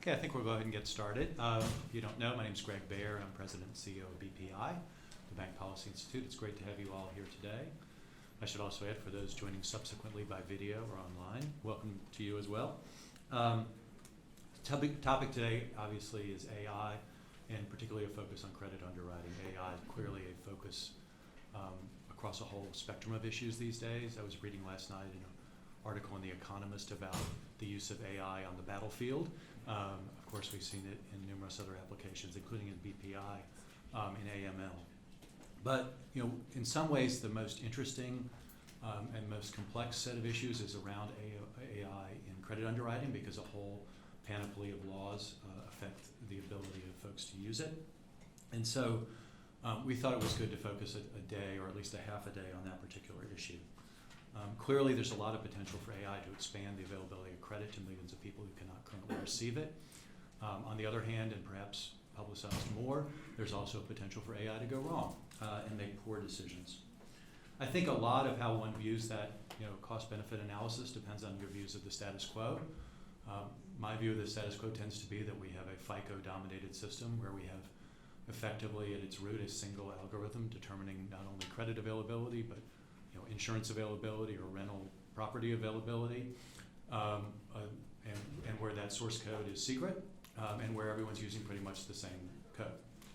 Okay, I think we'll go ahead and get started. If you don't know, my name is Greg Baer. I'm President and CEO of BPI, the Bank Policy Institute. It's great to have you all here today. I should also add, for those joining subsequently by video or online, welcome to you as well. Topic today, obviously, is AI, and particularly a focus on credit underwriting. AI is clearly a focus across a whole spectrum of issues these days. I was reading last night an article in The Economist about the use of AI on the battlefield. Of course, we've seen it in numerous other applications, including in BPI, in AML. But in some ways, the most interesting and most complex set of issues is around AI in credit underwriting, because a whole panoply of laws affect the ability of folks to use it. And so we thought it was good to focus a day, or at least a half a day, on that particular issue. Clearly, there's a lot of potential for AI to expand the availability of credit to millions of people who cannot currently receive it. On the other hand, and perhaps publicized more, there's also potential for AI to go wrong and make poor decisions. I think a lot of how one views that cost-benefit analysis depends on your views of the status quo. My view of the status quo tends to be that we have a FICO-dominated system where we have effectively at its root a single algorithm determining not only credit availability, but insurance availability or rental property availability, and where that source code is secret, and where everyone's using pretty much the same code.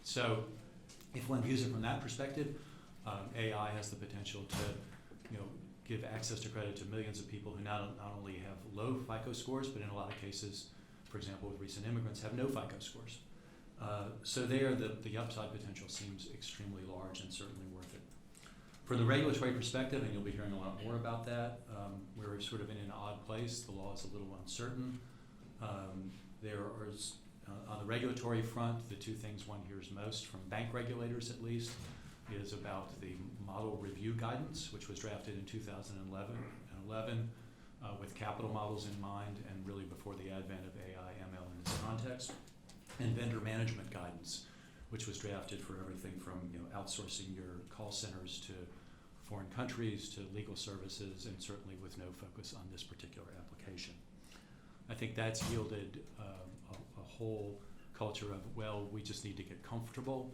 So if one views it from that perspective, AI has the potential to give access to credit to millions of people who not only have low FICO scores, but in a lot of cases, for example, with recent immigrants, have no FICO scores. So there, the upside potential seems extremely large and certainly worth it. From the regulatory perspective, and you'll be hearing a lot more about that, we're sort of in an odd place. The law is a little uncertain. There are, on the regulatory front, the two things one hears most from bank regulators, at least, is about the model review guidance, which was drafted in 2011 with capital models in mind, and really before the advent of AI, ML in this context, and vendor management guidance, which was drafted for everything from outsourcing your call centers to foreign countries to legal services, and certainly with no focus on this particular application. I think that's yielded a whole culture of, well, we just need to get comfortable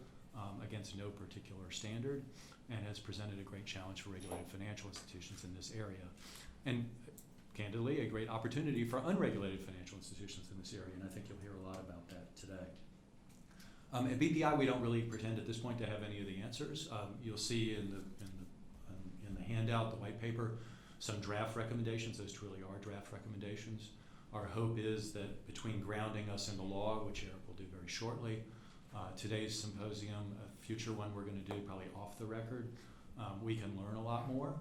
against no particular standard, and has presented a great challenge for regulated financial institutions in this area. And candidly, a great opportunity for unregulated financial institutions in this area, and I think you'll hear a lot about that today. At BPI, we don't really pretend at this point to have any of the answers. You'll see in the handout, the white paper, some draft recommendations. Those truly are draft recommendations. Our hope is that between grounding us in the law, which Eric will do very shortly, today's symposium, a future one we're going to do probably off the record, we can learn a lot more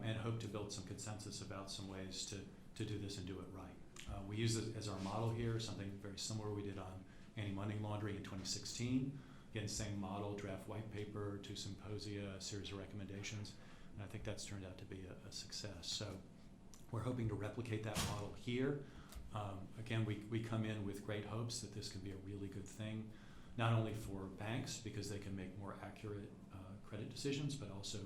and hope to build some consensus about some ways to do this and do it right. We use it as our model here, something very similar we did on anti-money laundering in 2016. Again, same model, draft white paper, 2 symposia, a series of recommendations, and I think that's turned out to be a success. So we're hoping to replicate that model here. Again, we come in with great hopes that this can be a really good thing, not only for banks, because they can make more accurate credit decisions, but also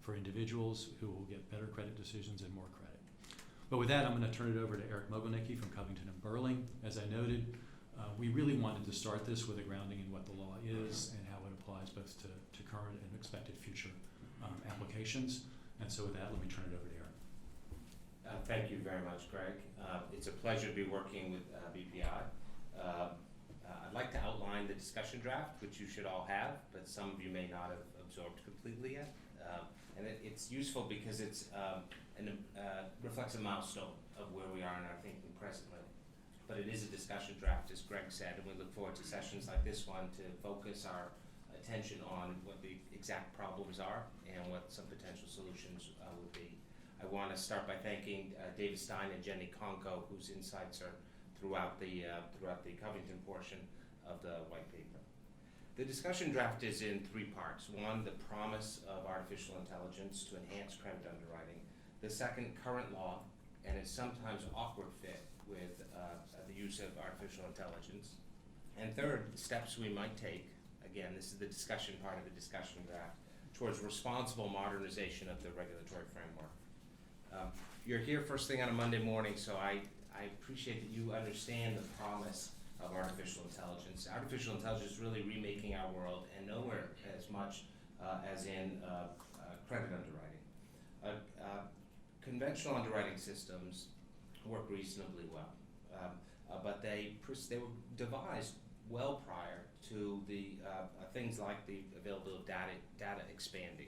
for individuals who will get better credit decisions and more credit. But with that, I'm going to turn it over to Eric Mogelnicki from Covington & Burling. As I noted, we really wanted to start this with a grounding in what the law is and how it applies both to current and expected future applications. And so with that, let me turn it over to Eric. Thank you very much, Greg. It's a pleasure to be working with BPI. I'd like to outline the discussion draft, which you should all have, but some of you may not have absorbed completely yet. And it's useful because it's reflects a milestone of where we are in our thinking presently. But it is a discussion draft, as Greg said, and we look forward to sessions like this one to focus our attention on what the exact problems are and what some potential solutions would be. I want to start by thanking David Stein and Jenny Conco, whose insights are throughout the Covington portion of the white paper. The discussion draft is in 3 parts. One, the promise of artificial intelligence to enhance credit underwriting. The second, current law and its sometimes awkward fit with the use of artificial intelligence. And third, steps we might take, again, this is the discussion part of the discussion draft, towards responsible modernization of the regulatory framework. You're here first thing on a Monday morning, so I I appreciate that you understand the promise of artificial intelligence. Artificial intelligence is really remaking our world, and nowhere as much as in credit underwriting. Conventional underwriting systems work reasonably well, but they were devised well prior to the things like the availability of data expanding,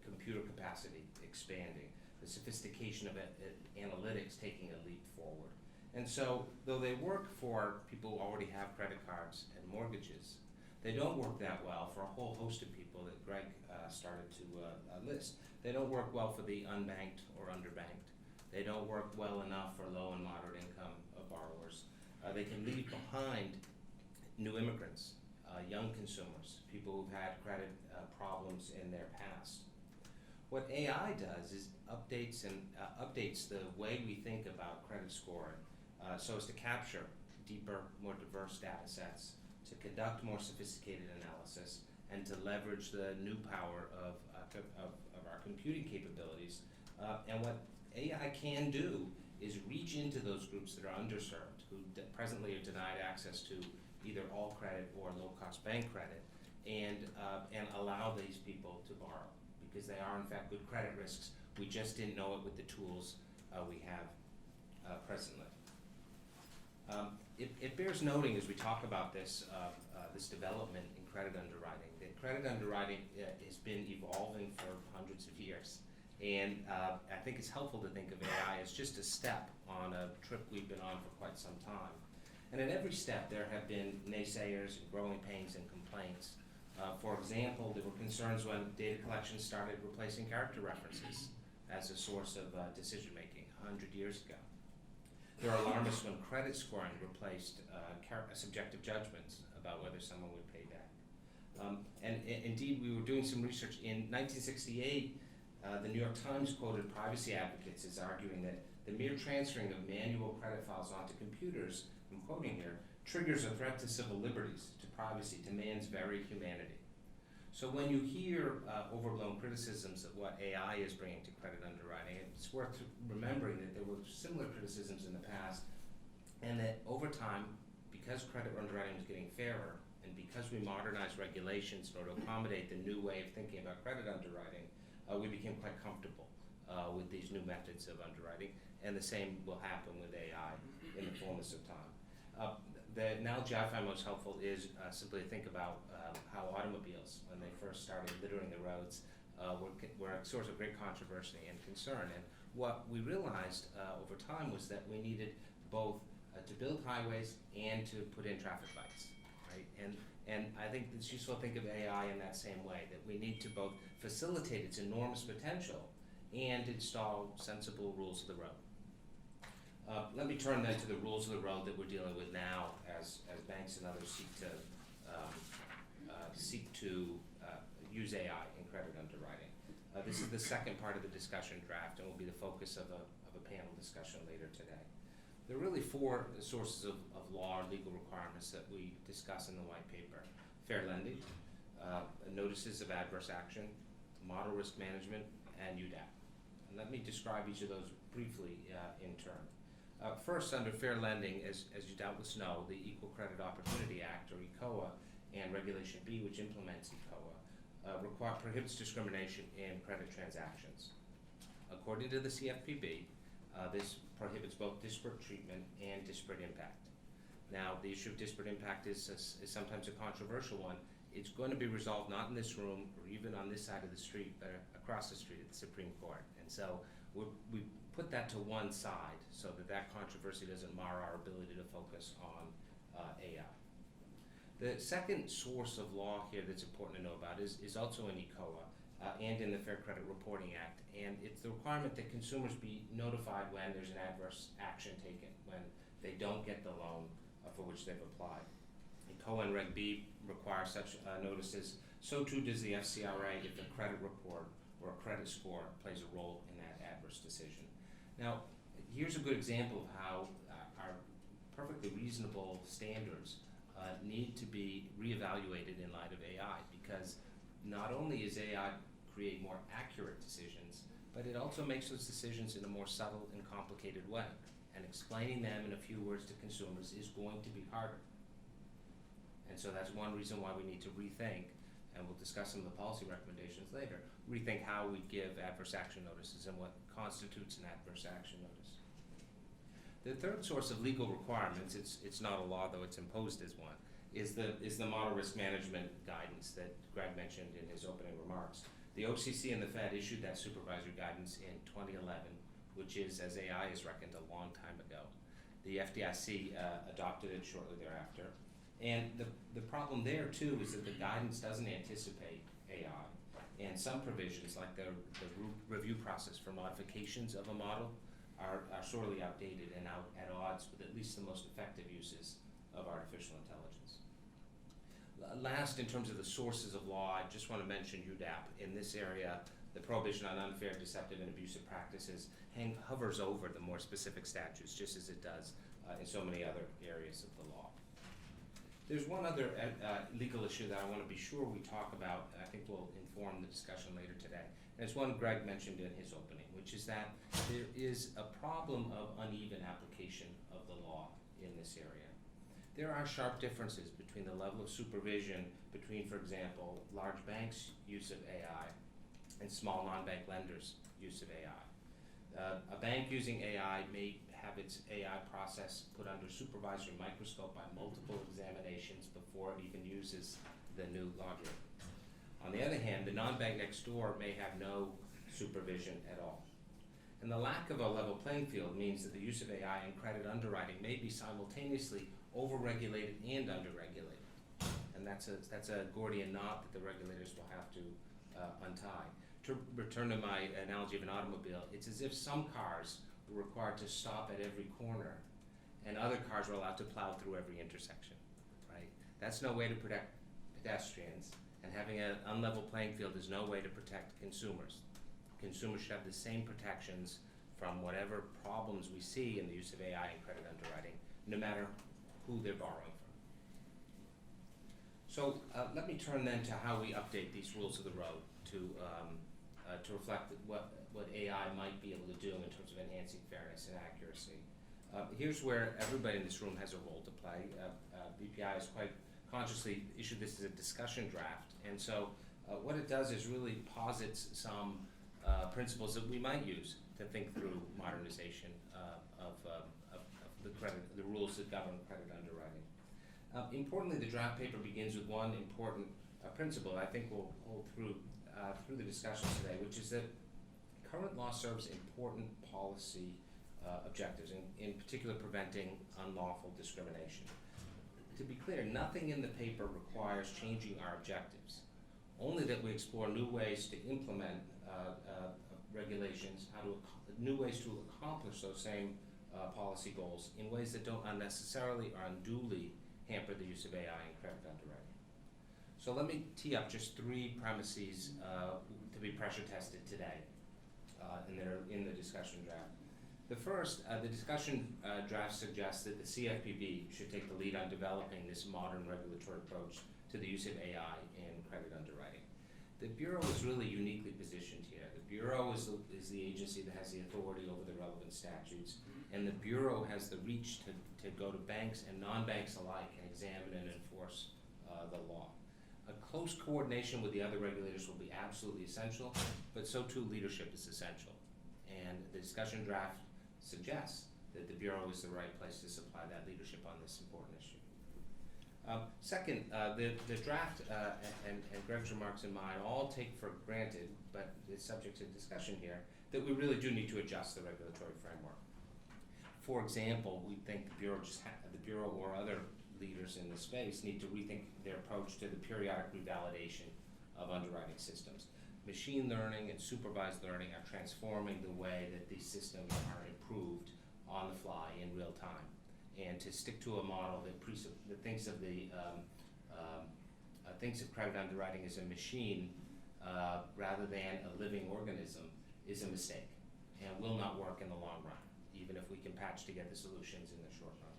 computer capacity expanding, the sophistication of analytics taking a leap forward. And so, though they work for people who already have credit cards and mortgages, they don't work that well for a whole host of people that Greg started to list. They don't work well for the unbanked or underbanked. They don't work well enough for low and moderate income borrowers. They can leave behind new immigrants, young consumers, people who've had credit problems in their past. What AI does is updates the way we think about credit scoring so as to capture deeper, more diverse data sets, to conduct more sophisticated analysis, and to leverage the new power of our computing capabilities. And what AI can do is reach into those groups that are underserved, who presently are denied access to either all credit or low-cost bank credit, and allow these people to borrow, because they are in fact good credit risks. We just didn't know it with the tools we have presently. It bears noting as we talk about this development in credit underwriting, that credit underwriting has been evolving for hundreds of years. And I think it's helpful to think of AI as just a step on a trip we've been on for quite some time. And at every step there have been naysayers and growing pains and complaints. For example, there were concerns when data collection started replacing character references as a source of decision making 100 years ago. There are alarmists when credit scoring replaced subjective judgments about whether someone would pay back. And indeed, we were doing some research in 1968. The New York Times quoted privacy advocates as arguing that the mere transferring of manual credit files onto computers, I'm quoting here, triggers a threat to civil liberties, to privacy, to man's very humanity. So when you hear overblown criticisms of what AI is bringing to credit underwriting, it's worth remembering that there were similar criticisms in the past, and that over time, because credit underwriting was getting fairer, and because we modernized regulations in order to accommodate the new way of thinking about credit underwriting, we became quite comfortable with these new methods of underwriting, and the same will happen with AI in the fullness of time. The analogy I find most helpful is simply to think about how automobiles, when they first started littering the roads, were a source of great controversy and concern. And what we realized over time was that we needed both to build highways and to put in traffic lights, right? And I think it's useful to think of AI in that same way, that we need to both facilitate its enormous potential and install sensible rules of the road. Let me turn then to the rules of the road that we're dealing with now as banks and others seek to use AI in credit underwriting. This is the second part of the discussion draft and will be the focus of a panel discussion later today. There are really four sources of law or legal requirements that we discuss in the white paper: fair lending, notices of adverse action, model risk management, and UDAP. And let me describe each of those briefly in turn. First, under fair lending, as you doubtless know, the Equal Credit Opportunity Act, or ECOA, and Regulation B, which implements ECOA, prohibits discrimination in credit transactions. According to the CFPB, this prohibits both disparate treatment and disparate impact. Now, the issue of disparate impact is sometimes a controversial one. It's going to be resolved not in this room or even on this side of the street, but across the street at the Supreme Court. And so we put that to one side so that controversy doesn't mar our ability to focus on AI. The second source of law here that's important to know about is also in ECOA and in the Fair Credit Reporting Act. And it's the requirement that consumers be notified when there's an adverse action taken, when they don't get the loan for which they've applied. ECOA and Reg B require such notices. So too does the FCRA if a credit report or a credit score plays a role in that adverse decision. Now, here's a good example of how our perfectly reasonable standards need to be reevaluated in light of AI, because not only is AI create more accurate decisions, but it also makes those decisions in a more subtle and complicated way. and explaining them in a few words to consumers is going to be harder. And so that's one reason why we need to rethink, and we'll discuss some of the policy recommendations later, rethink how we give adverse action notices and what constitutes an adverse action notice. The third source of legal requirements, it's not a law though it's imposed as one, is the model risk management guidance that Greg mentioned in his opening remarks. The OCC and the Fed issued that supervisory guidance in 2011, which is, as AI is reckoned, a long time ago. The FDIC adopted it shortly thereafter. And the problem there too is that the guidance doesn't anticipate AI. And some provisions, like the review process for modifications of a model, are sorely outdated and at odds with at least the most effective uses of artificial intelligence. Last, in terms of the sources of law, I just want to mention UDAP. In this area, the prohibition on unfair, deceptive, and abusive practices hovers over the more specific statutes, just as it does in so many other areas of the law. There's one other legal issue that I want to be sure we talk about, and I think will inform the discussion later today. And it's one Greg mentioned in his opening, which is that there is a problem of uneven application of the law in this area. There are sharp differences between the level of supervision between, for example, large banks' use of AI and small non-bank lenders' use of AI. A bank using AI may have its AI process put under supervisory microscope by multiple examinations before it even uses the new logarithm. On the other hand, the non-bank next door may have no supervision at all. And the lack of a level playing field means that the use of AI in credit underwriting may be simultaneously overregulated and underregulated. And that's a Gordian knot that the regulators will have to untie. To return to my analogy of an automobile, it's as if some cars were required to stop at every corner and other cars were allowed to plow through every intersection, right? That's no way to protect pedestrians, and having an unlevel playing field is no way to protect consumers. Consumers should have the same protections from whatever problems we see in the use of AI in credit underwriting, no matter who they're borrowing from. So let me turn then to how we update these rules of the road to reflect what AI might be able to do in terms of enhancing fairness and accuracy. Here's where everybody in this room has a role to play. BPI has quite consciously issued this as a discussion draft, and so what it does is really posits some principles that we might use to think through modernization of the rules that govern credit underwriting. Importantly, the draft paper begins with one important principle I think we'll hold through the discussion today, which is that current law serves important policy objectives, in particular preventing unlawful discrimination. To be clear, nothing in the paper requires changing our objectives, only that we explore new ways to implement regulations, new ways to accomplish those same policy goals in ways that don't unnecessarily or unduly hamper the use of AI in credit underwriting. So let me tee up just three premises to be pressure tested today, and that are in the discussion draft. The first, the discussion draft suggests that the CFPB should take the lead on developing this modern regulatory approach to the use of AI in credit underwriting. The Bureau is really uniquely positioned here. The Bureau is the agency that has the authority over the relevant statutes, and the Bureau has the reach to go to banks and non-banks alike and examine and enforce the law. A close coordination with the other regulators will be absolutely essential, but so too leadership is essential. And the discussion draft suggests that the Bureau is the right place to supply that leadership on this important issue. Second, the draft and Greg's remarks and mine all take for granted, but it's subject to discussion here, that we really do need to adjust the regulatory framework. For example, we think the Bureau or other leaders in the space need to rethink their approach to the periodic revalidation of underwriting systems. Machine learning and supervised learning are transforming the way that these systems are improved on the fly in real time. And to stick to a model that thinks of thinks of credit underwriting as a machine rather than a living organism is a mistake and will not work in the long run, even if we can patch together solutions in the short run.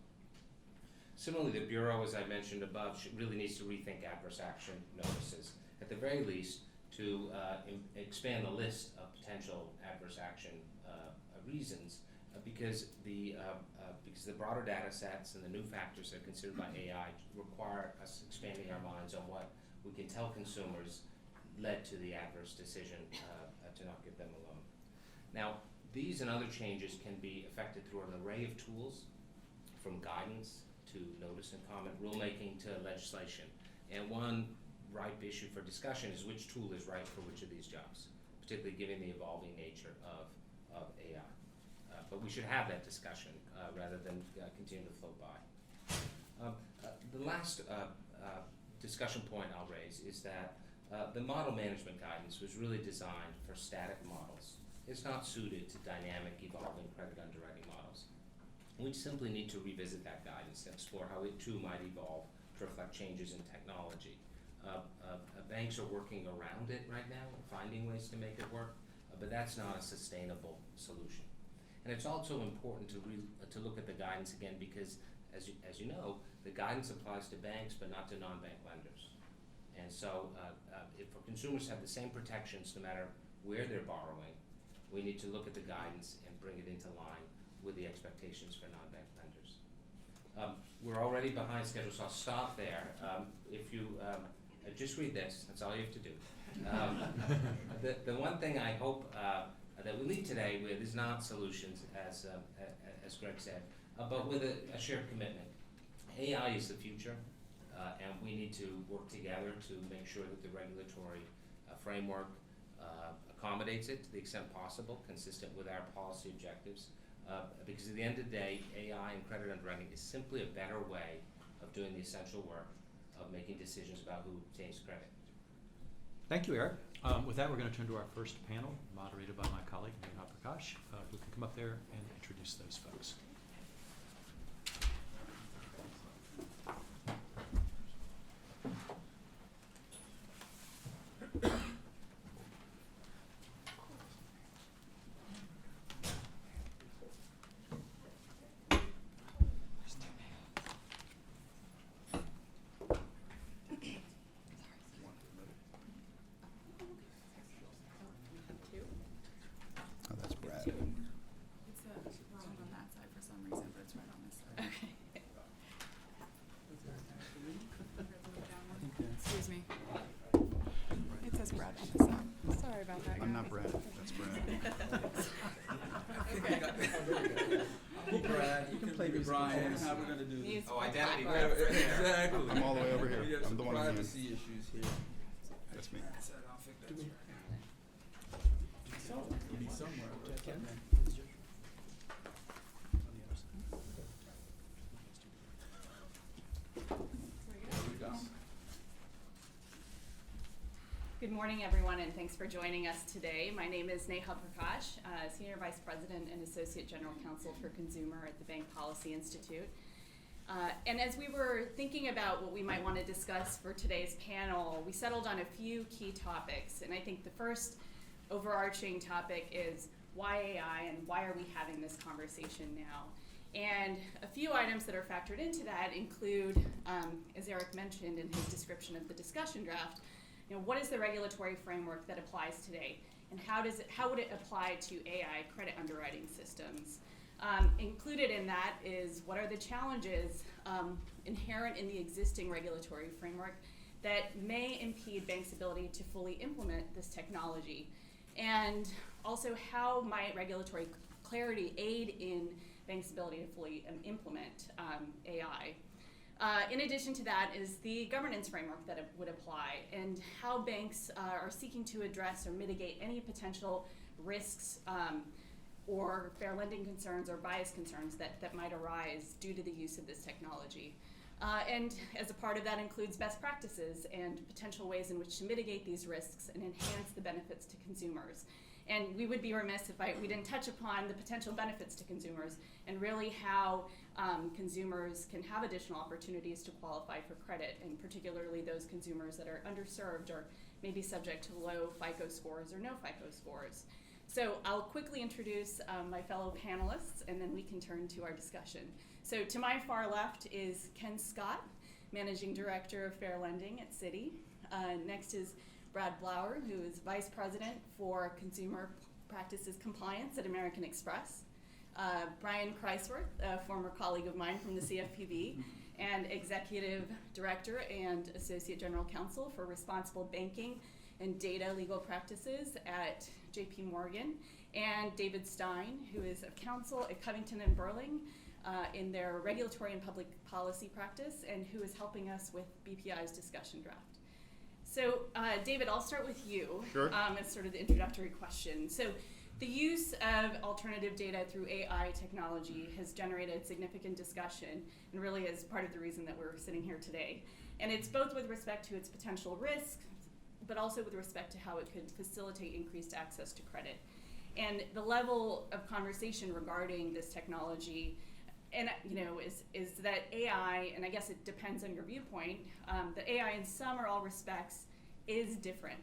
Similarly, the Bureau, as I mentioned above, really needs to rethink adverse action notices, at the very least, to expand the list of potential adverse action reasons, because because the broader data sets and the new factors that are considered by AI require us expanding our minds on what we can tell consumers led to the adverse decision to not give them a loan. Now, these and other changes can be effected through an array of tools, from guidance to notice and comment rulemaking to legislation. And one ripe issue for discussion is which tool is right for which of these jobs, particularly given the evolving nature of AI. But we should have that discussion rather than continue to float by. The last discussion point I'll raise is that the model management guidance was really designed for static models. It's not suited to dynamic, evolving credit underwriting models. We simply need to revisit that guidance and explore how it too might evolve to reflect changes in technology. Banks are working around it right now, finding ways to make it work, but that's not a sustainable solution. And it's also important to look at the guidance again because, as you know, the guidance applies to banks but not to non-bank lenders. And so if our consumers have the same protections no matter where they're borrowing, we need to look at the guidance and bring it into line with the expectations for non-bank lenders. We're already behind schedule, so I'll stop there. If you just read this, that's all you have to do. The one thing I hope that we leave today with is not solutions, as Greg said, but with a shared commitment. AI is the future, and we need to work together to make sure that the regulatory framework accommodates it to the extent possible, consistent with our policy objectives. Because at the end of the day, AI and credit underwriting is simply a better way of doing the essential work of making decisions about who obtains credit. Thank you, Eric. With that, we're going to turn to our first panel, moderated by my colleague, Neha Prakash, who can come up there and introduce those folks. Excuse me. It says Brad on the side. Sorry about that. I'm not Brad. That's Brad. I'm Brad. You can play with Brian. How we're gonna do this? Oh, identity Yeah, theft. exactly. I'm all the way over here. We have I'm some the one on the end. privacy issues here. That's me. I said, I don't think that's right. It'll be somewhere. There we go. Good morning, everyone, and thanks for joining us today. My name is Neha Prakash, Senior Vice President and Associate General Counsel for Consumer at the Bank Policy Institute. And as we were thinking about what we might want to discuss for today's panel, we settled on a few key topics. And I think the first overarching topic is why AI and why are we having this conversation now? And a few items that are factored into that include, as Eric mentioned in his description of the discussion draft, what is the regulatory framework that applies today? And how would it apply to AI credit underwriting systems? Included in that is what are the challenges inherent in the existing regulatory framework that may impede banks' ability to fully implement this technology? And also, how might regulatory clarity aid in banks' ability to fully implement AI? In addition to that is the governance framework that it would apply and how banks are seeking to address or mitigate any potential risks or fair lending concerns or bias concerns that might arise due to the use of this technology. And as a part of that includes best practices and potential ways in which to mitigate these risks and enhance the benefits to consumers. And we would be remiss if we didn't touch upon the potential benefits to consumers and really how consumers can have additional opportunities to qualify for credit, and particularly those consumers that are underserved or maybe subject to low FICO scores or no FICO scores. So I'll quickly introduce my fellow panelists, and then we can turn to our discussion. So to my far left is Ken Scott, Managing Director of Fair Lending at Citi. Next is Brad Blauer, who is Vice President for Consumer Practices Compliance at American Express. Brian Kreisworth, a former colleague of mine from the CFPB, and Executive Director and Associate General Counsel for Responsible Banking and Data Legal Practices at JP Morgan, and David Stein, who is of counsel at Covington and Burling in their regulatory and public policy practice, and who is helping us with BPI's discussion draft. So, David, I'll start with you. Sure. As sort of the introductory question. So, the use of alternative data through AI technology has generated significant discussion, and really is part of the reason that we're sitting here today. And it's both with respect to its potential risks, but also with respect to how it could facilitate increased access to credit. And the level of conversation regarding this technology, and is that AI, and I guess it depends on your viewpoint, that AI in some or all respects is different.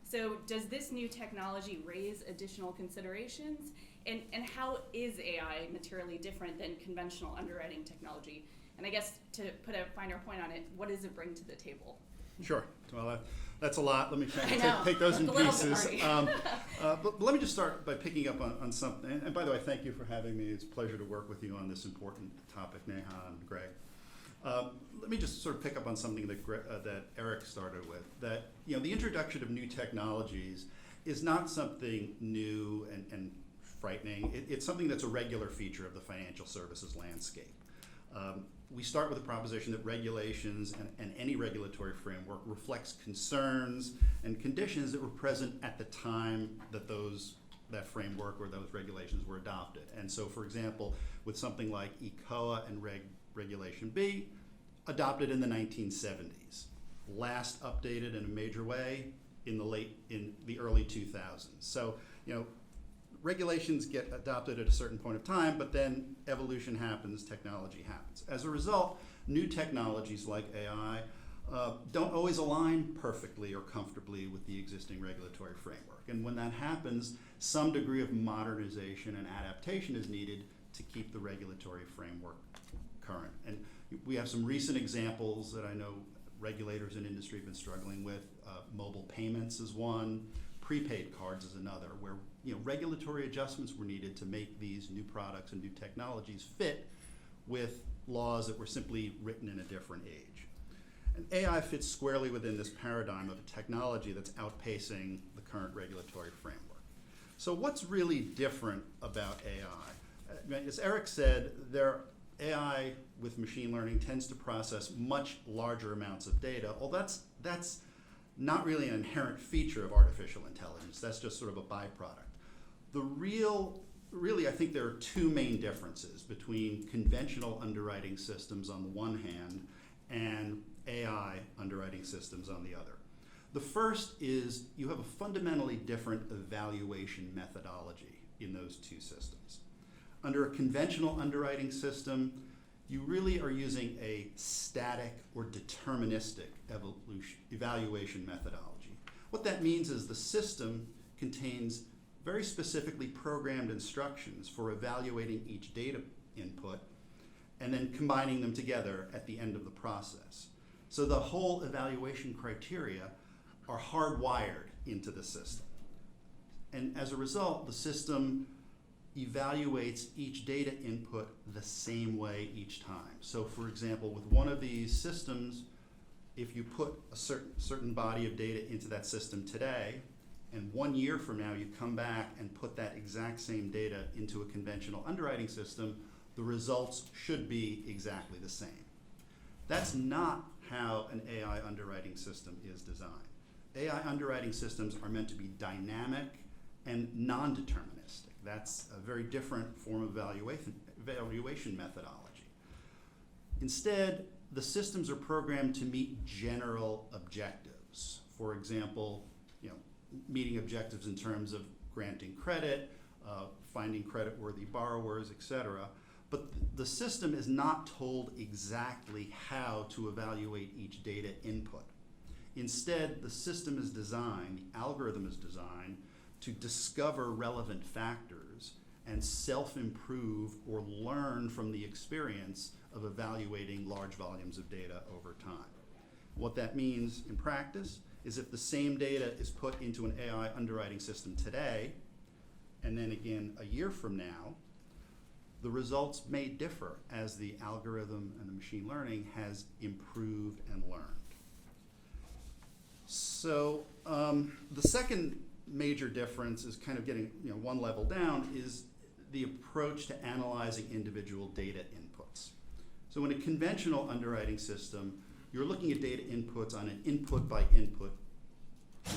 So does this new technology raise additional considerations? And how is AI materially different than conventional underwriting technology? And I guess to put a finer point on it, what does it bring to the table? Sure. Well, that's a lot. Let me try I know. to take those in A little pieces. bit, But let me just start by picking up on something. And by the way, thank you for having me. It's a pleasure to work with you on this important topic, Neha and Greg. Let me just sort of pick up on something that Eric started with. That the introduction of new technologies is not something new and frightening. It's something that's a regular feature of the financial services landscape. We start with the proposition that regulations and any regulatory framework reflects concerns and conditions that were present at the time that that framework or those regulations were adopted. And so, for example, with something like ECOA and Regulation B, adopted in the 1970s, last updated in a major way in the early 2000s. So, regulations get adopted at a certain point of time, but then evolution happens, technology happens. As a result, new technologies like AI don't always align perfectly or comfortably with the existing regulatory framework. And when that happens, some degree of modernization and adaptation is needed to keep the regulatory framework current. And we have some recent examples that I know regulators in industry have been struggling with. Mobile payments is one, prepaid cards is another, where regulatory adjustments were needed to make these new products and new technologies fit with laws that were simply written in a different age. And AI fits squarely within this paradigm of a technology that's outpacing the current regulatory framework. So what's really different about AI? As Eric said, AI with machine learning tends to process much larger amounts of data. Well, that's not really an inherent feature of artificial intelligence. That's just sort of a byproduct. Really, I think there are two main differences between conventional underwriting systems on the one hand and AI underwriting systems on the other. The first is you have a fundamentally different evaluation methodology in those two systems. Under a conventional underwriting system, you really are using a static or deterministic evaluation methodology. What that means is the system contains very specifically programmed instructions for evaluating each data input and then combining them together at the end of the process. So the whole evaluation criteria are hardwired into the system. And as a result, the system evaluates each data input the same way each time. So for example, with one of these systems, if you put a certain body of data into that system today, and 1 year from now you come back and put that exact same data into a conventional underwriting system, the results should be exactly the same. That's not how an AI underwriting system is designed. AI underwriting systems are meant to be dynamic and non-deterministic. That's a very different form of evaluation methodology. Instead, the systems are programmed to meet general objectives. For example, meeting objectives in terms of granting credit, finding creditworthy borrowers, etc. But the system is not told exactly how to evaluate each data input. Instead, the system is designed, the algorithm is designed to discover relevant factors and self-improve or learn from the experience of evaluating large volumes of data over time. What that means in practice is if the same data is put into an AI underwriting system today, and then again a year from now, the results may differ as the algorithm and the machine learning has improved and learned. So the second major difference is kind of getting one level down, is the approach to analyzing individual data inputs. So in a conventional underwriting system, you're looking at data inputs on an input by input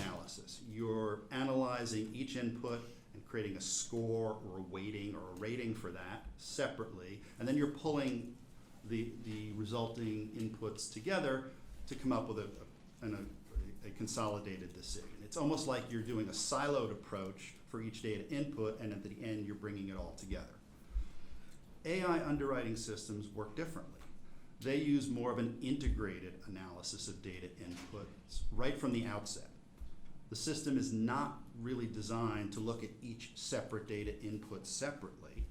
analysis. You're analyzing each input and creating a score or a weighting or a rating for that separately, and then you're pulling the resulting inputs together to come up with a consolidated decision. It's almost like you're doing a siloed approach for each data input, and at the end you're bringing it all together. AI underwriting systems work differently. They use more of an integrated analysis of data inputs right from the outset. The system is not really designed to look at each separate data input separately.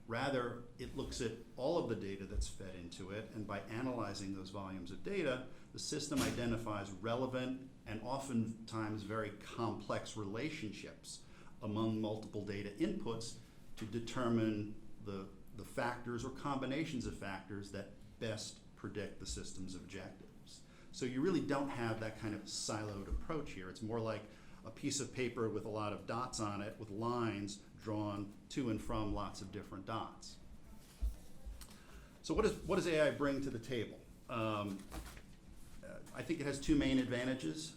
Rather, it looks at all of the data that's fed into it, and by analyzing those volumes of data, the system identifies relevant and oftentimes very complex relationships among multiple data inputs to determine the factors or combinations of factors that best predict the system's objectives. So you really don't have that kind of siloed approach here. It's more like a piece of paper with a lot of dots on it, with lines drawn to and from lots of different dots. So what does AI bring to the table? I think it has two main advantages.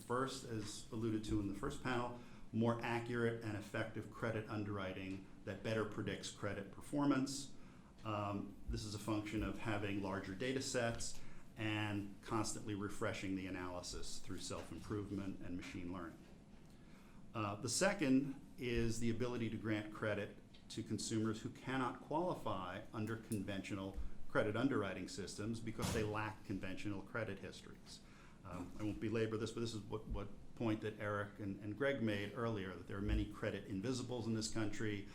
First, as alluded to in the first panel, more accurate and effective credit underwriting that better predicts credit performance. This is a function of having larger data sets and constantly refreshing the analysis through self-improvement and machine learning. The second is the ability to grant credit to consumers who cannot qualify under conventional credit underwriting systems because they lack conventional credit histories. I won't belabor this, but this is what point that Eric and Greg made earlier, that there are many credit invisibles in this country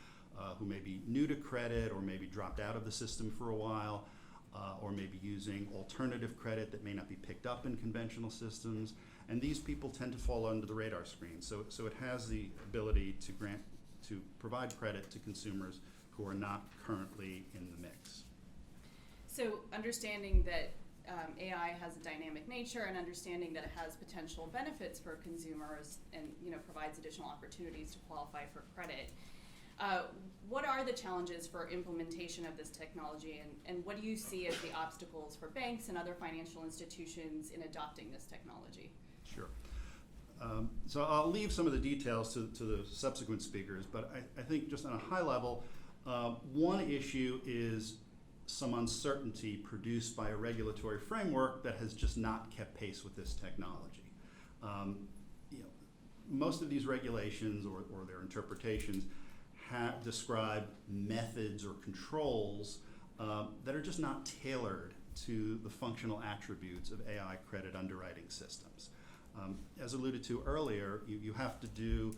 who may be new to credit or maybe dropped out of the system for a while, or maybe using alternative credit that may not be picked up in conventional systems. And these people tend to fall under the radar screen. So it has the ability to provide credit to consumers who are not currently in the mix. So understanding that AI has a dynamic nature and understanding that it has potential benefits for consumers and provides additional opportunities to qualify for credit, what are the challenges for implementation of this technology, and what do you see as the obstacles for banks and other financial institutions in adopting this technology? Sure. So I'll leave some of the details to the subsequent speakers, but I think just on a high level, one issue is some uncertainty produced by a regulatory framework that has just not kept pace with this technology. Most of these regulations or their interpretations describe methods or controls that are just not tailored to the functional attributes of AI credit underwriting systems. As alluded to earlier, you have to do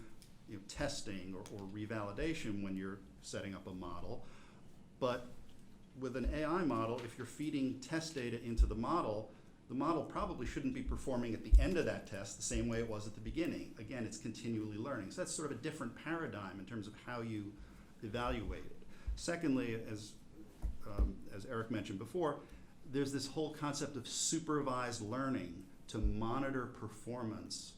testing or revalidation when you're setting up a model, but with an AI model, if you're feeding test data into the model probably shouldn't be performing at the end of that test the same way it was at the beginning. Again, it's continually learning. So that's sort of a different paradigm in terms of how you evaluate it. Secondly, as Eric mentioned before, there's this whole concept of supervised learning to monitor performance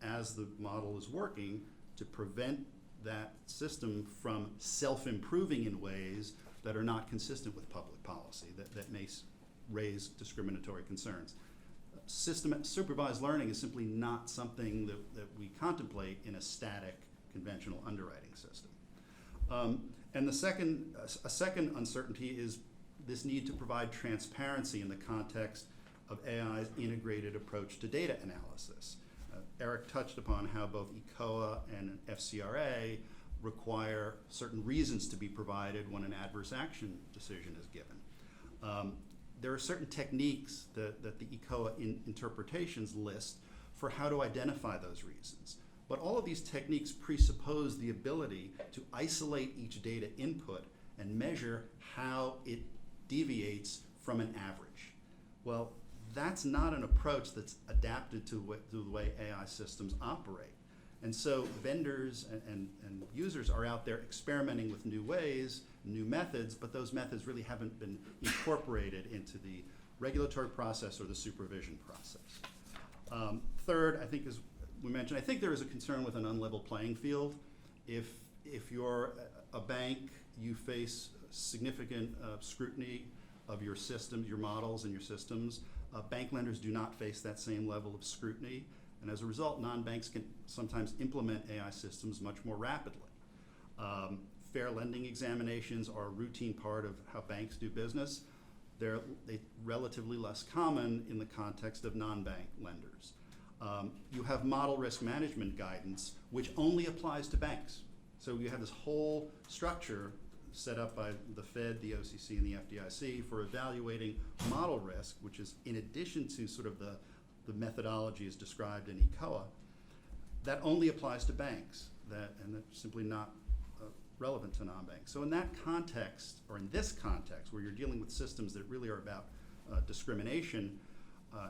as the model is working to prevent that system from self-improving in ways that are not consistent with public policy, that may raise discriminatory concerns. Supervised learning is simply not something that we contemplate in a static conventional underwriting system. And a second uncertainty is this need to provide transparency in the context of AI's integrated approach to data analysis. Eric touched upon how both ECOA and FCRA require certain reasons to be provided when an adverse action decision is given. There are certain techniques that the ECOA interpretations list for how to identify those reasons. But all of these techniques presuppose the ability to isolate each data input and measure how it deviates from an average. Well, that's not an approach that's adapted to the way AI systems operate. And so vendors and users are out there experimenting with new ways, new methods, but those methods really haven't been incorporated into the regulatory process or the supervision process. Third, I think, as we mentioned, I think there is a concern with an unlevel playing field. If you're a bank, you face significant scrutiny of your systems, your models and your systems. Bank lenders do not face that same level of scrutiny, and as a result, non-banks can sometimes implement AI systems much more rapidly. Fair lending examinations are a routine part of how banks do business. They're relatively less common in the context of non-bank lenders. You have model risk management guidance, which only applies to banks. So you have this whole structure set up by the Fed, the OCC, and the FDIC for evaluating model risk, which is in addition to sort of the methodology as described in ECOA, that only applies to banks, and that's simply not relevant to non-banks. So in that context, or in this context, where you're dealing with systems that really are about discrimination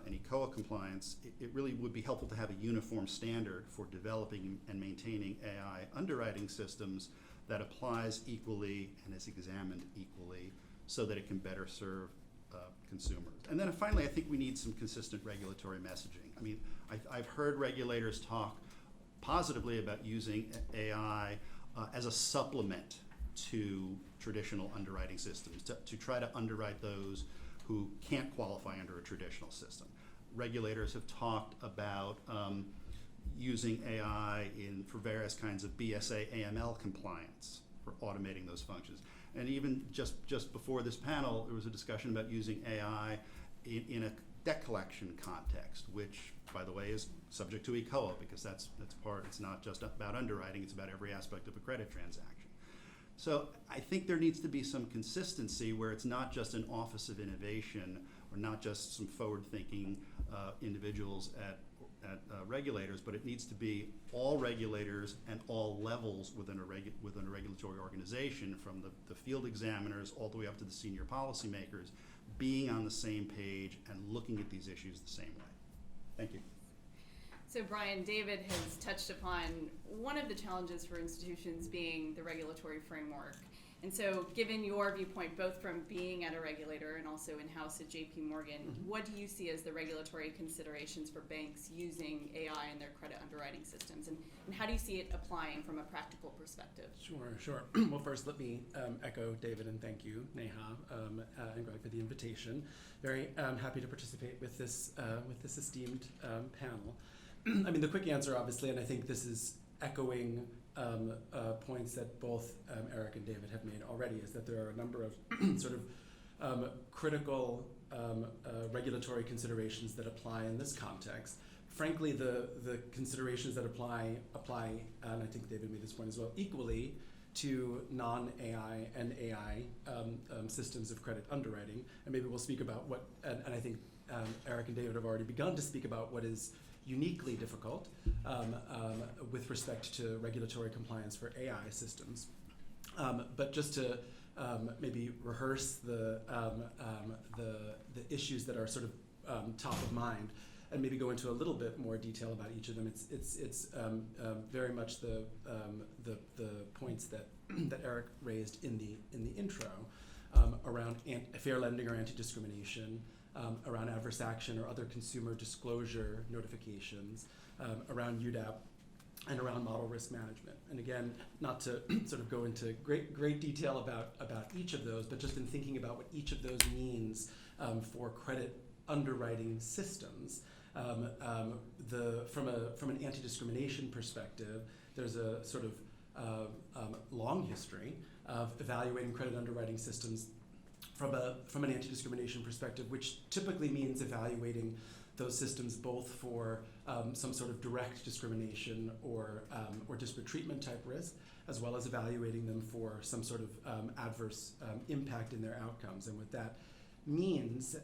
and ECOA compliance, it really would be helpful to have a uniform standard for developing and maintaining AI underwriting systems that applies equally and is examined equally so that it can better serve consumers. And then finally, I think we need some consistent regulatory messaging. I mean, I've heard regulators talk positively about using AI as a supplement to traditional underwriting systems, to try to underwrite those who can't qualify under a traditional system. Regulators have talked about using AI for various kinds of BSA AML compliance for automating those functions. And even just before this panel, there was a discussion about using AI in a debt collection context, which, by the way, is subject to ECOA, because that's part, it's not just about underwriting, it's about every aspect of a credit transaction. So I think there needs to be some consistency where it's not just an office of innovation or not just some forward-thinking individuals at regulators, but it needs to be all regulators and all levels within a regulatory organization, from the field examiners all the way up to the senior policymakers, being on the same page and looking at these issues the same way. Thank you. So Brian, David has touched upon one of the challenges for institutions being the regulatory framework. And so given your viewpoint, both from being at a regulator and also in-house at JP Morgan, what do you see as the regulatory considerations for banks using AI in their credit underwriting systems? And how do you see it applying from a practical perspective? Sure. Well, first, let me echo David and thank you, Neha, and Greg, for the invitation. Very happy to participate with this esteemed panel. I mean, the quick answer, obviously, and I think this is echoing points that both Eric and David have made already, is that there are a number of sort of critical regulatory considerations that apply in this context. Frankly, the considerations that apply, and I think David made this point as well, equally to non-AI and AI systems of credit underwriting. And maybe we'll speak about what, and I think Eric and David have already begun to speak about what is uniquely difficult with respect to regulatory compliance for AI systems. But just to maybe rehearse the issues that are sort of top of mind, and maybe go into a little bit more detail about each of them. It's very much the points that that Eric raised in the intro around fair lending or anti-discrimination, around adverse action or other consumer disclosure notifications, around UDAP, and around model risk management. And again, not to sort of go into great detail about each of those, but just in thinking about what each of those means for credit underwriting systems. From an anti-discrimination perspective, there's a sort of long history of evaluating credit underwriting systems from an anti-discrimination perspective, which typically means evaluating those systems both for some sort of direct discrimination or disparate treatment type risk, as well as evaluating them for some sort of adverse impact in their outcomes. And what that means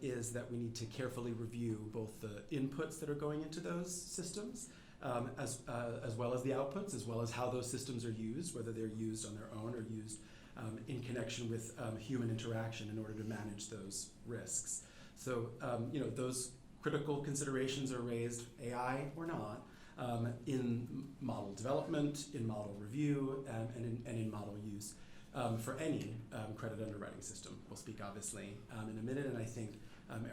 is that we need to carefully review both the inputs that are going into those systems, as well as the outputs, as well as how those systems are used, whether they're used on their own or used in connection with human interaction in order to manage those risks. So those critical considerations are raised, AI or not, in model development, in model review, and in model use for any credit underwriting system. We'll speak obviously in a minute, and I think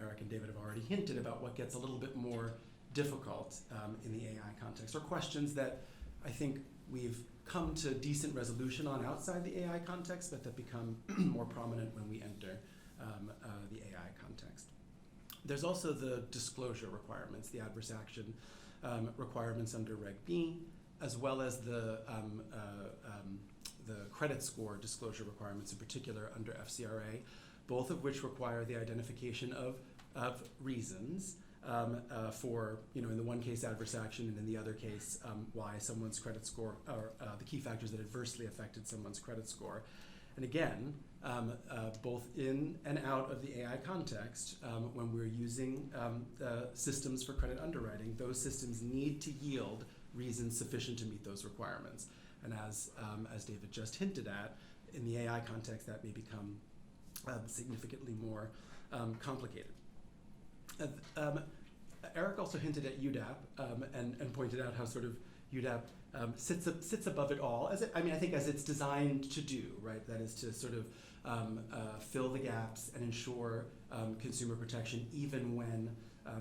Eric and David have already hinted about what gets a little bit more difficult in the AI context, or questions that I think we've come to decent resolution on outside the AI context, but that become more prominent when we enter the AI context. There's also the disclosure requirements, the adverse action requirements under Reg B, as well as the credit score disclosure requirements, in particular under FCRA, both of which require the identification of reasons for, in the one case adverse action, and in the other case why someone's credit score, or the key factors that adversely affected someone's credit score. And again, both in and out of the AI context, when we're using systems for credit underwriting, those systems need to yield reasons sufficient to meet those requirements. And as David just hinted at, in the AI context, that may become significantly more complicated. Eric also hinted at UDAP and pointed out how sort of UDAP sits above it all. As it's designed to do, right? That is to sort of fill the gaps and ensure consumer protection, even when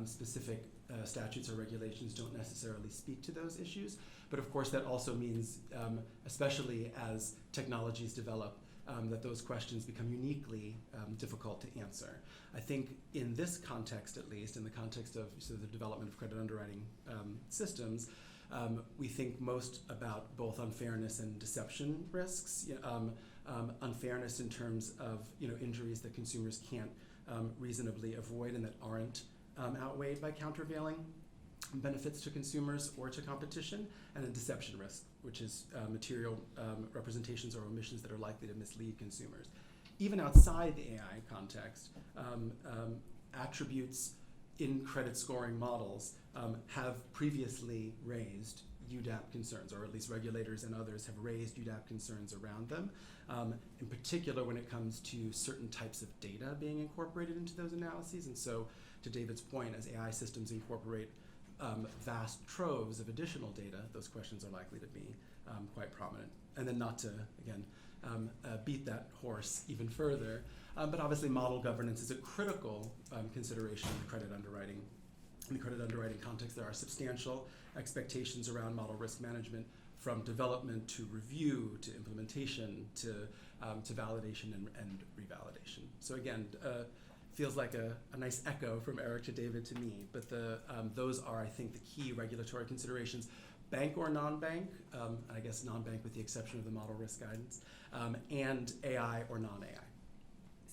specific statutes or regulations don't necessarily speak to those issues. But of course, that also means, especially as technologies develop, that those questions become uniquely difficult to answer. I think in this context, at least, in the context of the development of credit underwriting systems, we think most about both unfairness and deception risks. Unfairness in terms of injuries that consumers can't reasonably avoid and that aren't outweighed by countervailing benefits to consumers or to competition, and a deception risk, which is material representations or omissions that are likely to mislead consumers. Even outside the AI context, attributes in credit scoring models have previously raised UDAP concerns, or at least regulators and others have raised UDAP concerns around them, in particular when it comes to certain types of data being incorporated into those analyses. And so, to David's point, as AI systems incorporate vast troves of additional data, those questions are likely to be quite prominent. And then not to, again, beat that horse even further, but obviously model governance is a critical consideration in the credit underwriting. In the credit underwriting context, there are substantial expectations around model risk management, from development to review to implementation to validation and revalidation. So again, feels like a nice echo from Eric to David to me, but those are, I think, the key regulatory considerations, bank or non-bank, I guess non-bank with the exception of the model risk guidance, and AI or non-AI.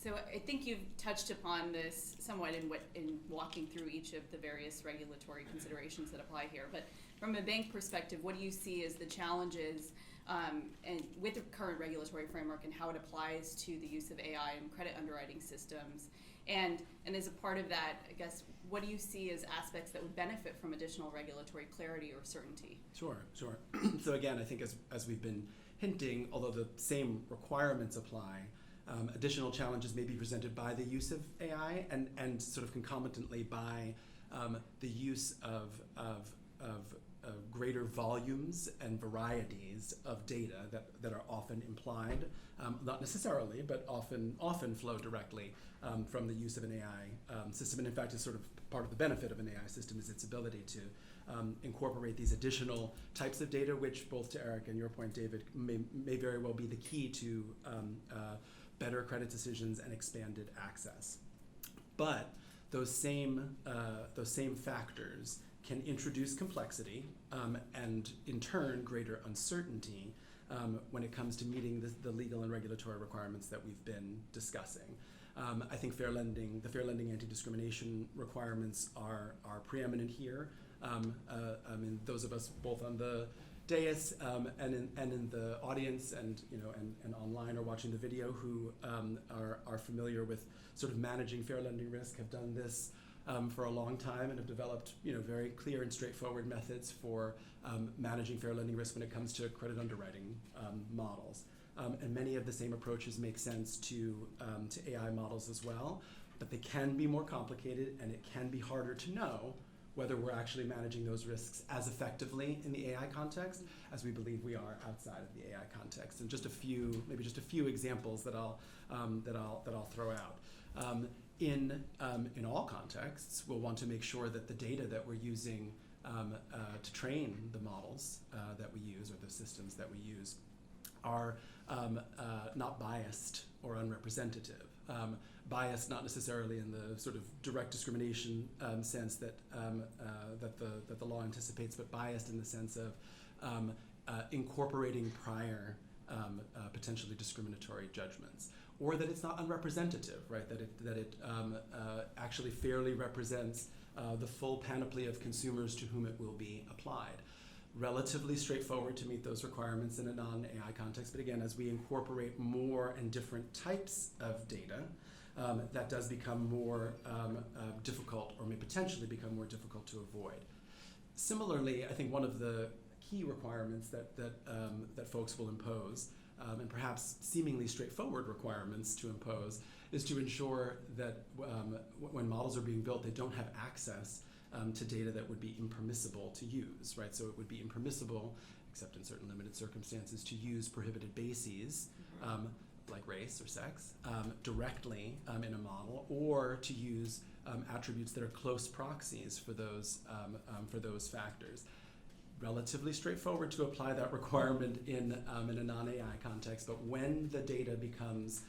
So I think you've touched upon this somewhat in walking through each of the various regulatory considerations that apply here. But from a bank perspective, what do you see as the challenges and with the current regulatory framework and how it applies to the use of AI in credit underwriting systems? And as a part of that, I guess, what do you see as aspects that would benefit from additional regulatory clarity or certainty? Sure. So again, I think as we've been hinting, although the same requirements apply, additional challenges may be presented by the use of AI and sort of concomitantly by the use of greater volumes and varieties of data that are often implied, not necessarily, but often flow directly from the use of an AI system. And in fact, it's sort of part of the benefit of an AI system is its ability to incorporate these additional types of data, which both to Eric and your point, David, may very well be the key to better credit decisions and expanded access. But those same factors can introduce complexity and in turn greater uncertainty when it comes to meeting the legal and regulatory requirements that we've been discussing. I think the fair lending anti-discrimination requirements are preeminent here. Those of us both on the dais and in the audience and online or watching the video who are familiar with sort of managing fair lending risk have done this for a long time and have developed very clear and straightforward methods for managing fair lending risk when it comes to credit underwriting models. And many of the same approaches make sense to AI models as well, but they can be more complicated and it can be harder to know whether we're actually managing those risks as effectively in the AI context as we believe we are outside of the AI context. And just a few examples that I'll throw out. In all contexts, we'll want to make sure that the data that we're using to train the models that we use, or the systems that we use, are not biased or unrepresentative. Biased not necessarily in the sort of direct discrimination sense that the law anticipates, but biased in the sense of incorporating prior potentially discriminatory judgments, or that it's not unrepresentative, right? That it actually fairly represents the full panoply of consumers to whom it will be applied. Relatively straightforward to meet those requirements in a non-AI context, but again, as we incorporate more and different types of data, that does become more difficult, or may potentially become more difficult to avoid. Similarly, I think one of the key requirements that folks will impose, and perhaps seemingly straightforward requirements to impose, is to ensure that when models are being built, they don't have access to data that would be impermissible to use, right? So it would be impermissible, except in certain limited circumstances, to use prohibited bases, like race or sex, directly in a model, or to use attributes that are close proxies for those factors. Relatively straightforward to apply that requirement in a non-AI context, but when the data becomes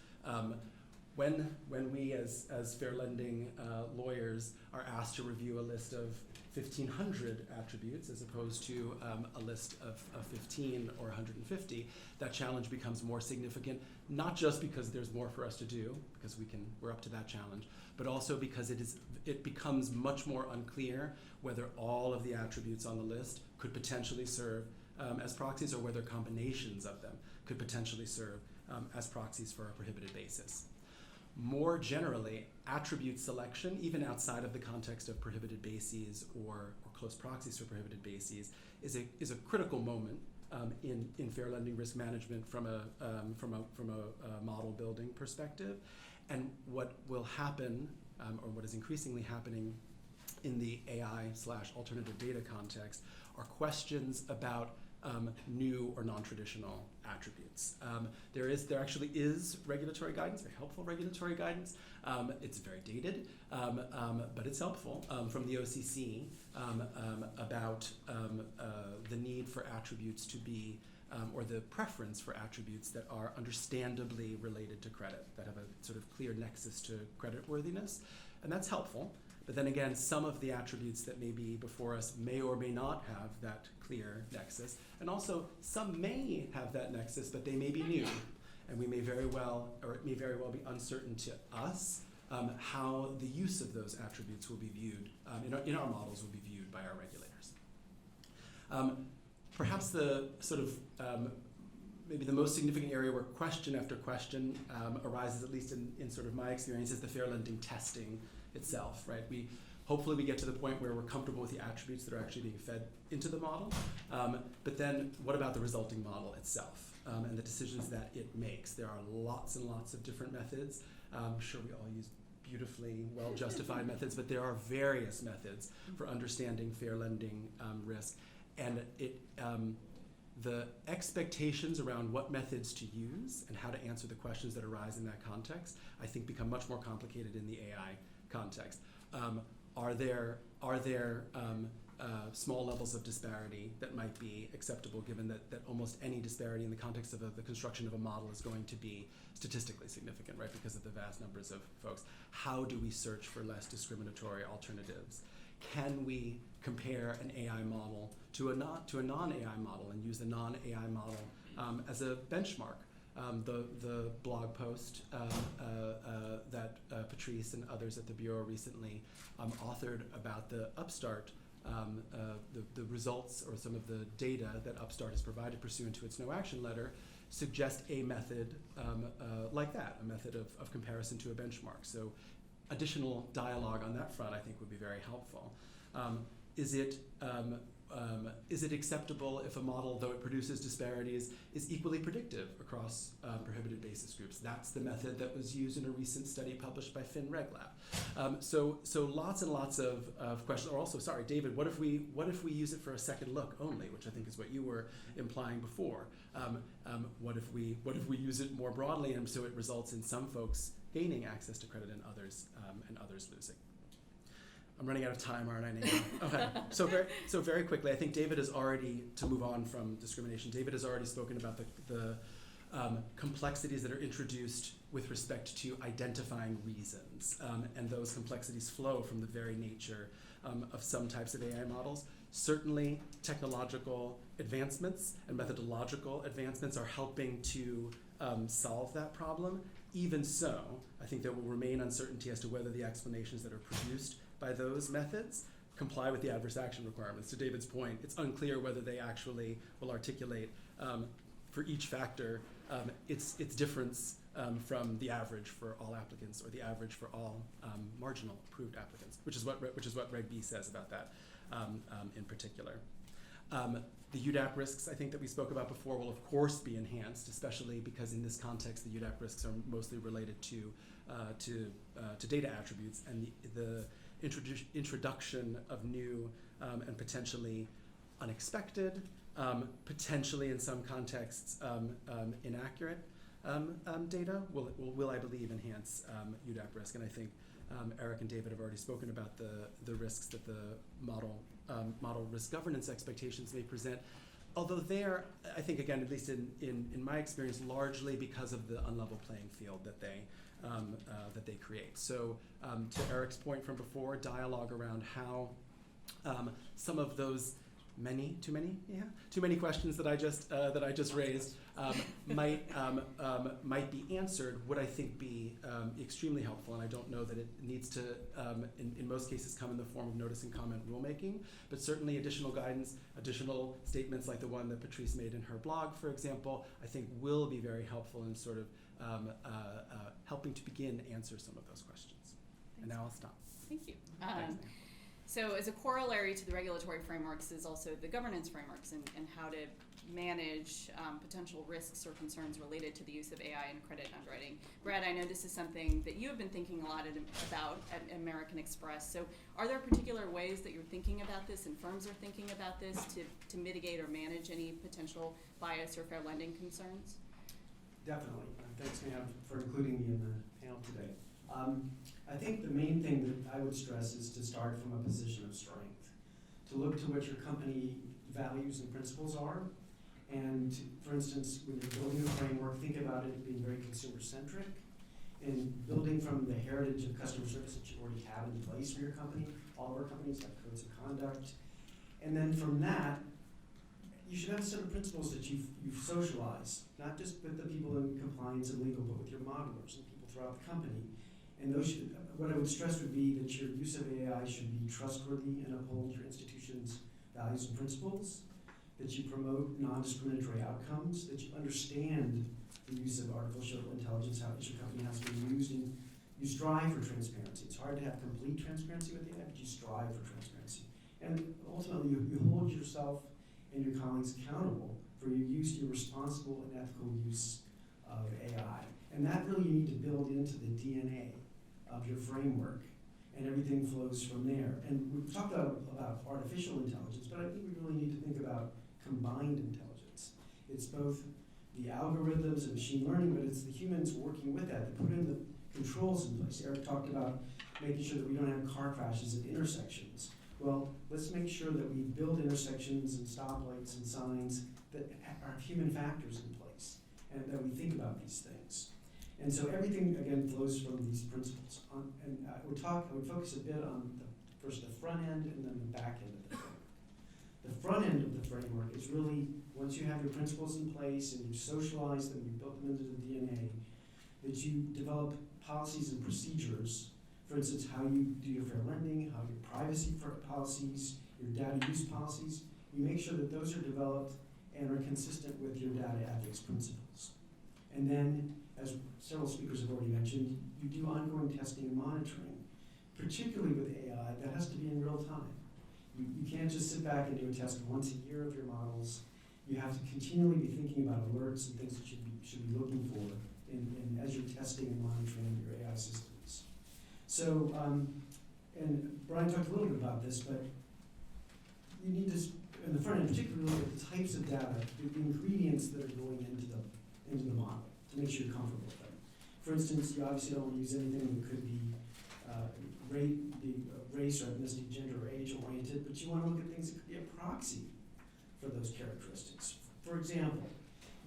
when we as fair lending lawyers are asked to review a list of 1,500 attributes as opposed to a list of 15 or 150, that challenge becomes more significant, not just because there's more for us to do, because we're up to that challenge, but also because it becomes much more unclear whether all of the attributes on the list could potentially serve as proxies, or whether combinations of them could potentially serve as proxies for a prohibited basis. More generally, attribute selection, even outside of the context of prohibited bases or close proxies for prohibited bases, is a critical moment in fair lending risk management from a model building perspective. And what will happen, or what is increasingly happening in the AI/alternative data context, are questions about new or non-traditional attributes. There actually is regulatory guidance, very helpful regulatory guidance. It's very dated, but it's helpful, from the OCC about the need for attributes to be, or the preference for attributes that are understandably related to credit, that have a sort of clear nexus to creditworthiness, and that's helpful. But then again, some of the attributes that may be before us may or may not have that clear nexus. And also, some may have that nexus, but they may be new. And we may very well, or it may very well be uncertain to us how the use of those attributes will be viewed, in our models will be viewed by our regulators. Perhaps the sort of, maybe the most significant area where question after question arises, at least in sort of my experience, is the fair lending testing itself, right? Hopefully we get to the point where we're comfortable with the attributes that are actually being fed into the model. But then what about the resulting model itself and the decisions that it makes? There are lots and lots of different methods. I'm sure we all use beautifully well-justified methods, but there are various methods for understanding fair lending risk. And the expectations around what methods to use and how to answer the questions that arise in that context, I think, become much more complicated in the AI context. Are there small levels of disparity that might be acceptable, given that almost any disparity in the context of the construction of a model is going to be statistically significant, right, because of the vast numbers of folks? How do we search for less discriminatory alternatives? Can we compare an AI model to a non-AI model and use the non-AI model as a benchmark? The blog post that Patrice and others at the Bureau recently authored about the Upstart, the results or some of the data that Upstart has provided pursuant to its no action letter, suggest a method like that, a method of comparison to a benchmark. So additional dialogue on that front, I think, would be very helpful. is it acceptable if a model, though it produces disparities, is equally predictive across prohibited basis groups? That's the method that was used in a recent study published by FinRegLab. So lots and lots of questions. Or also, sorry, David, what if we use it for a second look only, which I think is what you were implying before? What if we use it more broadly, and so it results in some folks gaining access to credit and others losing? I'm running out of time, aren't I, Nathan? Okay. So very quickly, I think David has already, to move on from discrimination, David has already spoken about the complexities that are introduced with respect to identifying reasons, and those complexities flow from the very nature of some types of AI models. Certainly, technological advancements and methodological advancements are helping to solve that problem. Even so, I think there will remain uncertainty as to whether the explanations that are produced by those methods comply with the adverse action requirements. To David's point, it's unclear whether they actually will articulate for each factor its difference from the average for all applicants or the average for all marginal approved applicants, which is what Reg B says about that in particular. The UDAP risks, I think, that we spoke about before will of course be enhanced, especially because in this context the UDAP risks are mostly related to data attributes, and the introduction of new and potentially unexpected, potentially in some contexts inaccurate data will I believe enhance UDAP risk. And I think Eric and David have already spoken about the risks that the model risk governance expectations may present, although they're, I think, again, at least in my experience, largely because of the unlevel playing field that they create. So to Eric's point from before, dialogue around how some of those too many questions that I just raised might be answered would, I think, be extremely helpful. And I don't know that it needs to in most cases come in the form of notice and comment rulemaking, but certainly additional guidance, additional statements like the one that Patrice made in her blog, for example, I think will be very helpful in sort of helping to begin answer some of those questions. Thanks. And now I'll stop. Thank you. Thanks. So as a corollary to the regulatory frameworks is also the governance frameworks and how to manage potential risks or concerns related to the use of AI in credit underwriting. Brad, I know this is something that you have been thinking a lot about at American Express. So are there particular ways that you're thinking about this and firms are thinking about this to mitigate or manage any potential bias or fair lending concerns? Definitely. Thanks, ma'am, for including me in the panel today. I think the main thing that I would stress is to start from a position of strength, to look to what your company values and principles are. And for instance, when you're building a framework, think about it being very consumer-centric and building from the heritage of customer service that you already have in place for your company. All of our companies have codes of conduct. And then from that, you should have a set of principles that you've socialized, not just with the people in compliance and legal, but with your modelers and people throughout the company. And those what I would stress would be that your use of AI should be trustworthy and uphold your institution's values and principles, that you promote non-discriminatory outcomes, that you understand the use of artificial intelligence, how your company has been used, and you strive for transparency. It's hard to have complete transparency with AI, but you strive for transparency. And ultimately, you hold yourself and your colleagues accountable for your use, your responsible and ethical use of AI. And that really you need to build into the DNA of your framework, and everything flows from there. And we've talked about artificial intelligence, but I think we really need to think about combined intelligence. It's both the algorithms and machine learning, but it's the humans working with that, to put in the controls in place. Eric talked about making sure that we don't have car crashes at intersections. Well, let's make sure that we build intersections and stoplights and signs that are human factors in place, and that we think about these things. And so everything, again, flows from these principles. And I would focus a bit on first the front end and then the back end of the framework. The front end of the framework is really, once you have your principles in place and you socialize them, you built them into the DNA, that you develop policies and procedures. For instance, how you do your fair lending, how your privacy policies, your data use policies. You make sure that those are developed and are consistent with your data ethics principles. And then, as several speakers have already mentioned, you do ongoing testing and monitoring, particularly with AI, that has to be in real time. You can't just sit back and do a test once a year of your models. You have to continually be thinking about alerts and things that you should be looking for in as you're testing and monitoring your AI systems. So, and Brian talked a little bit about this, but you need to, in the front end, particularly look at the types of data, the ingredients that are going into the model to make sure you're comfortable with them. For instance, you obviously don't want to use anything that could be race or ethnicity, gender, or age oriented, but you want to look at things that could be a proxy for those characteristics. For example,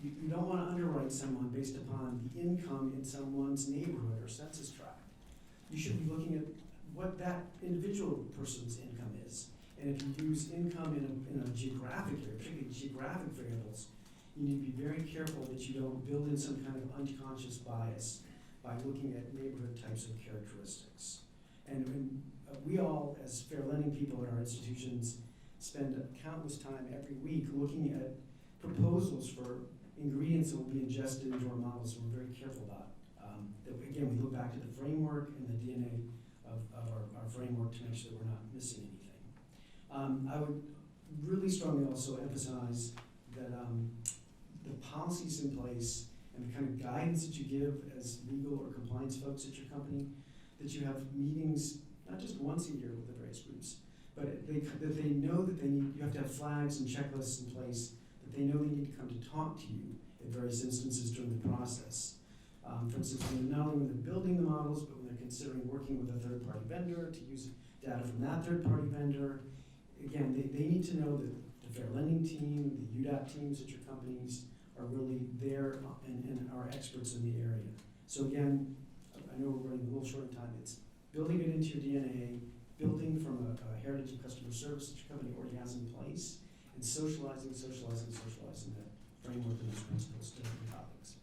you don't want to underwrite someone based upon the income in someone's neighborhood or census tract. You should be looking at what that individual person's income is. And if you use income in a geographic area, particularly geographic variables, you need to be very careful that you don't build in some kind of unconscious bias by looking at neighborhood types of characteristics. And we all, as fair lending people at our institutions, spend countless time every week looking at proposals for ingredients that will be ingested into our models, and we're very careful about. That again, we look back to the framework and the DNA of our framework to make sure that we're not missing anything. I would really strongly also emphasize that the policies in place and the kind of guidance that you give as legal or compliance folks at your company, that you have meetings not just once a year with the various groups, but that they know that you have to have flags and checklists in place, that they know they need to come to talk to you at various instances during the process. For instance, not only when they're building the models, but when they're considering working with a third-party vendor to use data from that third-party vendor. Again, they need to know that the fair lending team, the UDAP teams at your companies are really there and are experts in the area. So again, I know we're running a little short on time. It's building it into your DNA, building from a heritage of customer service that your company already has in place, and socializing that framework and those principles to different topics.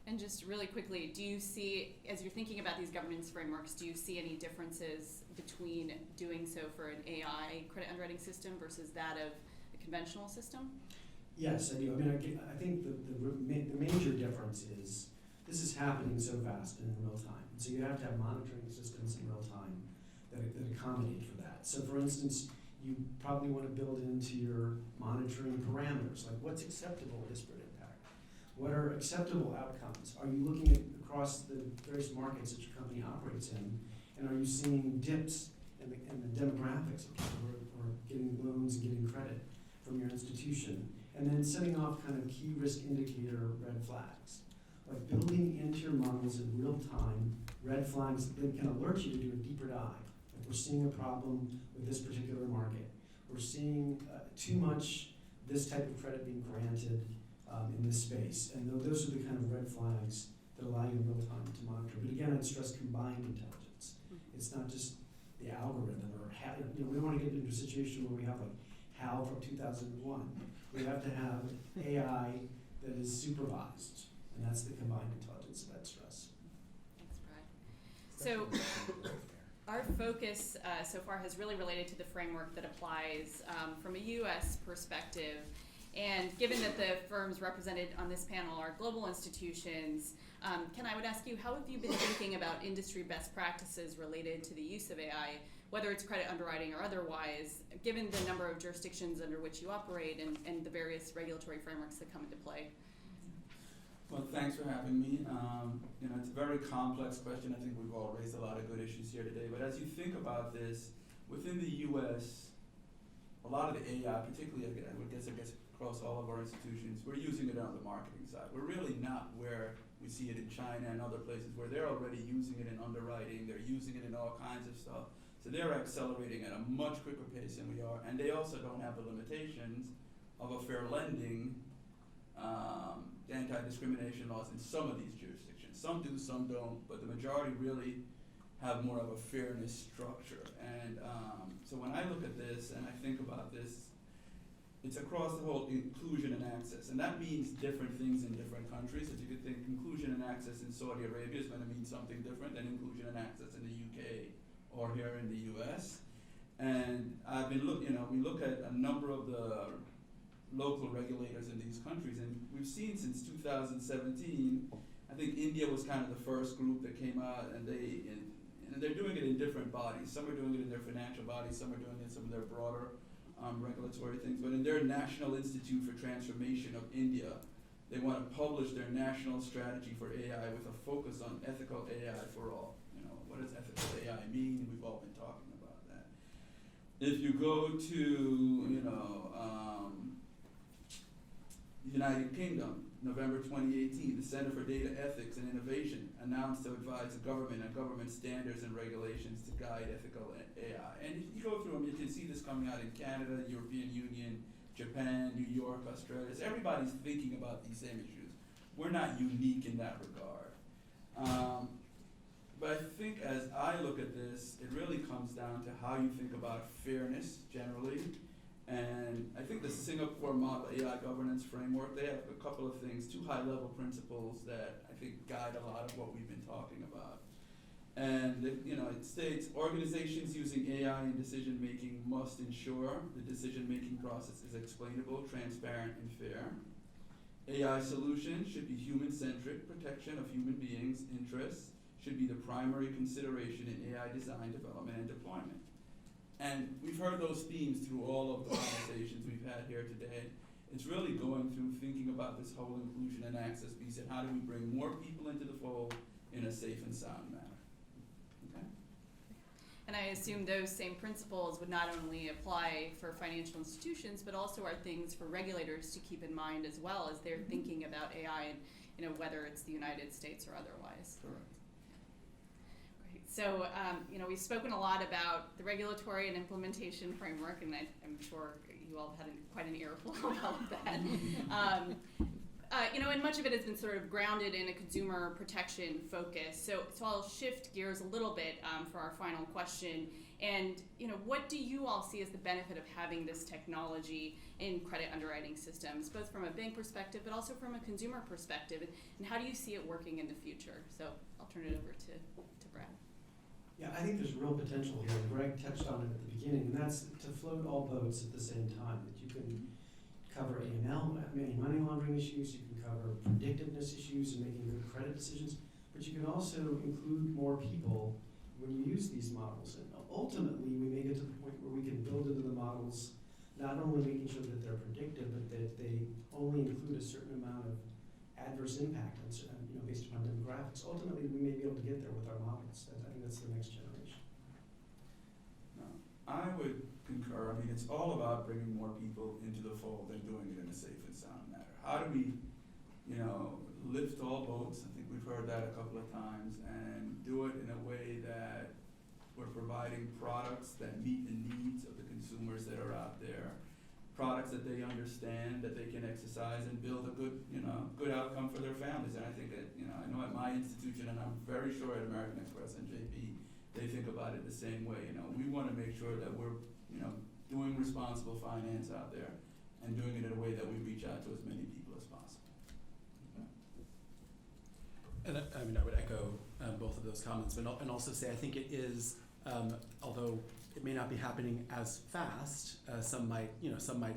And just really quickly, do you see, as you're thinking about these governance frameworks, do you see any differences between doing so for an AI credit underwriting system versus that of a conventional system? Yes, I do. I mean, I think the major difference is this is happening so fast and in real time. So you have to have monitoring systems in real time that accommodate for that. So for instance, you probably want to build into your monitoring parameters, like what's acceptable disparate impact? What are acceptable outcomes? Are you looking at across the various markets that your company operates in, and are you seeing dips in the demographics of people who are getting loans and getting credit from your institution? And then setting off kind of key risk indicator red flags. Like building into your models in real time red flags that can alert you to do a deeper dive. Like we're seeing a problem with this particular market. We're seeing too much this type of credit being granted in this space. And those are the kind of red flags that allow you in real time to monitor. But again, I'd stress combined intelligence. It's not just the algorithm or we don't want to get into a situation where we have like HAL from 2001. We have to have AI that is supervised, and that's the combined intelligence that I'd stress. Thanks, Brad. So our focus so far has really related to the framework that applies from a U.S. perspective. And given that the firms represented on this panel are global institutions, Ken, I would ask you, how have you been thinking about industry best practices related to the use of AI, whether it's credit underwriting or otherwise, given the number of jurisdictions under which you operate and the various regulatory frameworks that come into play? Well, thanks for having me. It's a very complex question. I think we've all raised a lot of good issues here today. But as you think about this, within the U.S., a lot of the AI, particularly I would guess across all of our institutions, we're using it on the marketing side. We're really not where we see it in China and other places where they're already using it in underwriting, they're using it in all kinds of stuff. So they're accelerating at a much quicker pace than we are, and they also don't have the limitations of a fair lending, anti-discrimination laws in some of these jurisdictions. Some do, some don't, but the majority really have more of a fairness structure. And so when I look at this and I think about this, it's across the whole inclusion and access. And that means different things in different countries. If you could think inclusion and access in Saudi Arabia is going to mean something different than inclusion and access in the UK or here in the US. And I've been we look at a number of the local regulators in these countries, and we've seen since 2017, I think India was kind of the first group that came out, and they're doing it in different bodies. Some are doing it in their financial bodies, some are doing it in some of their broader regulatory things, but in their National Institute for Transformation of India, they want to publish their national strategy for AI with a focus on ethical AI for all. You know, what does ethical AI mean? We've all been talking about that. If you go to, United Kingdom, November 2018, the Center for Data Ethics and Innovation announced to advise the government on government standards and regulations to guide ethical AI. And if you go through them, you can see this coming out in Canada, European Union, Japan, New York, Australia. So everybody's thinking about these same issues. We're not unique in that regard. But I think as I look at this, it really comes down to how you think about fairness generally. And I think the Singapore Model AI Governance Framework, they have a couple of things, 2 high-level principles that I think guide a lot of what we've been talking about. And it states organizations using AI in decision-making must ensure the decision-making process is explainable, transparent, and fair. AI solutions should be human-centric. Protection of human beings' interests should be the primary consideration in AI design, development, and deployment. And we've heard those themes through all of the conversations we've had here today. It's really going through thinking about this whole inclusion and access piece and how do we bring more people into the fold in a safe and sound manner. Okay? And I assume those same principles would not only apply for financial institutions, but also are things for regulators to keep in mind as well as they're thinking about AI and whether it's the United States or otherwise. Correct. So, we've spoken a lot about the regulatory and implementation framework, and I'm sure you all have had quite an earful of all of that. And much of it has been sort of grounded in a consumer protection focus. So I'll shift gears a little bit for our final question. And, what do you all see as the benefit of having this technology in credit underwriting systems, both from a bank perspective, but also from a consumer perspective? And how do you see it working in the future? So I'll turn it over to Brad. Yeah, I think there's real potential here. Greg touched on it at the beginning, and that's to float all boats at the same time. That you can cover AML, money laundering issues, you can cover predictiveness issues and making good credit decisions, but you can also include more people when you use these models. And ultimately, we may get to the point where we can build into the models not only making sure that they're predictive, but that they only include a certain amount of adverse impact on, based upon demographics. Ultimately, we may be able to get there with our models. I think that's the next generation. No, I would concur. I mean, it's all about bringing more people into the fold and doing it in a safe and sound manner. How do we, lift all boats? I think we've heard that a couple of times, and do it in a way that we're providing products that meet the needs of the consumers that are out there. Products that they understand, that they can exercise and build a good, good outcome for their families. And I think that, I know at my institution, and I'm very sure at American Express and JP, they think about it the same way. We want to make sure that we're, doing responsible finance out there and doing it in a way that we reach out to as many people as possible. And I would echo both of those comments, and also say I think it is, although it may not be happening as fast as some might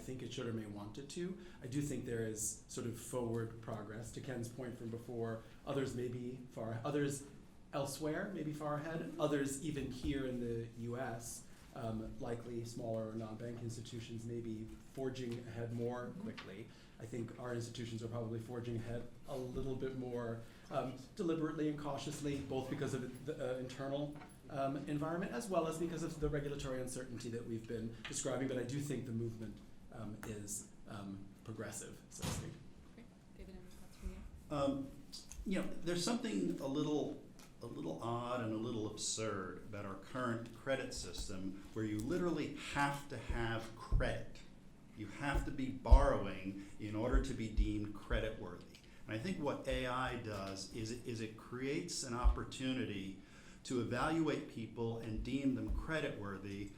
think it should or may want it to. I do think there is sort of forward progress. To Ken's point from before, others elsewhere may be far ahead. Others even here in the U.S., likely smaller non-bank institutions, may be forging ahead more quickly. I think our institutions are probably forging ahead a little bit more deliberately and cautiously, both because of the internal environment as well as because of the regulatory uncertainty that we've been describing. But I do think the movement is progressive, so to speak. Great. David, any thoughts from you? There's something a little odd and a little absurd about our current credit system, where you literally have to have credit. You have to be borrowing in order to be deemed credit worthy. And I think what AI does is it creates an opportunity to evaluate people and deem them credit worthy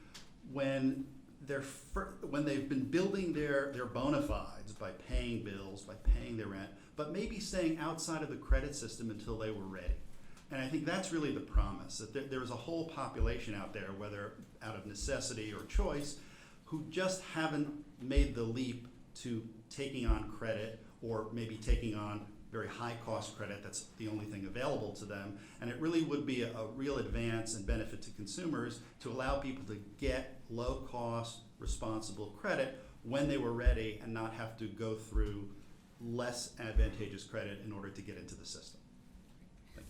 when they've been building their bona fides by paying bills, by paying their rent, but maybe staying outside of the credit system until they were ready. And I think that's really the promise, that there is a whole population out there, whether out of necessity or choice, who just haven't made the leap to taking on credit or maybe taking on very high cost credit that's the only thing available to them. And it really would be a real advance and benefit to consumers to allow people to get low cost, responsible credit when they were ready and not have to go through less advantageous credit in order to get into the system.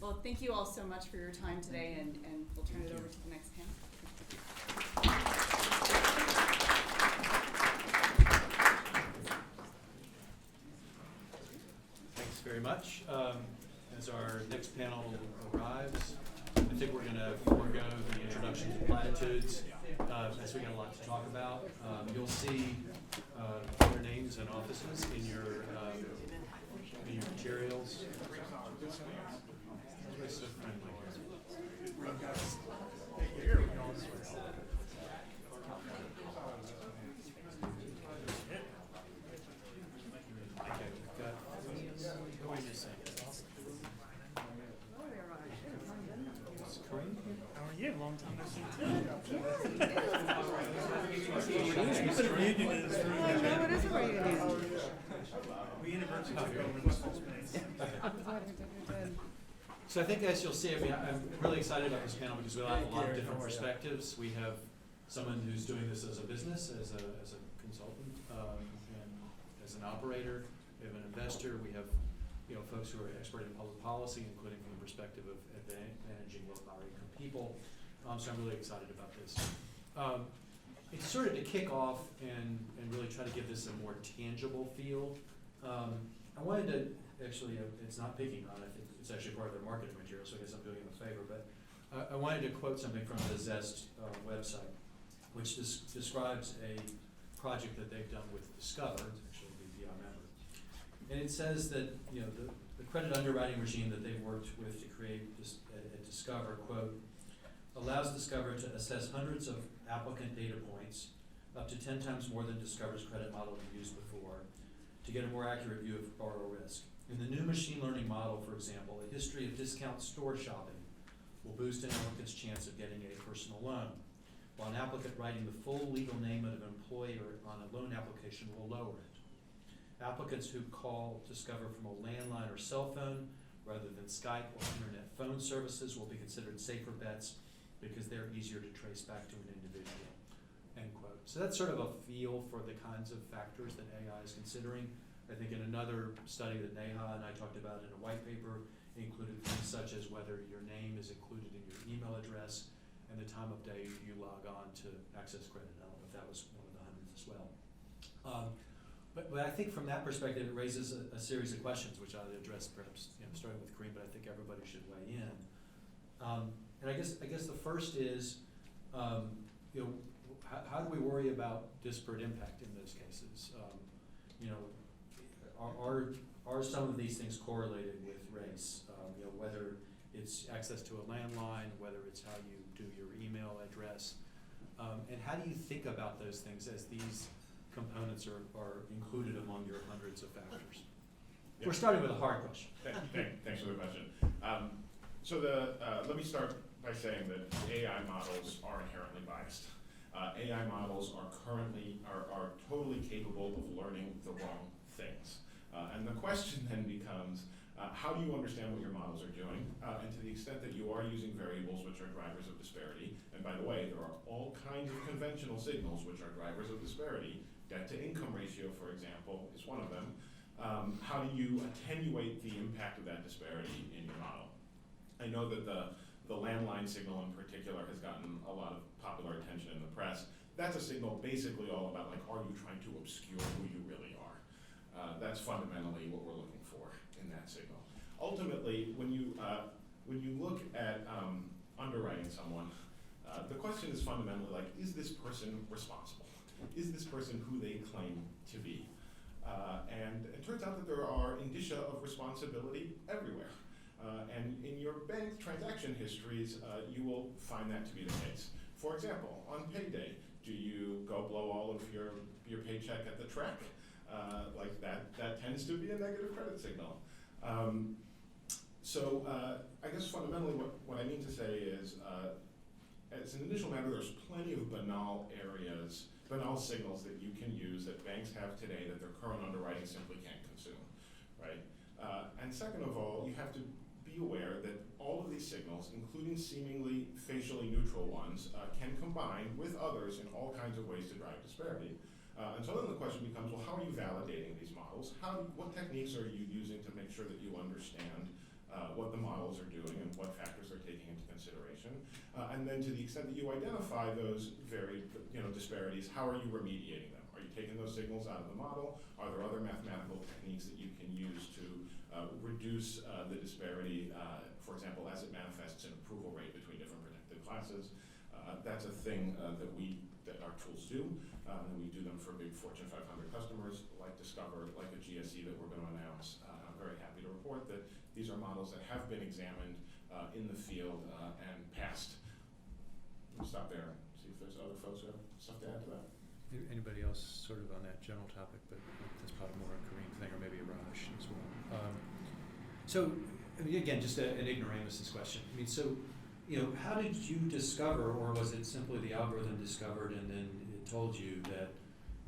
Well, thank you all so much for your time today, and we'll turn it over to the next panel. Thanks very much. As our next panel arrives, I think we're going to forego the introduction to platitudes, as we got a lot to talk about. You'll see their names and offices in your materials. Everybody's so friendly. How are you? Long time no see too. We inadvertently took over this whole space. So I think, as you'll see, I'm really excited about this panel because we'll have a lot of different perspectives. We have someone who's doing this as a business, as a consultant, and as an operator. We have an investor. We have folks who are expert in public policy, including from the perspective of managing low-power income people. So I'm really excited about this. It's sort of to kick off and really try to give this a more tangible feel. I wanted to actually, it's not picking on it. It's actually part of their marketing material, so I guess I'm doing them a favor. But I wanted to quote something from the Zest website, which describes a project that they've done with Discover. It's actually a BPI member. And it says that the credit underwriting regime that they've worked with to create at Discover, quote, allows Discover to assess hundreds of applicant data points, up to 10 times more than Discover's credit model had used before, to get a more accurate view of borrower risk. In the new machine learning model, for example, a history of discount store shopping will boost an applicant's chance of getting a personal loan, while an applicant writing the full legal name of an employer on a loan application will lower it. Applicants who call Discover from a landline or cell phone rather than Skype or internet phone services will be considered safer bets because they're easier to trace back to an individual, end quote. So that's sort of a feel for the kinds of factors that AI is considering. I think in another study that Neha and I talked about in a white paper included things such as whether your name is included in your email address and the time of day you log on to access credit. I don't know if that was one of the hundreds as well. But I think from that perspective, it raises a series of questions, which I'll address perhaps starting with Kareem, but I think everybody should weigh in. And I guess the first is, how do we worry about disparate impact in those cases? Are some of these things correlated with race? Whether it's access to a landline, whether it's how you do your email address, and how do you think about those things as these components are included among your hundreds of factors? Yeah. We're starting with a hard question. Thanks for the question. Let me start by saying that AI models are inherently biased. AI models are totally capable of learning the wrong things. And the question then becomes, how do you understand what your models are doing? And to the extent that you are using variables which are drivers of disparity, and by the way, there are all kinds of conventional signals which are drivers of disparity. Debt-to-income ratio, for example, is one of them. How do you attenuate the impact of that disparity in your model? I know that the landline signal in particular has gotten a lot of popular attention in the press. That's a signal basically all about, are you trying to obscure who you really are? That's fundamentally what we're looking for in that signal. Ultimately, when you look at underwriting someone, the question is fundamentally is this person responsible? Is this person who they claim to be? And it turns out that there are indicia of responsibility everywhere. And in your bank transaction histories, you will find that to be the case. For example, on payday, do you go blow all of your paycheck at the track? That tends to be a negative credit signal. I guess fundamentally what I mean to say is, as an initial matter, there's plenty of banal signals that you can use that banks have today that their current underwriting simply can't consume, right? And second of all, you have to be aware that all of these signals, including seemingly facially neutral ones, can combine with others in all kinds of ways to drive disparity. And so then the question becomes, well, how are you validating these models? What techniques are you using to make sure that you understand what the models are doing and what factors they're taking into consideration? And then to the extent that you identify those very disparities, how are you remediating them? Are you taking those signals out of the model? Are there other mathematical techniques that you can use to reduce the disparity, for example, as it manifests in approval rate between different protected classes? That's a thing that our tools do, and we do them for big Fortune 500 customers like Discover, like a GSE that we're going to announce. I'm very happy to report that these are models that have been examined in the field and passed. We'll stop there and see if there's other folks who have stuff to add to that. Anybody else sort of on that general topic, but that's probably more a Kareem thing, or maybe a Raj as well. So, I mean, again, just an ignoramus question. I mean, so, how did you discover, or was it simply the algorithm discovered and then it told you that,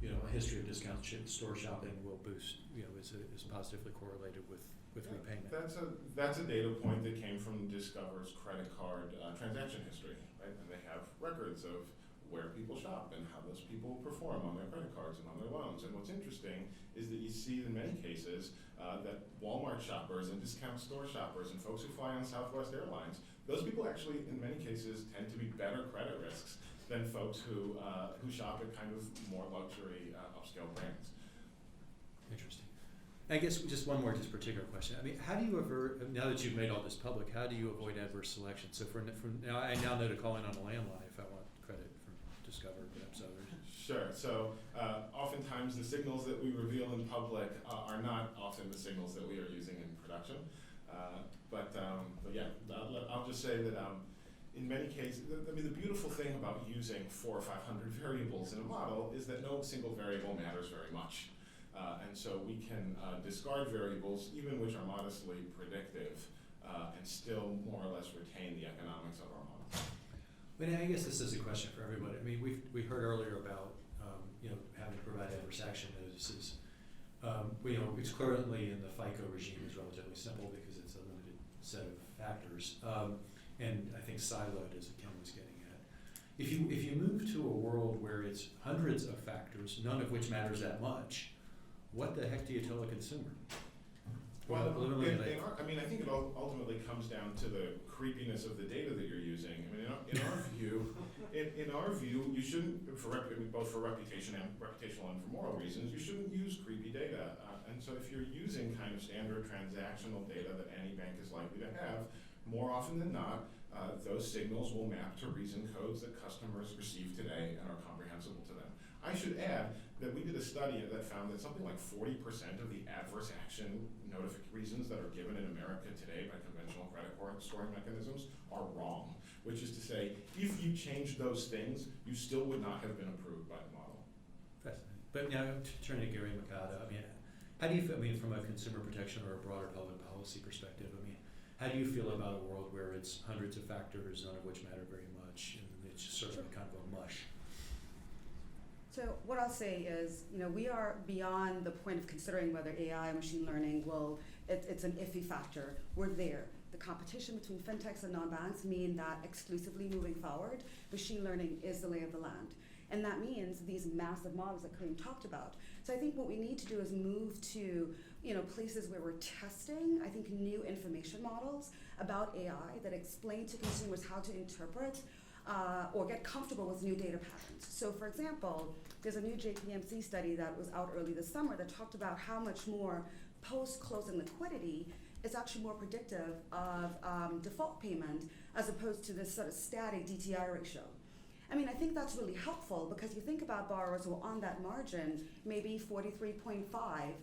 a history of discount store shopping will boost, is positively correlated with repayment? That's a data point that came from Discover's credit card transaction history, right? And they have records of where people shop and how those people perform on their credit cards and on their loans. And what's interesting is that you see in many cases that Walmart shoppers and discount store shoppers and folks who fly on Southwest Airlines, those people actually in many cases tend to be better credit risks than folks who shop at kind of more luxury upscale brands. Interesting. I guess just one more particular question. I mean, how do you now that you've made all this public, how do you avoid adverse selection? So from now, I now know to call in on a landline if I want credit from Discover, perhaps others. Sure. So oftentimes the signals that we reveal in public are not often the signals that we are using in production. But yeah, I'll just say that in many cases, the beautiful thing about using 400 or 500 variables in a model is that no single variable matters very much. And so we can discard variables, even which are modestly predictive, and still more or less retain the economics of our model. But I guess this is a question for everybody. I mean, we heard earlier about having to provide adverse action notices. It's currently in the FICO regime is relatively simple because it's a limited set of factors, and I think siloed, as Ken was getting at. If you move to a world where it's hundreds of factors, none of which matters that much, what the heck do you tell a consumer? Well, I think it ultimately comes down to the creepiness of the data that you're using. I mean, in our view, you shouldn't, both for reputational and for moral reasons, you shouldn't use creepy data. And so if you're using kind of standard transactional data that any bank is likely to have, more often than not, those signals will map to reason codes that customers receive today and are comprehensible to them. I should add that we did a study that found that something like 40% of the adverse action reasons that are given in America today by conventional credit scoring mechanisms are wrong, which is to say, if you changed those things, you still would not have been approved by the model. Fascinating. But now, turning to Gary Mikata, I mean, how do you feel, from a consumer protection or a broader public policy perspective, how do you feel about a world where it's hundreds of factors, none of which matter very much, and it's just sort of kind of a mush? So what I'll say is, we are beyond the point of considering whether AI, machine learning it's an iffy factor. We're there. The competition between fintechs and non-banks mean that exclusively moving forward, machine learning is the lay of the land. And that means these massive models that Kareem talked about. So I think what we need to do is move to places where we're testing, I think, new information models about AI that explain to consumers how to interpret or get comfortable with new data patterns. So for example, there's a new JPMC study that was out early this summer that talked about how much more post-closing liquidity is actually more predictive of default payment as opposed to this sort of static DTI ratio. I think that's really helpful because you think about borrowers who are on that margin, maybe 43.5,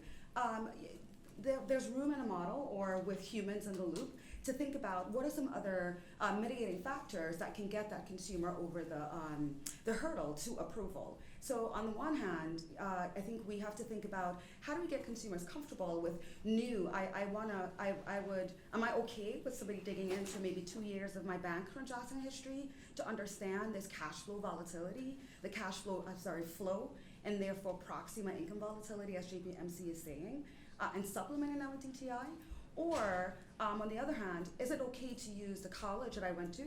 there's room in a model or with humans in the loop to think about what are some other mitigating factors that can get that consumer over the hurdle to approval. So on the one hand, I think we have to think about how do we get consumers comfortable with new, am I okay with somebody digging into maybe 2 years of my bank transaction history to understand this cash flow volatility, the flow, and therefore proxy my income volatility as JPMC is saying, and supplementing that with DTI? Or, on the other hand, is it okay to use the college that I went to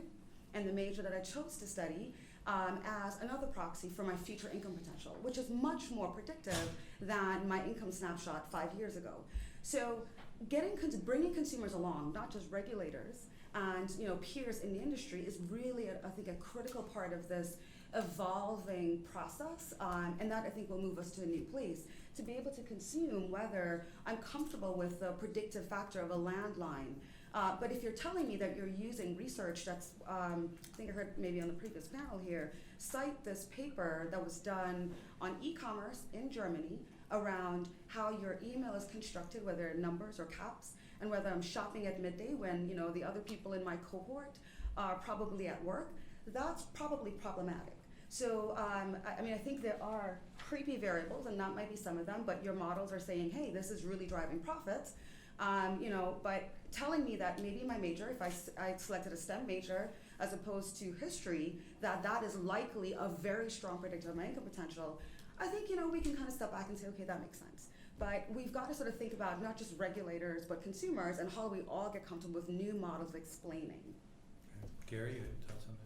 and the major that I chose to study as another proxy for my future income potential, which is much more predictive than my income snapshot 5 years ago. So bringing consumers along, not just regulators and peers in the industry, is really, I think, a critical part of this evolving process, and that I think will move us to a new place, to be able to consume whether I'm comfortable with the predictive factor of a landline. But if you're telling me that you're using research that's, I think I heard maybe on the previous panel here, cite this paper that was done on e-commerce in Germany around how your email is constructed, whether numbers or caps, and whether I'm shopping at midday when the other people in my cohort are probably at work, that's probably problematic. So, I think there are creepy variables, and that might be some of them, but your models are saying, hey, this is really driving profits. But telling me that maybe my major, if I selected a STEM major as opposed to history, that is likely a very strong predictor of my income potential, I think, we can kind of step back and say, okay, that makes sense. But we've got to sort of think about not just regulators, but consumers, and how we all get comfortable with new models explaining. Gary, you had something?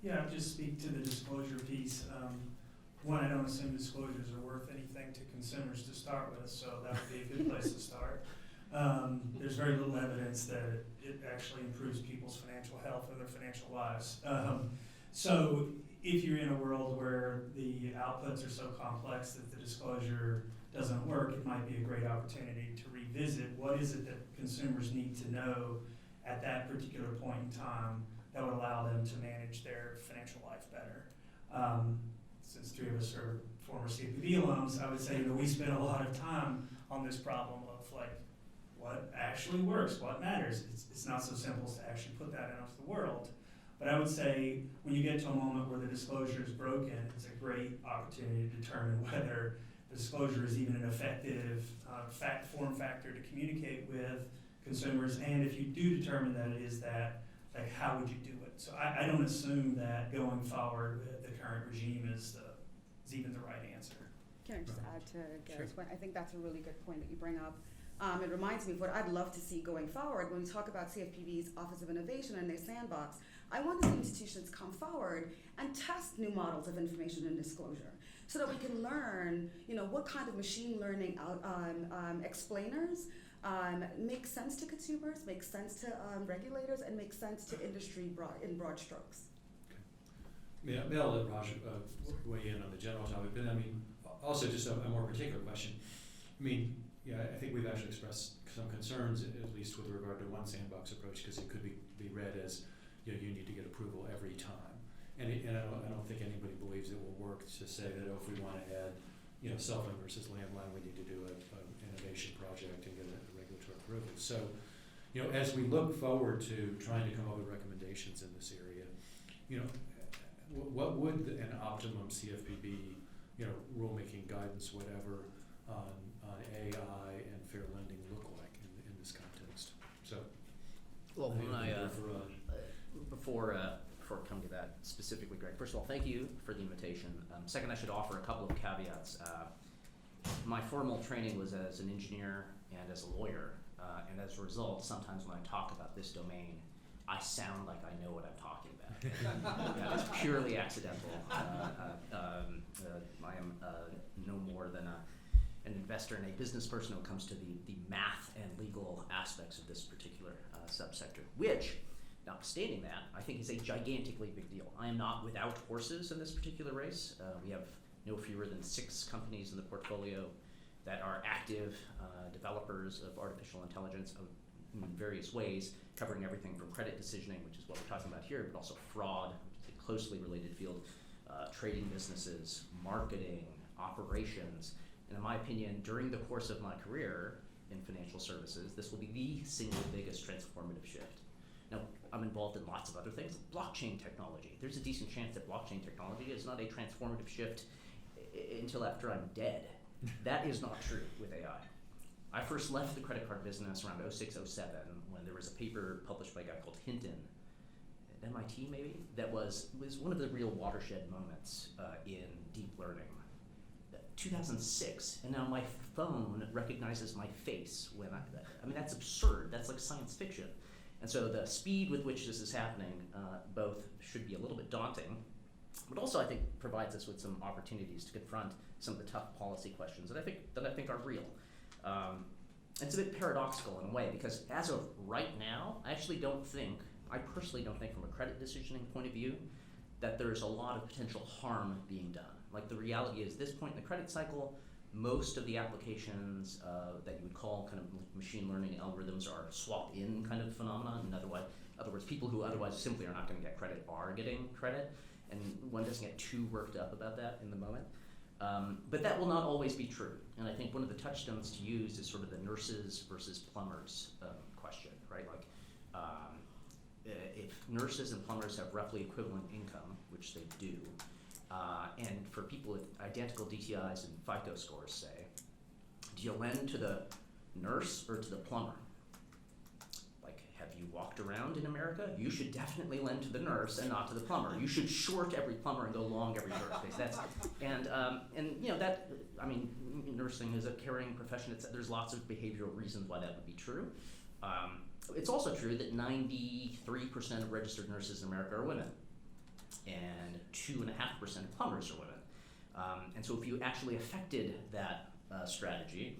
Yeah, I'll just speak to the disclosure piece. One, I don't assume disclosures are worth anything to consumers to start with, so that would be a good place to start. There's very little evidence that it actually improves people's financial health or their financial lives. So if you're in a world where the outputs are so complex that the disclosure doesn't work, it might be a great opportunity to revisit what is it that consumers need to know at that particular point in time that would allow them to manage their financial life better. Since three of us are former CFPB alums, I would say we spend a lot of time on this problem of what actually works, what matters. It's not so simple as to actually put that out into the world. But I would say when you get to a moment where the disclosure is broken, it's a great opportunity to determine whether the disclosure is even an effective form factor to communicate with consumers. And if you do determine that it is that, how would you do it? So I don't assume that going forward with the current regime is even the right answer. Can I just add to Gary's point? I think that's a really good point that you bring up. It reminds me of what I'd love to see going forward when we talk about CFPB's Office of Innovation and their sandbox. I want the institutions come forward and test new models of information and disclosure so that we can learn, what kind of machine learning explainers make sense to consumers, make sense to regulators, and make sense to industry in broad strokes. Yeah, I'll let Raj weigh in on the general topic, but also just a more particular question. I think we've actually expressed some concerns, at least with regard to one sandbox approach, because it could be read as, you need to get approval every time. And I don't think anybody believes it will work to say that if we want to add, cell phone versus landline, we need to do an innovation project and get a regulatory approval. So, as we look forward to trying to come up with recommendations in this area, what would an optimum CFPB, rulemaking guidance, whatever, on AI and fair lending look like in this context? So, well, before coming to that specifically, Greg, first of all, thank you for the invitation. Second, I should offer a couple of caveats. My formal training was as an engineer and as a lawyer, and as a result, sometimes when I talk about this domain, I sound like I know what I'm talking about. Yeah, it's purely accidental. I am no more than an investor and a business person when it comes to the math and legal aspects of this particular subsector, which, notwithstanding that, I think is a gigantically big deal. I am not without horses in this particular race. We have no fewer than 6 companies in the portfolio that are active developers of artificial intelligence in various ways, covering everything from credit decisioning, which is what we're talking about here, but also fraud, which is a closely related field, trading businesses, marketing, operations. And in my opinion, during the course of my career in financial services, this will be the single biggest transformative shift. Now, I'm involved in lots of other things. Blockchain technology. There's a decent chance that blockchain technology is not a transformative shift until after I'm dead. That is not true with AI. I first left the credit card business around 06, 07 when there was a paper published by a guy called Hinton, at MIT maybe, that was one of the real watershed moments in deep learning. 2006, and now my phone recognizes my face when I mean, that's absurd. That's like science fiction. And so the speed with which this is happening both should be a little bit daunting, but also I think provides us with some opportunities to confront some of the tough policy questions that I think are real. It's a bit paradoxical in a way, because as of right now, I personally don't think from a credit decisioning point of view that there's a lot of potential harm being done. Like, the reality is, this point in the credit cycle, most of the applications that you would call kind of machine learning algorithms are swapped in kind of phenomenon. In other words, people who otherwise simply are not going to get credit are getting credit, and one doesn't get too worked up about that in the moment. But that will not always be true, and I think one of the touchstones to use is sort of the nurses versus plumbers question, right? Like, if nurses and plumbers have roughly equivalent income, which they do, and for people with identical DTIs and FICO scores, say, do you lend to the nurse or to the plumber? Like, have you walked around in America? You should definitely lend to the nurse and not to the plumber. You should short every plumber and go long every nurse. And you know that, I mean, nursing is a caring profession. There's lots of behavioral reasons why that would be true. It's also true that 93% of registered nurses in America are women, and 2.5% of plumbers are women. And so if you actually affected that strategy,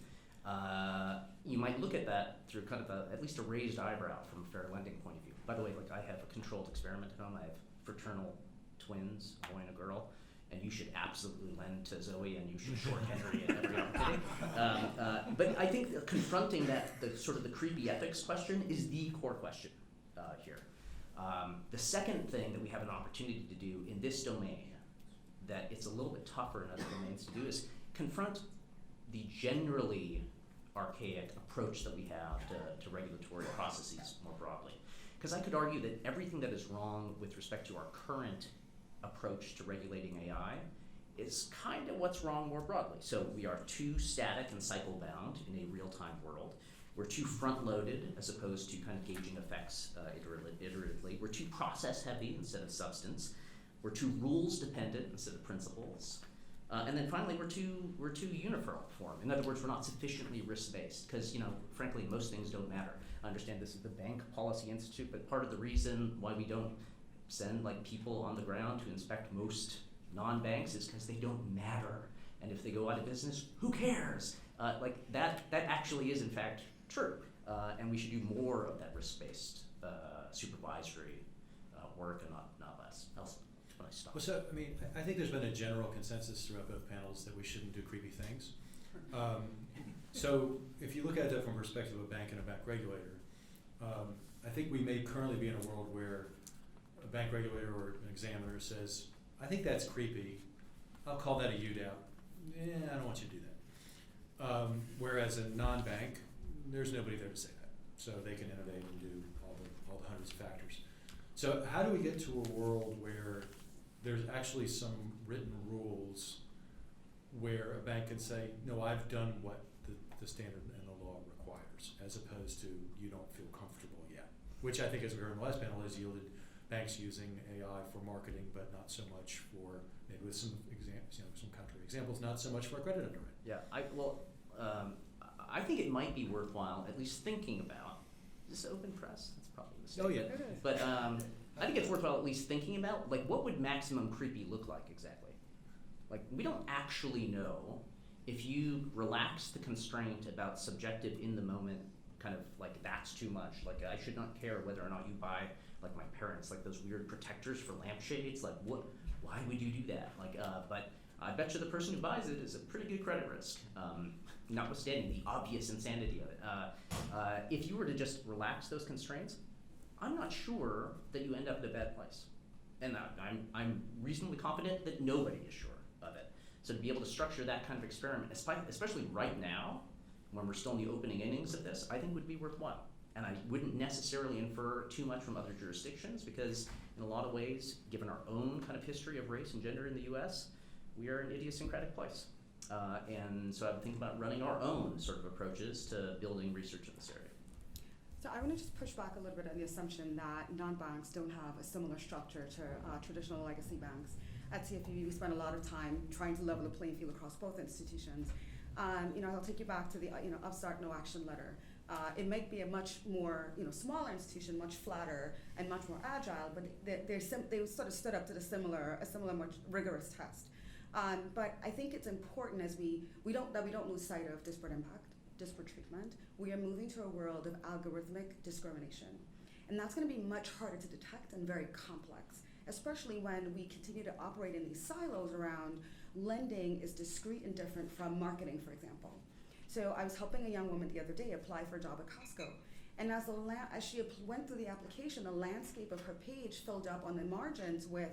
you might look at that through kind of at least a raised eyebrow from a fair lending point of view. By the way, like, I have a controlled experiment at home. I have fraternal twins, a boy and a girl, and you should absolutely lend to Zoe, and you should short Henry at every opportunity. But I think that confronting the sort of the creepy ethics question is the core question here. The second thing that we have an opportunity to do in this domain that it's a little bit tougher in other domains to do is confront the generally archaic approach that we have to regulatory processes more broadly. Because I could argue that everything that is wrong with respect to our current approach to regulating AI is kind of what's wrong more broadly. So we are too static and cycle bound in a real-time world. We're too front-loaded as opposed to kind of gauging effects iteratively. We're too process-heavy instead of substance. We're too rules-dependent instead of principles. And then finally, we're too uniform. In other words, we're not sufficiently risk-based because, you know, frankly, most things don't matter. I understand this is the Bank Policy Institute, but part of the reason why we don't send like people on the ground to inspect most non-banks is because they don't matter. And if they go out of business, who cares? Like that actually is in fact true. And we should do more of that risk-based supervisory work and not less. Else, when I stop. Well, so, I mean, I think there's been a general consensus throughout both panels that we shouldn't do creepy things. So if you look at it from the perspective of a bank and a bank regulator, I think we may currently be in a world where a bank regulator or an examiner says, I think that's creepy, I'll call that a UDAP. I don't want you to do that. Whereas a non-bank, there's nobody there to say that. So they can innovate and do all the hundreds of factors. So how do we get to a world where there's actually some written rules where a bank can say, no, I've done what the standard and the law requires, as opposed to you don't feel comfortable yet, which I think, as we heard in the last panel, has yielded banks using AI for marketing, but not so much for, maybe with some examples, you know, some contrary examples, not so much for credit underwriting. Yeah, I think it might be worthwhile at least thinking about, is this open press? That's probably a mistake. Oh yeah. But I think it's worthwhile at least thinking about, like, what would maximum creepy look like exactly? Like, we don't actually know if you relax the constraint about subjective in the moment, kind of like that's too much. Like, I should not care whether or not you buy, like my parents, like those weird protectors for lampshades. Like, what? Why would you do that? Like, but I bet you the person who buys it is a pretty good credit risk, notwithstanding the obvious insanity of it. If you were to just relax those constraints, I'm not sure that you end up in a bad place. And I'm reasonably confident that nobody is sure of it. So to be able to structure that kind of experiment, especially right now, when we're still in the opening innings of this, I think would be worthwhile. And I wouldn't necessarily infer too much from other jurisdictions because in a lot of ways, given our own kind of history of race and gender in the US, we are an idiosyncratic place. And so I would think about running our own sort of approaches to building research in this area. So I want to just push back a little bit on the assumption that non-banks don't have a similar structure to traditional legacy banks. at CFPB, we spend a lot of time trying to level the playing field across both institutions. I'll take you back to the Upstart No Action Letter. It might be a much more smaller institution, much flatter and much more agile, but they sort of stood up to a similar much rigorous test. But I think it's important as we don't lose sight of disparate impact, disparate treatment. We are moving to a world of algorithmic discrimination. And that's going to be much harder to detect and very complex, especially when we continue to operate in these silos around lending is discrete and different from marketing, for example. So I was helping a young woman the other day apply for a job at Costco. And as she went through the application, the landscape of her page filled up on the margins with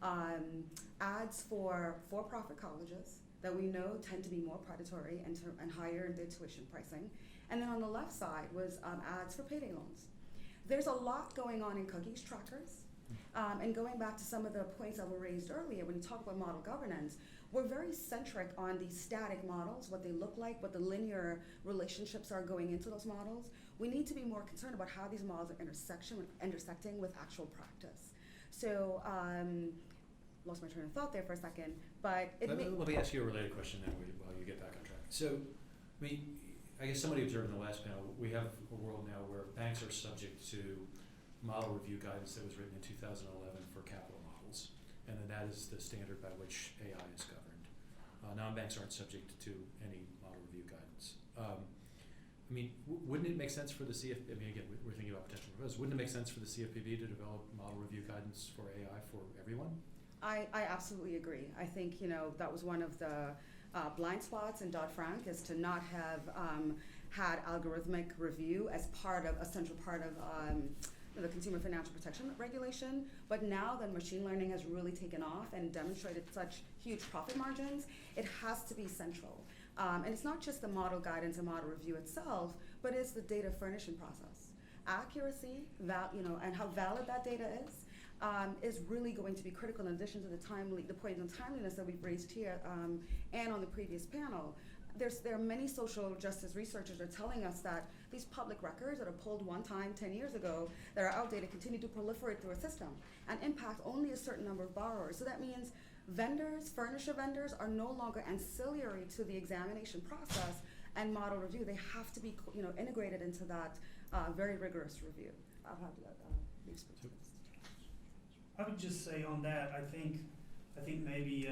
ads for for-profit colleges that we know tend to be more predatory and higher in their tuition pricing. And then on the left side was ads for payday loans. There's a lot going on in cookies trackers. And going back to some of the points that were raised earlier, when you talk about model governance, we're very centric on these static models, what they look like, what the linear relationships are going into those models. We need to be more concerned about how these models are intersecting with actual practice. So, lost my train of thought there for a second, but let me ask you a related question now while you get back on track. So, I guess somebody observed in the last panel, we have a world now where banks are subject to model review guidance that was written in 2011 for capital models, and then that is the standard by which AI is governed. Non-banks aren't subject to any model review guidance. Wouldn't it make sense for the CFPB, again, we're thinking about potential proposals, wouldn't it make sense for the CFPB to develop model review guidance for AI for everyone? I absolutely agree. I think, that was one of the blind spots in Dodd-Frank is to not have had algorithmic review as a central part of the Consumer Financial Protection Regulation. But now that machine learning has really taken off and demonstrated such huge profit margins, it has to be central. And it's not just the model guidance and model review itself, but it's the data furnishing process. Accuracy, and how valid that data is really going to be critical in addition to the point on timeliness that we've raised here and on the previous panel. There are many social justice researchers that are telling us that these public records that are pulled one time 10 years ago that are outdated continue to proliferate through a system and impact only a certain number of borrowers. So that means furniture vendors are no longer ancillary to the examination process and model review. They have to be integrated into that very rigorous review. I'll have to let you speak to this. I would just say on that, I think maybe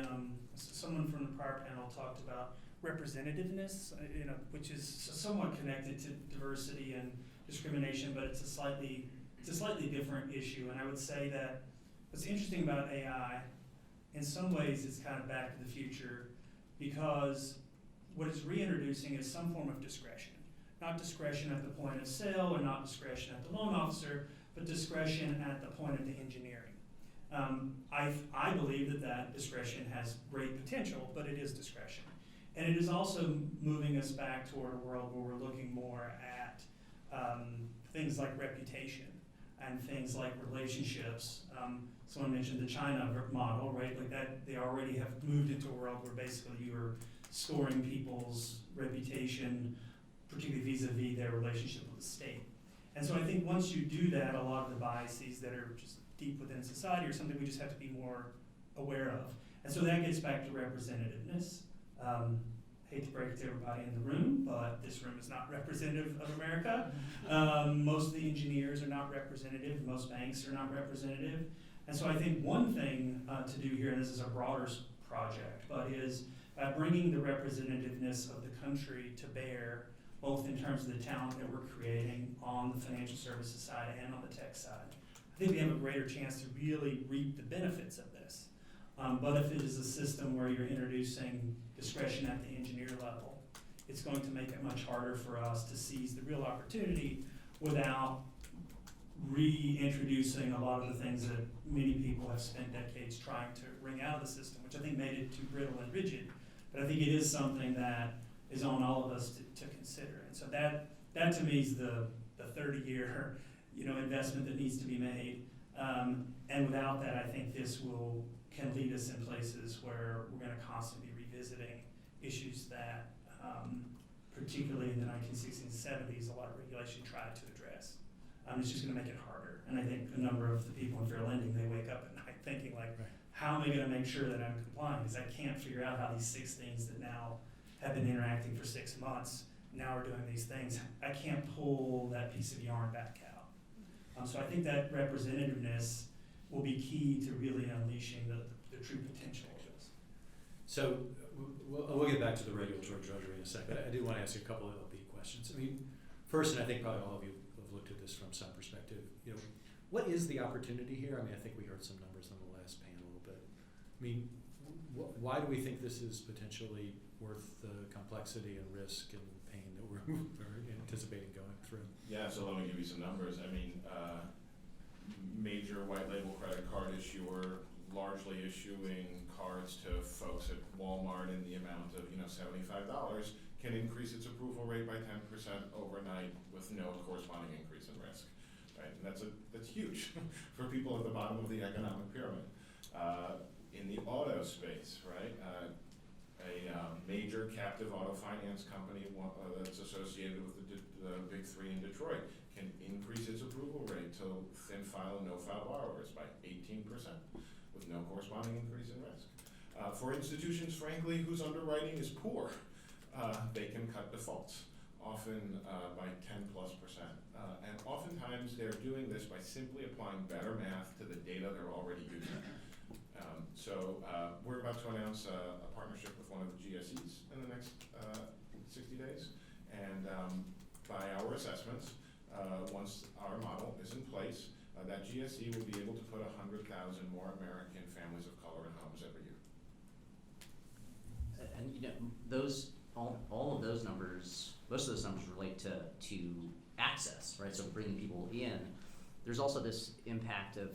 someone from the prior panel talked about representativeness, which is somewhat connected to diversity and discrimination, but it's a slightly different issue. And I would say that what's interesting about AI, in some ways, it's kind of back to the future, because what it's reintroducing is some form of discretion. Not discretion at the point of sale, or not discretion at the loan officer, but discretion at the point of the engineering. I believe that discretion has great potential, but it is discretion. And it is also moving us back toward a world where we're looking more at things like reputation and things like relationships. Someone mentioned the China model, right? Like that, they already have moved into a world where basically you are scoring people's reputation, particularly vis-a-vis their relationship with the state. And so I think once you do that, a lot of the biases that are just deep within society are something we just have to be more aware of. And so that gets back to representativeness. Hate to break it to everybody in the room, but this room is not representative of America. Most of the engineers are not representative. Most banks are not representative. And so I think one thing to do here, and this is a broader project, but is bringing the representativeness of the country to bear, both in terms of the talent that we're creating on the financial services side and on the tech side. I think we have a greater chance to really reap the benefits of this. But if it is a system where you're introducing discretion at the engineer level, it's going to make it much harder for us to seize the real opportunity without reintroducing a lot of the things that many people have spent decades trying to wring out of the system, which I think made it too brittle and rigid. But I think it is something that is on all of us to consider. And so that to me is the 30-year investment that needs to be made. And without that, I think this can lead us in places where we're going to constantly be revisiting issues that, particularly in the 1960s and 70s, a lot of regulation tried to address. It's just going to make it harder. And I think a number of the people in fair lending, they wake up at night thinking like, how am I gonna make sure that I'm complying? Because I can't figure out how these 6 things that now have been interacting for 6 months, now we're doing these things. I can't pull that piece of yarn back out. So I think that representativeness will be key to really unleashing the true potential of this. So we'll get back to the regulatory drudgery in a second. I do want to ask you a couple of LP questions. I mean, first, and I think probably all of you have looked at this from some perspective, you know, what is the opportunity here? I mean, I think we heard some numbers on the last panel, but I mean, why do we think this is potentially worth the complexity and risk and pain that we're anticipating going through? Yeah, so let me give you some numbers. I mean, major white label credit card issuer largely issuing cards to folks at Walmart in the amount of, $75 can increase its approval rate by 10% overnight with no corresponding increase in risk, right? And that's huge for people at the bottom of the economic pyramid. In the auto space, right? A major captive auto finance company that's associated with the big 3 in Detroit can increase its approval rate to thin file and no file borrowers by 18% with no corresponding increase in risk. For institutions, frankly, whose underwriting is poor, they can cut defaults, often by 10+%. And oftentimes they're doing this by simply applying better math to the data they're already using. So we're about to announce a partnership with one of the GSEs in the next 60 days. And by our assessments, once our model is in place, that GSE will be able to put 100,000 more American families of color in homes every year. And all of those numbers, most of those numbers relate to access, right? So bringing people in. There's also this impact of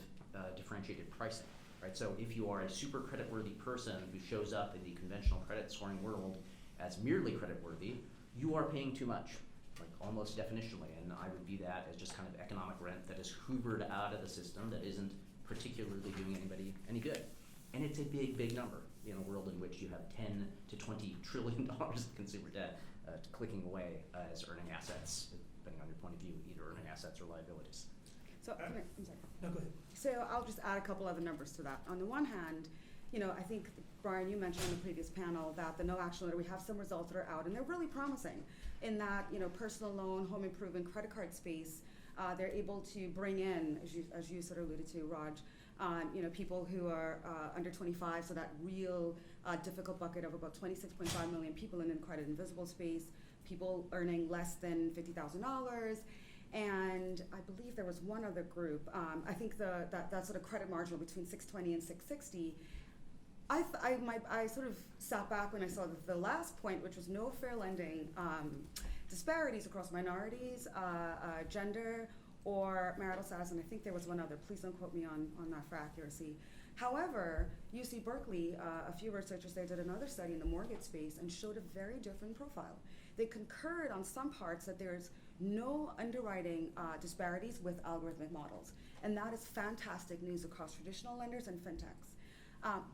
differentiated pricing, right? So if you are a super creditworthy person who shows up in the conventional credit scoring world as merely creditworthy, you are paying too much, like almost definitionally, and I would view that as just kind of economic rent that is hoovered out of the system that isn't particularly doing anybody any good. And it's a big, big number in a world in which you have $10 to $20 trillion of consumer debt clicking away as earning assets, depending on your point of view, either earning assets or liabilities. So, I'm sorry. No, go ahead. So I'll just add a couple other numbers to that. On the one hand, I think, Brian, you mentioned in the previous panel that the no action letter, we have some results that are out, and they're really promising in that, personal loan, home improvement, credit card space, they're able to bring in, as you sort of alluded to, Raj, people who are under 25, so that real difficult bucket of about 26.5 million people in the credit invisible space, people earning less than $50,000. And I believe there was one other group. I think that sort of credit marginal between 620 and 660. I sort of sat back when I saw the last point, which was no fair lending disparities across minorities, gender, or marital status, and I think there was one other. Please don't quote me on that for accuracy. However, UC Berkeley, a few researchers there did another study in the mortgage space and showed a very different profile. They concurred on some parts that there's no underwriting disparities with algorithmic models, and that is fantastic news across traditional lenders and fintechs.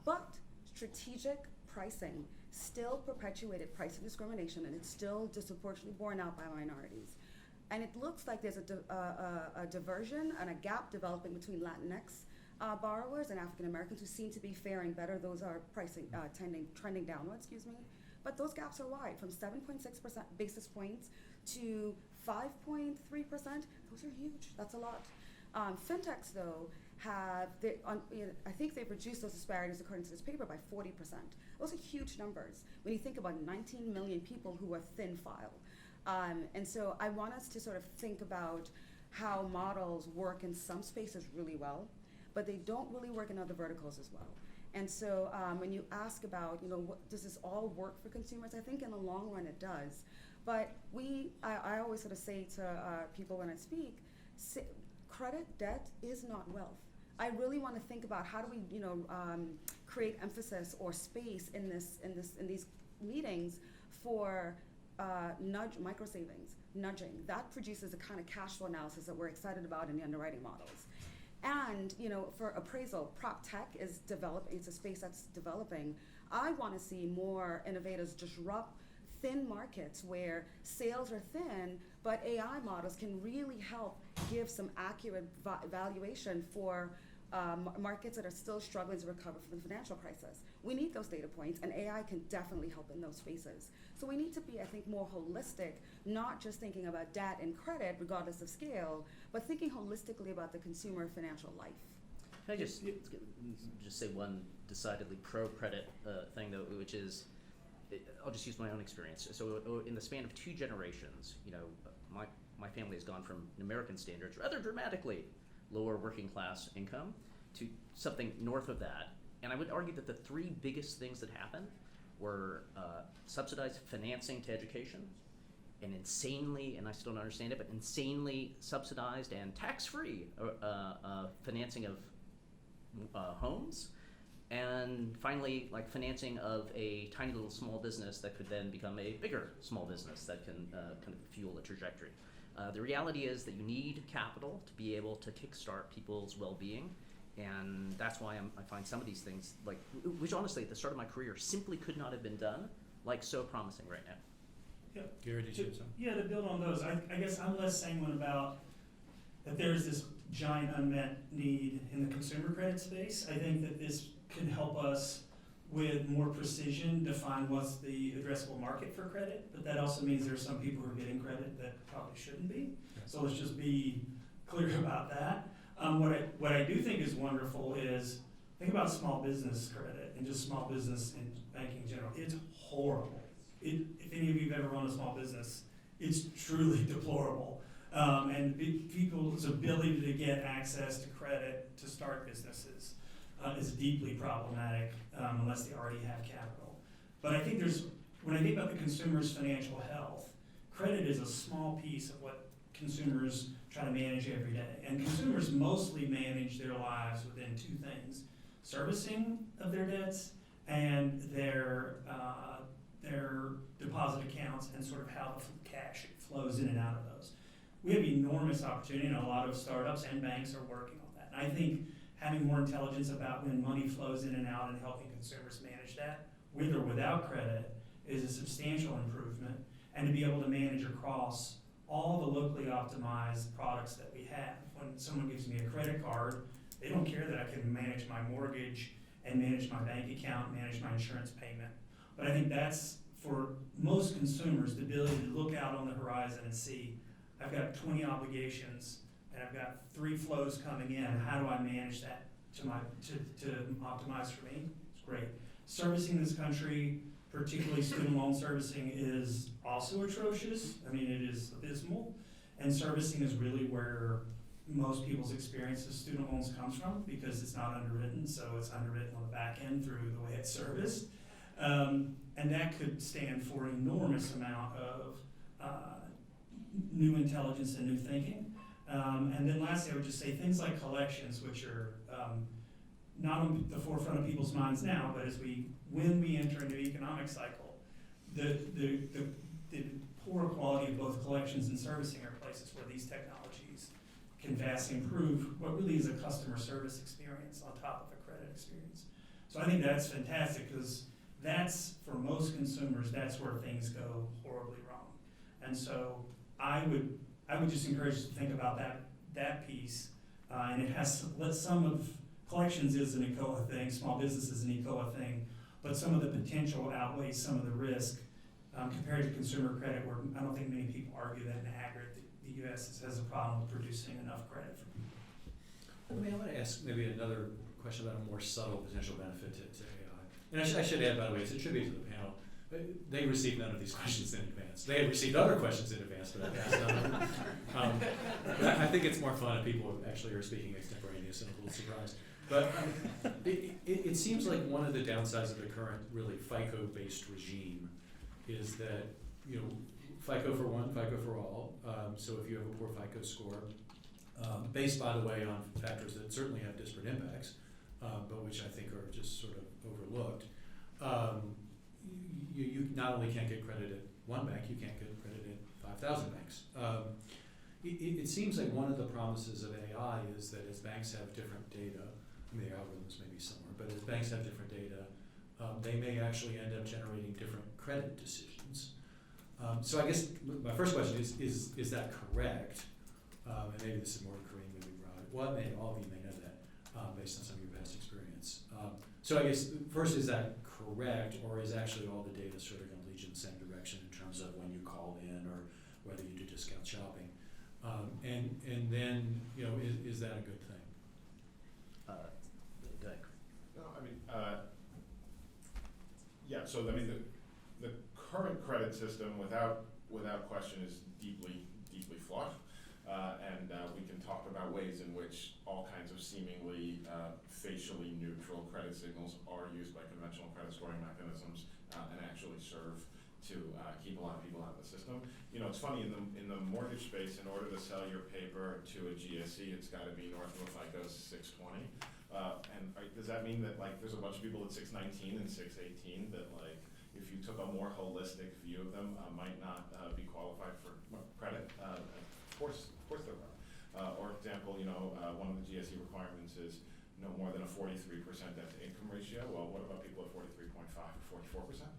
But strategic pricing still perpetuated pricing discrimination, and it's still disproportionately borne out by minorities. And it looks like there's a diversion and a gap developing between Latinx borrowers and African Americans who seem to be faring better. Those are pricing trending downward, But those gaps are wide, from 7.6% basis points to 5.3%. Those are huge. That's a lot. Fintechs, though, I think they've reduced those disparities, according to this paper, by 40%. Those are huge numbers when you think about 19 million people who are thin file. And so I want us to sort of think about how models work in some spaces really well, but they don't really work in other verticals as well. And so when you ask about, does this all work for consumers? I think in the long run it does. But I always sort of say to people when I speak, credit debt is not wealth. I really want to think about how do we, create emphasis or space in these meetings for micro savings, nudging. That produces a kind of cash flow analysis that we're excited about in the underwriting models. And for appraisal, prop tech is developing. It's a space that's developing. I want to see more innovators disrupt thin markets where sales are thin, but AI models can really help give some accurate valuation for markets that are still struggling to recover from the financial crisis. We need those data points, and AI can definitely help in those spaces. So we need to be, I think, more holistic, not just thinking about debt and credit, regardless of scale, but thinking holistically about the consumer financial life. Can I just say one decidedly pro-credit thing, though, which is, I'll just use my own experience. So in the span of 2 generations, my family has gone from American standards rather dramatically lower working class income to something north of that. And I would argue that the 3 biggest things that happened were subsidized financing to education, and insanely, and I still don't understand it, but insanely subsidized and tax-free financing of homes, and finally, like financing of a tiny little small business that could then become a bigger small business that can kind of fuel a trajectory. The reality is that you need capital to be able to kickstart people's well-being, and that's why I find some of these things, like, which honestly at the start of my career simply could not have been done, like so promising right now. Yeah. Gary, did you have something? Yeah, to build on those, I guess I'm less sanguine about that there's this giant unmet need in the consumer credit space. I think that this could help us with more precision define what's the addressable market for credit, but that also means there's some people who are getting credit that probably shouldn't be. So let's just be clear about that. What I do think is wonderful is, think about small business credit and just small business in banking in general. It's horrible. If any of you have ever run a small business, it's truly deplorable. And people's ability to get access to credit to start businesses is deeply problematic unless they already have capital. But I think when I think about the consumer's financial health, credit is a small piece of what consumers try to manage every day. And consumers mostly manage their lives within 2 things: servicing of their debts and their deposit accounts, and sort of how the cash flows in and out of those. We have enormous opportunity, and a lot of startups and banks are working on that. And I think having more intelligence about when money flows in and out and helping consumers manage that, with or without credit, is a substantial improvement. And to be able to manage across all the locally optimized products that we have. When someone gives me a credit card, they don't care that I can manage my mortgage and manage my bank account, manage my insurance payment. But I think that's, for most consumers, the ability to look out on the horizon and see, I've got 20 obligations and I've got 3 flows coming in. How do I manage that to optimize for me? It's great. Servicing this country, particularly student loan servicing, is also atrocious. I mean, it is abysmal. And servicing is really where most people's experience of student loans comes from, because it's not underwritten, so it's underwritten on the back end through the way it's serviced. And that could stand for an enormous amount of new intelligence and new thinking. And then lastly, I would just say things like collections, which are not on the forefront of people's minds now, but when we enter a new economic cycle, the poor quality of both collections and servicing are places where these technologies can vastly improve what really is a customer service experience on top of a credit experience. So I think that's fantastic, because that's, for most consumers, that's where things go horribly wrong. And so I would just encourage us to think about that piece, and it has some of collections is an ECOA thing, small business is an ECOA thing, but some of the potential outweighs some of the risk compared to consumer credit, where I don't think many people argue that in aggregate the U.S. has a problem with producing enough credit for people. I mean, I want to ask maybe another question about a more subtle potential benefit to AI. And I should add, by the way, it's a tribute to the panel. They received none of these questions in advance. They had received other questions in advance, but I've asked none of them. But I think it's more fun if people actually are speaking extemporaneous and a little surprised. But it seems like one of the downsides of the current really FICO-based regime is that, FICO for one, FICO for all. So if you have a poor FICO score, based, by the way, on factors that certainly have disparate impacts, but which I think are just sort of overlooked, you not only can't get credit at one bank, you can't get credit at 5,000 banks. It seems like one of the promises of AI is that as banks have different data, I mean, the algorithms may be similar, but as banks have different data, they may actually end up generating different credit decisions. So I guess my first question is that correct? And maybe this is more to Kareem than Rod. Well, all of you may know that. based on some of your past experience. So I guess first, is that correct, or is actually all the data sort of going to lead you in the same direction in terms of when you call in or whether you do discount shopping? And then, is that a good thing? Go ahead. No, I mean, yeah, so I mean, the current credit system, without question, is deeply flawed. And we can talk about ways in which all kinds of seemingly facially neutral credit signals are used by conventional credit scoring mechanisms and actually serve to keep a lot of people out of the system. It's funny, in the mortgage space, in order to sell your paper to a GSE, it's got to be north of a FICO 620. Does that mean that there's a bunch of people at 619 and 618 that if you took a more holistic view of them might not be qualified for credit? Of course there are. For example, one of the GSE requirements is no more than a 43% debt to income ratio. Well, what about people at 43.5 or 44%?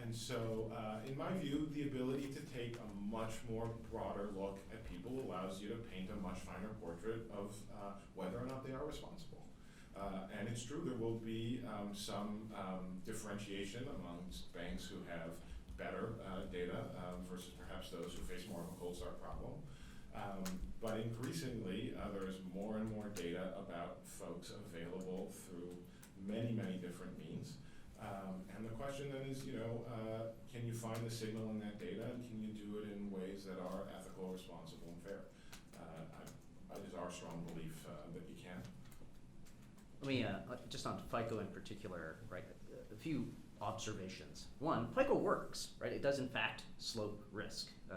And so, in my view, the ability to take a much more broader look at people allows you to paint a much finer portrait of whether or not they are responsible. And it's true, there will be some differentiation amongst banks who have better data versus perhaps those who face more of a cold start problem. But increasingly, there is more and more data about folks available through many, many different means. And the question then is, can you find the signal in that data, and can you do it in ways that are ethical, responsible, and fair? It is our strong belief that you can. Let me, just on FICO in particular, right, a few observations. One, FICO works, right? It does in fact slope risk. I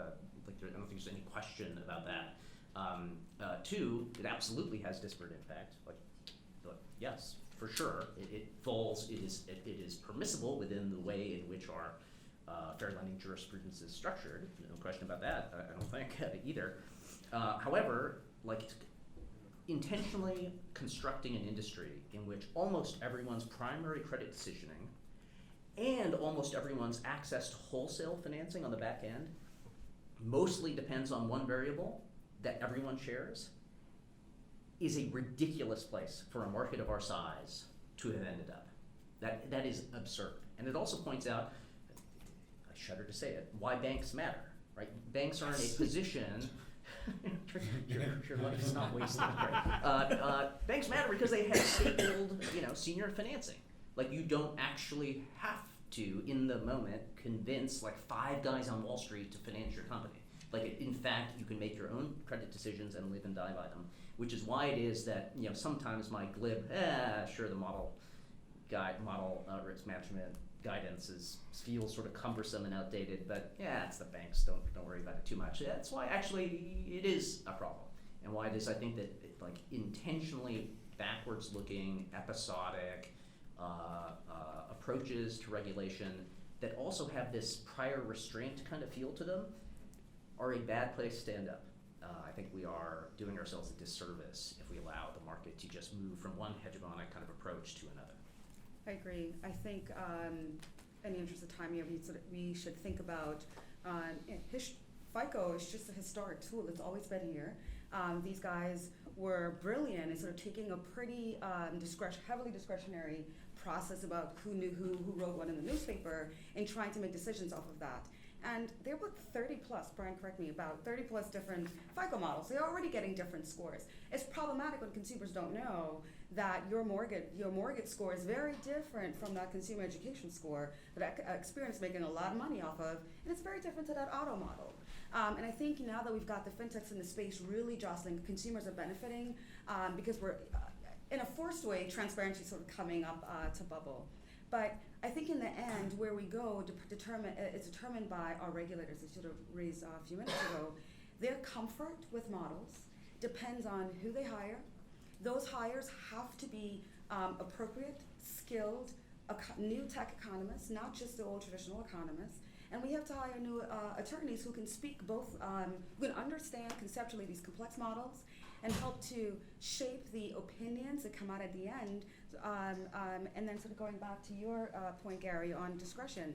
don't think there's any question about that. Two, it absolutely has disparate impact. Yes, for sure, it falls. It is permissible within the way in which our fair lending jurisprudence is structured. No question about that. I don't think either. However, intentionally constructing an industry in which almost everyone's primary credit decisioning and almost everyone's access to wholesale financing on the back end mostly depends on one variable that everyone shares is a ridiculous place for a market of our size to have ended up. That is absurd. And it also points out, I shudder to say it, why banks matter, right? Banks are in a position your life is not wasted, right? Banks matter because they have stapled, senior financing. You don't actually have to, in the moment, convince 5 guys on Wall Street to finance your company. In fact, you can make your own credit decisions and live and die by them, which is why it is that, sometimes my glib, sure, the model risk management guidance feels sort of cumbersome and outdated, but it's the banks, don't worry about it too much. That's why actually it is a problem, and why it is, I think, that intentionally backwards looking, episodic approaches to regulation that also have this prior restraint kind of feel to them are a bad place to end up. I think we are doing ourselves a disservice if we allow the market to just move from one hegemonic kind of approach to another. I agree. I think in the interest of time here, we should think about FICO is just a historic tool. It's always been here. These guys were brilliant in sort of taking a pretty heavily discretionary process about who knew who wrote what in the newspaper, and trying to make decisions off of that. And there were 30 plus, Brian, correct me, about 30 plus different FICO models. They're already getting different scores. It's problematic when consumers don't know that your mortgage score is very different from that consumer education score that Experian's making a lot of money off of, and it's very different to that auto model. And I think now that we've got the fintechs in the space really jostling, consumers are benefiting because we're, in a forced way, transparency sort of coming up to bubble. But I think in the end, where we go it's determined by our regulators, as you sort of raised a few minutes ago. Their comfort with models depends on who they hire. Those hires have to be appropriate, skilled, new tech economists, not just the old traditional economists. And we have to hire new attorneys who can speak both, who can understand conceptually these complex models and help to shape the opinions that come out at the end. And then sort of going back to your point, Gary, on discretion.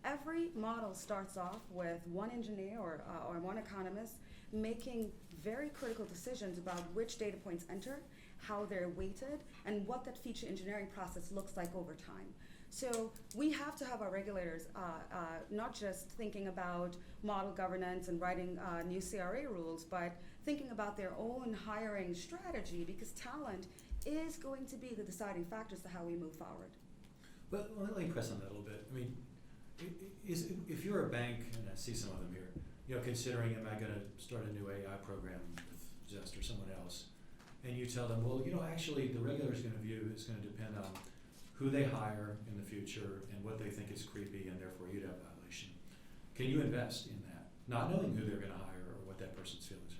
Every model starts off with one engineer or one economist making very critical decisions about which data points enter, how they're weighted, and what that feature engineering process looks like over time. So we have to have our regulators not just thinking about model governance and writing new CRA rules, but thinking about their own hiring strategy, because talent is going to be the deciding factor as to how we move forward. But let me press on that a little bit. I mean, if you're a bank, and I see some of them here, considering, am I going to start a new AI program with Zest or someone else, and you tell them, well, actually the regulator's going to view is going to depend on who they hire in the future and what they think is creepy, and therefore you'd have a violation. Can you invest in that, not knowing who they're going to hire or what that person's feelings are?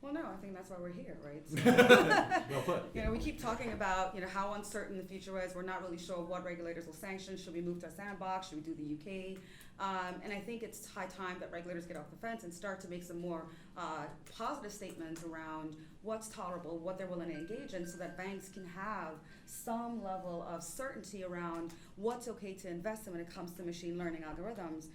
Well, no, I think that's why we're here, right? So, Well put. we keep talking about, how uncertain the future is. We're not really sure what regulators will sanction. Should we move to a sandbox? Should we do the UK? And I think it's high time that regulators get off the fence and start to make some more positive statements around what's tolerable, what they're willing to engage in, so that banks can have some level of certainty around what's okay to invest in when it comes to machine learning algorithms.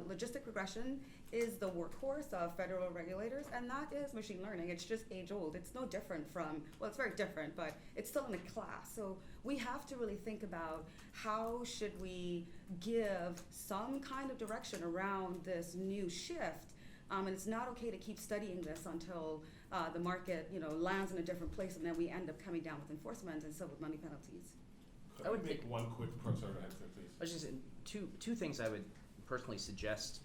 Logistic regression is the workhorse of federal regulators, and that is machine learning. It's just age old. It's no different from, well, it's very different, but it's still in a class. So we have to really think about how should we give some kind of direction around this new shift. And it's not okay to keep studying this until the market, lands in a different place, and then we end up coming down with enforcement and so with money penalties. Could I would make think- one quick, sorry, go ahead, please. I was just saying, two things I would personally suggest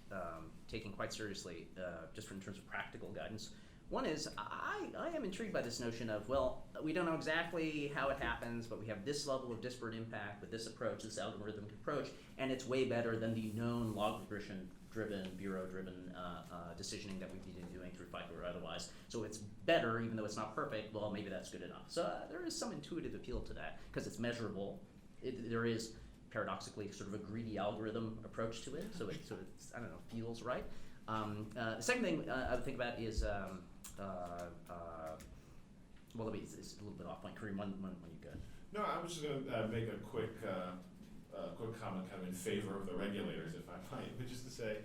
taking quite seriously, just in terms of practical guidance. One is, I am intrigued by this notion of, well, we don't know exactly how it happens, but we have this level of disparate impact with this approach, this algorithmic approach, and it's way better than the known log regression-driven, bureau-driven decisioning that we've been doing through FICO or otherwise. So it's better, even though it's not perfect. Well, maybe that's good enough. So there is some intuitive appeal to that, because it's measurable. There is paradoxically sort of a greedy algorithm approach to it, so it sort of, I don't know, feels right. The second thing I would think about is, well, it's a little bit off point. Kareem, when you go. No, I was just going to make a quick comment kind of in favor of the regulators, if I might, which is to say,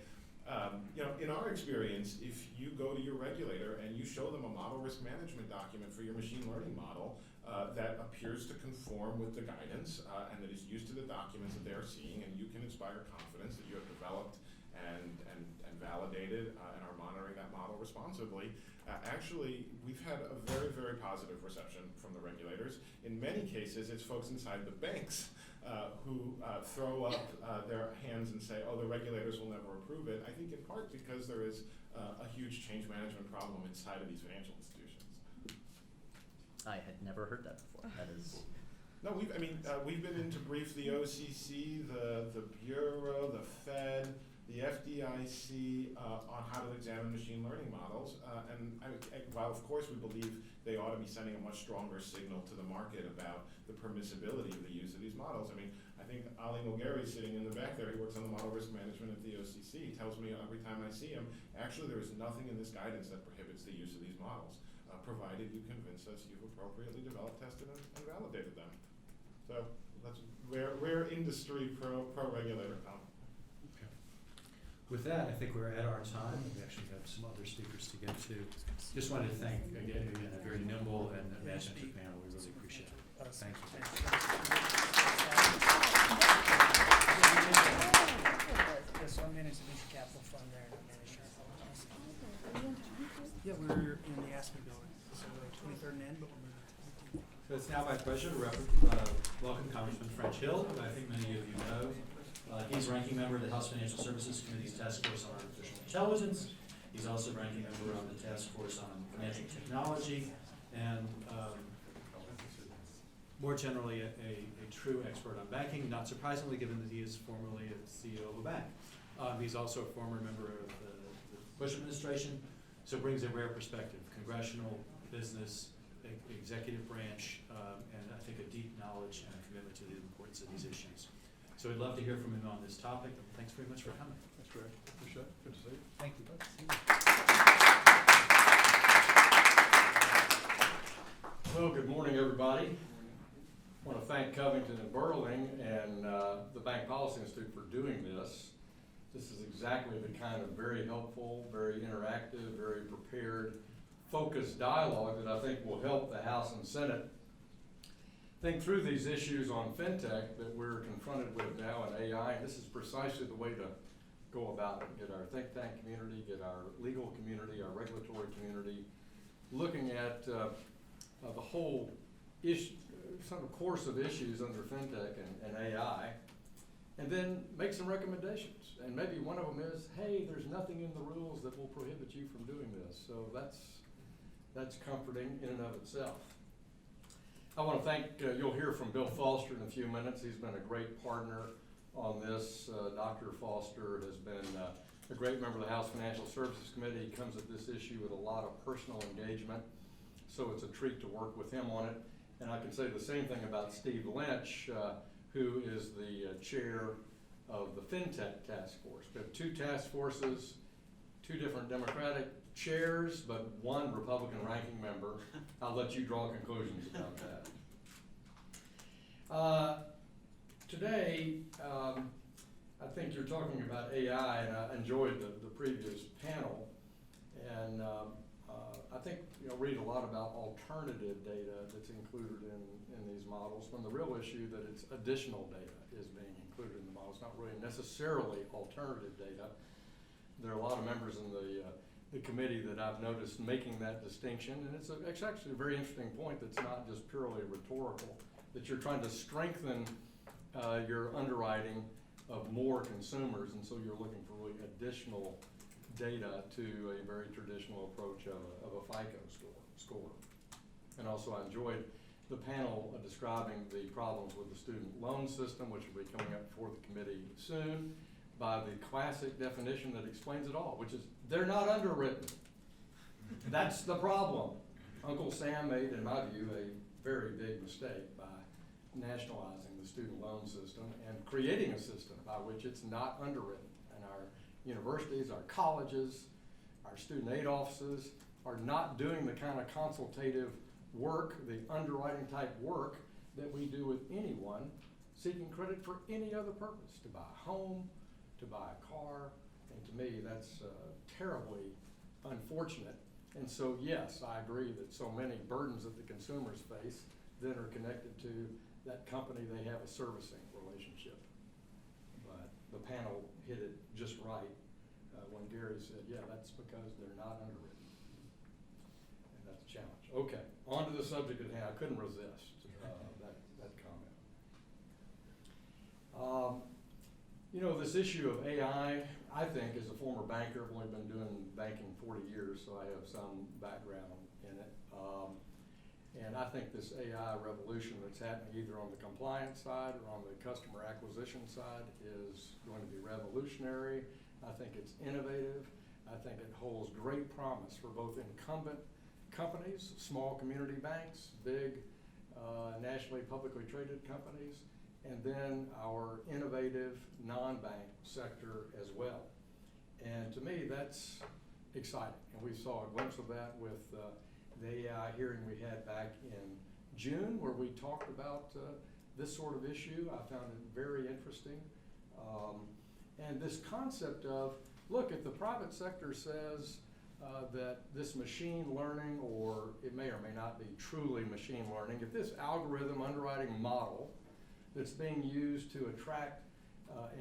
in our experience, if you go to your regulator and you show them a model risk management document for your machine learning model that appears to conform with the guidance and that is used to the documents that they're seeing, and you can inspire confidence that you have developed and validated and are monitoring that model responsibly, actually, we've had a very, very positive reception from the regulators. In many cases, it's folks inside the banks who throw up their hands and say, oh, the regulators will never approve it. I think in part because there is a huge change management problem inside of these financial institutions. I had never heard that before. That is. No, we've been in to brief the OCC, the Bureau, the Fed, the FDIC on how to examine machine learning models, and while of course we believe they ought to be sending a much stronger signal to the market about the permissibility of the use of these models. I think Ali Mulgari sitting in the back there, he works on the model risk management at the OCC, he tells me every time I see him, actually there is nothing in this guidance that prohibits the use of these models, provided you convince us you've appropriately developed, tested, and validated them. So that's rare industry pro-regulator comment. With that, I think we're at our time. We actually have some other speakers to get to. Just wanted to thank, again, a very nimble and imaginative panel. We really appreciate it. Thank you. So I manage the venture capital fund there, and I manage our funds. Yeah, we're in the Aspen building, so 23rd and N, but we're moving to So it's now my pleasure to welcome Congressman French Hill, who I think many of you know. He's ranking member of the House Financial Services Committee's Task Force on Artificial Intelligence. He's also ranking member of the Task Force on Financial Technology, and more generally a true expert on banking, not surprisingly given that he is formerly a CEO of a bank. He's also a former member of the Bush administration, so brings a rare perspective, congressional, business, executive branch, and I think a deep knowledge and a commitment to the importance of these issues. So we'd love to hear from him on this topic. Thanks very much for coming. That's great. Appreciate it. Good to see you. Thank you. Well, good morning, everybody. I want to thank Covington and Burling and the Bank Policy Institute for doing this. This is exactly the kind of very helpful, very interactive, very prepared focused dialogue that I think will help the House and Senate think through these issues on fintech that we're confronted with now in AI, and this is precisely the way to go about it. Get our think tank community, get our legal community, our regulatory community, looking at the whole issue, sort of course of issues under fintech and AI, and then make some recommendations. And maybe one of them is, hey, there's nothing in the rules that will prohibit you from doing this. So that's comforting in and of itself. I want to thank, you'll hear from Bill Foster in a few minutes. He's been a great partner on this. Dr. Foster has been a great member of the House Financial Services Committee. He comes at this issue with a lot of personal engagement, so it's a treat to work with him on it. And I can say the same thing about Steve Lynch, who is the chair of the FinTech Task Force. We have two task forces, two different Democratic chairs, but one Republican ranking member. I'll let you draw conclusions about that. Today, I think you're talking about AI, and I enjoyed the previous panel. And I think read a lot about alternative data that's included in these models, when the real issue that it's additional data is being included in the models, not really necessarily alternative data. There are a lot of members in the committee that I've noticed making that distinction, and it's actually a very interesting point that's not just purely rhetorical, that you're trying to strengthen your underwriting of more consumers, and so you're looking for really additional data to a very traditional approach of a FICO score. And also I enjoyed the panel describing the problems with the student loan system, which will be coming up before the committee soon, by the classic definition that explains it all, which is they're not underwritten. That's the problem. Uncle Sam made, in my view, a very big mistake by nationalizing the student loan system and creating a system by which it's not underwritten. And our universities, our colleges, our student aid offices are not doing the kind of consultative work, the underwriting type work that we do with anyone seeking credit for any other purpose, to buy a home, to buy a car, and to me that's terribly unfortunate. And so yes, I agree that so many burdens that the consumers face then are connected to that company they have a servicing relationship. But the panel hit it just right when Gary said, yeah, that's because they're not underwritten. And that's a challenge. Okay, on to the subject at hand. I couldn't resist that comment. This issue of AI, I think, as a former banker, I've only been doing banking 40 years, so I have some background in it. And I think this AI revolution that's happening either on the compliance side or on the customer acquisition side is going to be revolutionary. I think it's innovative. I think it holds great promise for both incumbent companies, small community banks, big nationally publicly traded companies, and then our innovative non-bank sector as well. And to me, that's exciting. And we saw a glimpse of that with the AI hearing we had back in June, where we talked about this sort of issue. I found it very interesting. And this concept of, look, if the private sector says that this machine learning, or it may or may not be truly machine learning, if this algorithm underwriting model that's being used to attract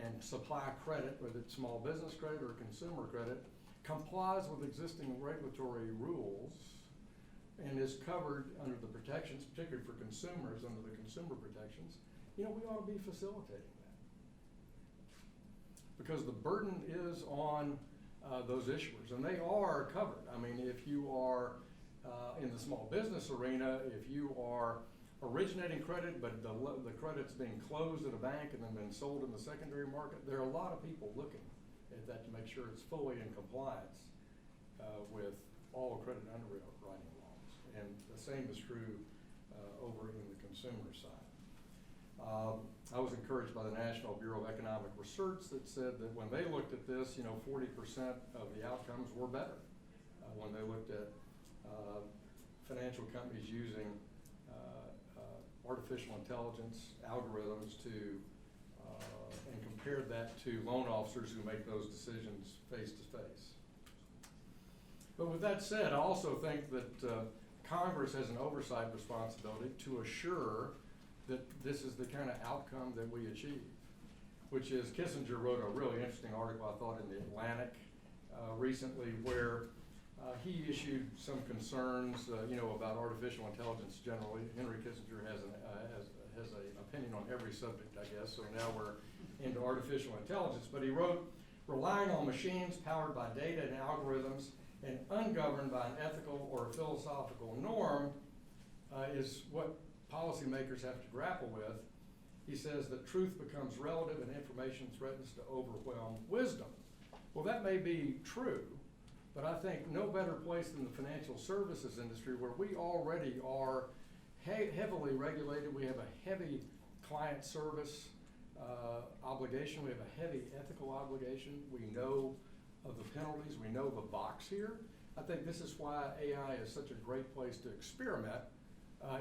and supply credit, whether it's small business credit or consumer credit, complies with existing regulatory rules and is covered under the protections, particularly for consumers, under the consumer protections, we ought to be facilitating that. Because the burden is on those issuers, and they are covered. I mean, if you are in the small business arena, if you are originating credit, but the credit's being closed at a bank and then been sold in the secondary market, there are a lot of people looking at that to make sure it's fully in compliance with all credit underwriting laws. And the same is true over in the consumer side. I was encouraged by the National Bureau of Economic Research that said that when they looked at this, 40% of the outcomes were better when they looked at financial companies using artificial intelligence algorithms to and compared that to loan officers who make those decisions face to face. But with that said, I also think that Congress has an oversight responsibility to assure that this is the kind of outcome that we achieve, which is Kissinger wrote a really interesting article, I thought, in the Atlantic recently, where he issued some concerns, about artificial intelligence generally. Henry Kissinger has an opinion on every subject, I guess, so now we're into artificial intelligence. But he wrote, relying on machines powered by data and algorithms and ungoverned by an ethical or philosophical norm is what policymakers have to grapple with. He says that truth becomes relative and information threatens to overwhelm wisdom. Well, that may be true, but I think no better place than the financial services industry, where we already are heavily regulated. We have a heavy client service obligation. We have a heavy ethical obligation. We know of the penalties. We know the box here. I think this is why AI is such a great place to experiment,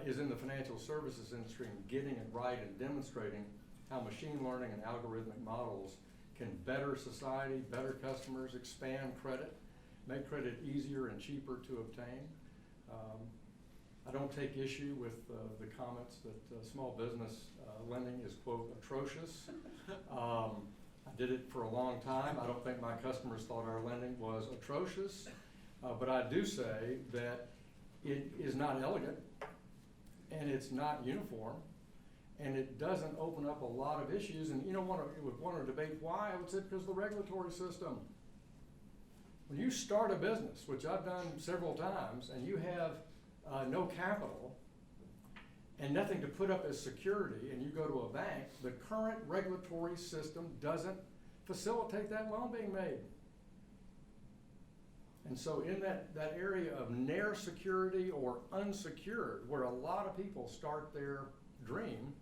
is in the financial services industry, and getting it right and demonstrating how machine learning and algorithmic models can better society, better customers, expand credit, make credit easier and cheaper to obtain. I don't take issue with the comments that small business lending is, quote, atrocious. I did it for a long time. I don't think my customers thought our lending was atrocious, but I do say that it is not elegant, and it's not uniform, and it doesn't open up a lot of issues. And you know, would want to debate why, I would say because of the regulatory system. When you start a business, which I've done several times, and you have no capital and nothing to put up as security, and you go to a bank, the current regulatory system doesn't facilitate that loan being made. And so in that area of near security or unsecured, where a lot of people start their dream,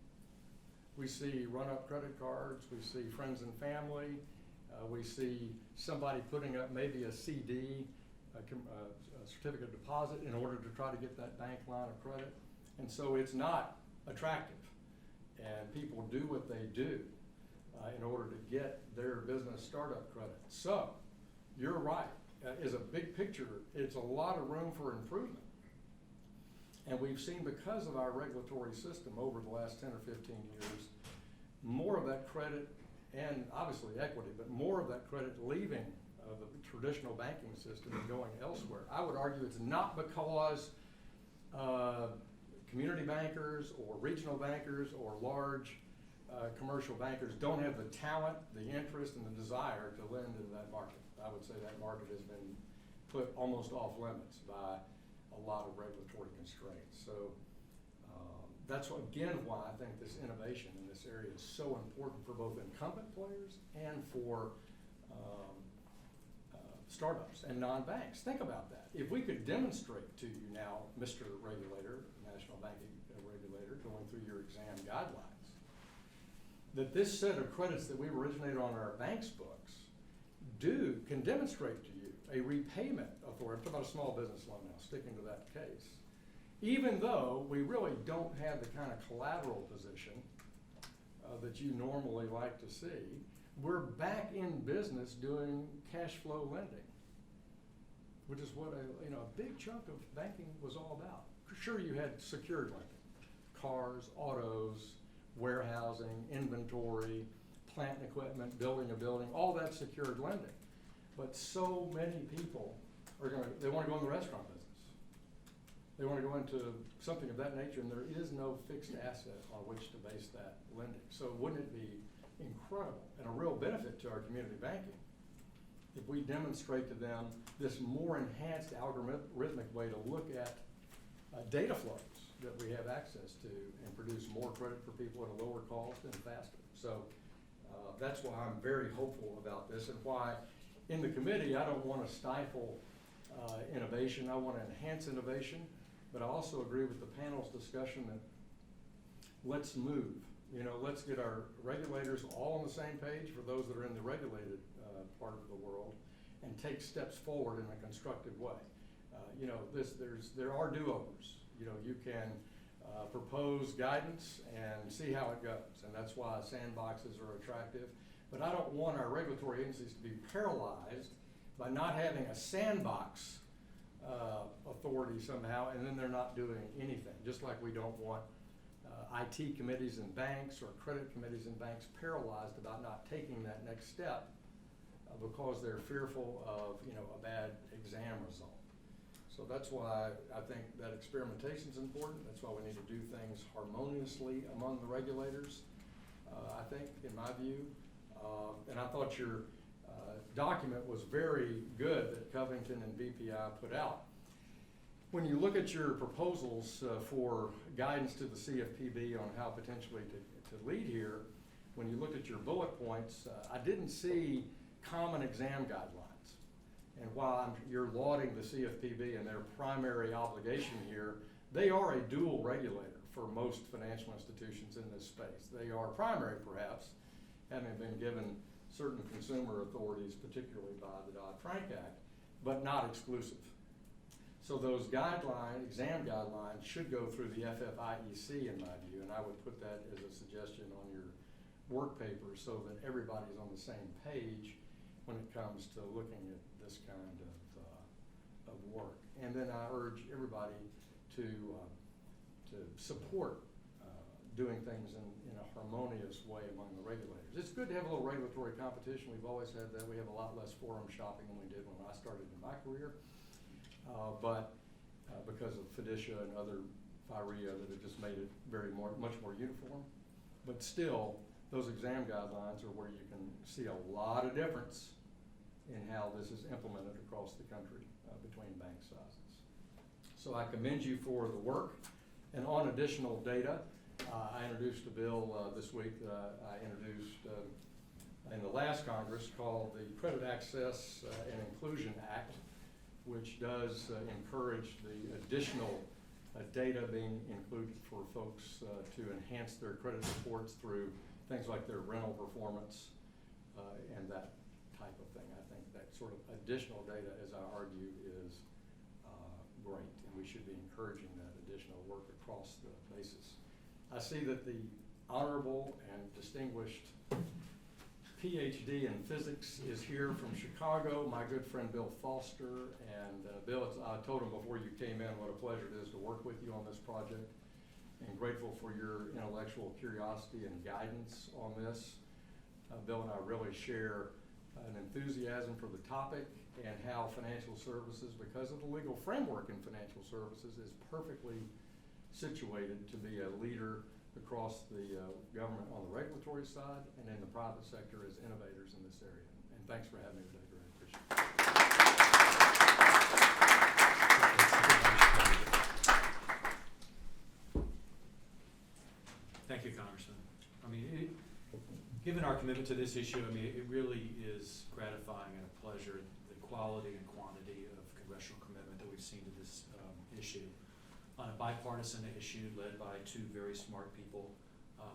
we see run-up credit cards, we see friends and family, we see somebody putting up maybe a CD, a certificate of deposit, in order to try to get that bank line of credit. And so it's not attractive. And people do what they do in order to get their business startup credit. So you're right. Is a big picture, it's a lot of room for improvement. And we've seen, because of our regulatory system over the last 10 or 15 years, more of that credit, and obviously equity, but more of that credit leaving the traditional banking system and going elsewhere. I would argue it's not because community bankers or regional bankers or large commercial bankers don't have the talent, the interest, and the desire to lend into that market. I would say that market has been put almost off limits by a lot of regulatory constraints. So that's again why I think this innovation in this area is so important for both incumbent players and for startups and non-banks. Think about that. If we could demonstrate to you now, Mr. Regulator, National Banking Regulator, going through your exam guidelines, that this set of credits that we originated on our bank's books can demonstrate to you a repayment authority. I'm talking about a small business loan now, sticking to that case. Even though we really don't have the kind of collateral position that you normally like to see, we're back in business doing cash flow lending, which is what a big chunk of banking was all about. Sure, you had secured lending, cars, autos, warehousing, inventory, plant and equipment, building a building, all that secured lending. But so many people they want to go in the restaurant business. They want to go into something of that nature, and there is no fixed asset on which to base that lending. So wouldn't it be incredible and a real benefit to our community banking if we demonstrate to them this more enhanced algorithmic way to look at data flows that we have access to and produce more credit for people at a lower cost and faster. So that's why I'm very hopeful about this, and why in the committee I don't want to stifle innovation. I want to enhance innovation, but I also agree with the panel's discussion that let's move. Let's get our regulators all on the same page, for those that are in the regulated part of the world, and take steps forward in a constructive way. There are do-overs. You can propose guidance and see how it goes, and that's why sandboxes are attractive. But I don't want our regulatory agencies to be paralyzed by not having a sandbox authority somehow, and then they're not doing anything. Just like we don't want IT committees in banks or credit committees in banks paralyzed about not taking that next step because they're fearful of, you know, a bad exam result. So that's why I think that experimentation is important. That's why we need to do things harmoniously among the regulators, I think, in my view. And I thought your document was very good that Covington and BPI put out. When you look at your proposals for guidance to the CFPB on how potentially to lead here, when you looked at your bullet points, I didn't see common exam guidelines. And while you're lauding the CFPB and their primary obligation here, they are a dual regulator for most financial institutions in this space. They are primary, perhaps, having been given certain consumer authorities, particularly by the Dodd-Frank Act, but not exclusive. So those exam guidelines should go through the FFIEC in my view, and I would put that as a suggestion on your work paper so that everybody's on the same page when it comes to looking at this kind of work. And then I urge everybody to support doing things in a harmonious way among the regulators. It's good to have a little regulatory competition. We've always had that. We have a lot less forum shopping than we did when I started in my career. But because of FDICIA and other FIREA that have just made it much more uniform. But still, those exam guidelines are where you can see a lot of difference in how this is implemented across the country between bank sizes. So I commend you for the work. And on additional data, I introduced a bill this week that I introduced in the last Congress called the Credit Access and Inclusion Act, which does encourage the additional data being included for folks to enhance their credit reports through things like their rental performance and that type of thing. I think that sort of additional data, as I argue, is great, and we should be encouraging that additional work across the basis. I see that the honorable and distinguished PhD in physics is here from Chicago, my good friend Bill Foster. And Bill, I told him before you came in what a pleasure it is to work with you on this project, and grateful for your intellectual curiosity and guidance on this. Bill and I really share an enthusiasm for the topic and how financial services, because of the legal framework in financial services, is perfectly situated to be a leader across the government on the regulatory side and in the private sector as innovators in this area. And thanks for having me today, very appreciate it. Thank you, Congressman. I mean, given our commitment to this issue, I mean, it really is gratifying and a pleasure, the quality and quantity of congressional commitment that we've seen to this issue. On a bipartisan issue led by two very smart people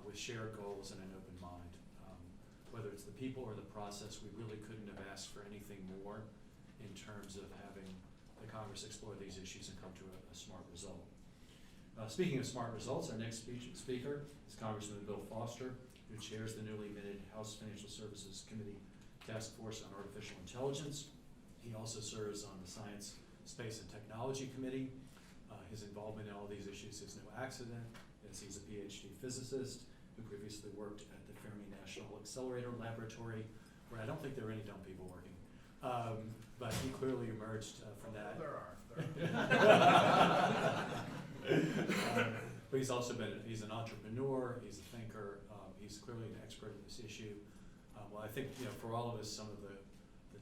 with shared goals and an open mind. Whether it's the people or the process, we really couldn't have asked for anything more in terms of having the Congress explore these issues and come to a smart result. Speaking of smart results, our next speaker is Congressman Bill Foster, who chairs the newly minted House Financial Services Committee Task Force on Artificial Intelligence. He also serves on the Science, Space, and Technology Committee. His involvement in all these issues is no accident, as he's a PhD physicist who previously worked at the Fermi National Accelerator Laboratory, where I don't think there are any dumb people working. But he clearly emerged from that. There are. But he's also he's an entrepreneur, he's a thinker, he's clearly an expert in this issue. Well, I think, you know, for all of us, some of the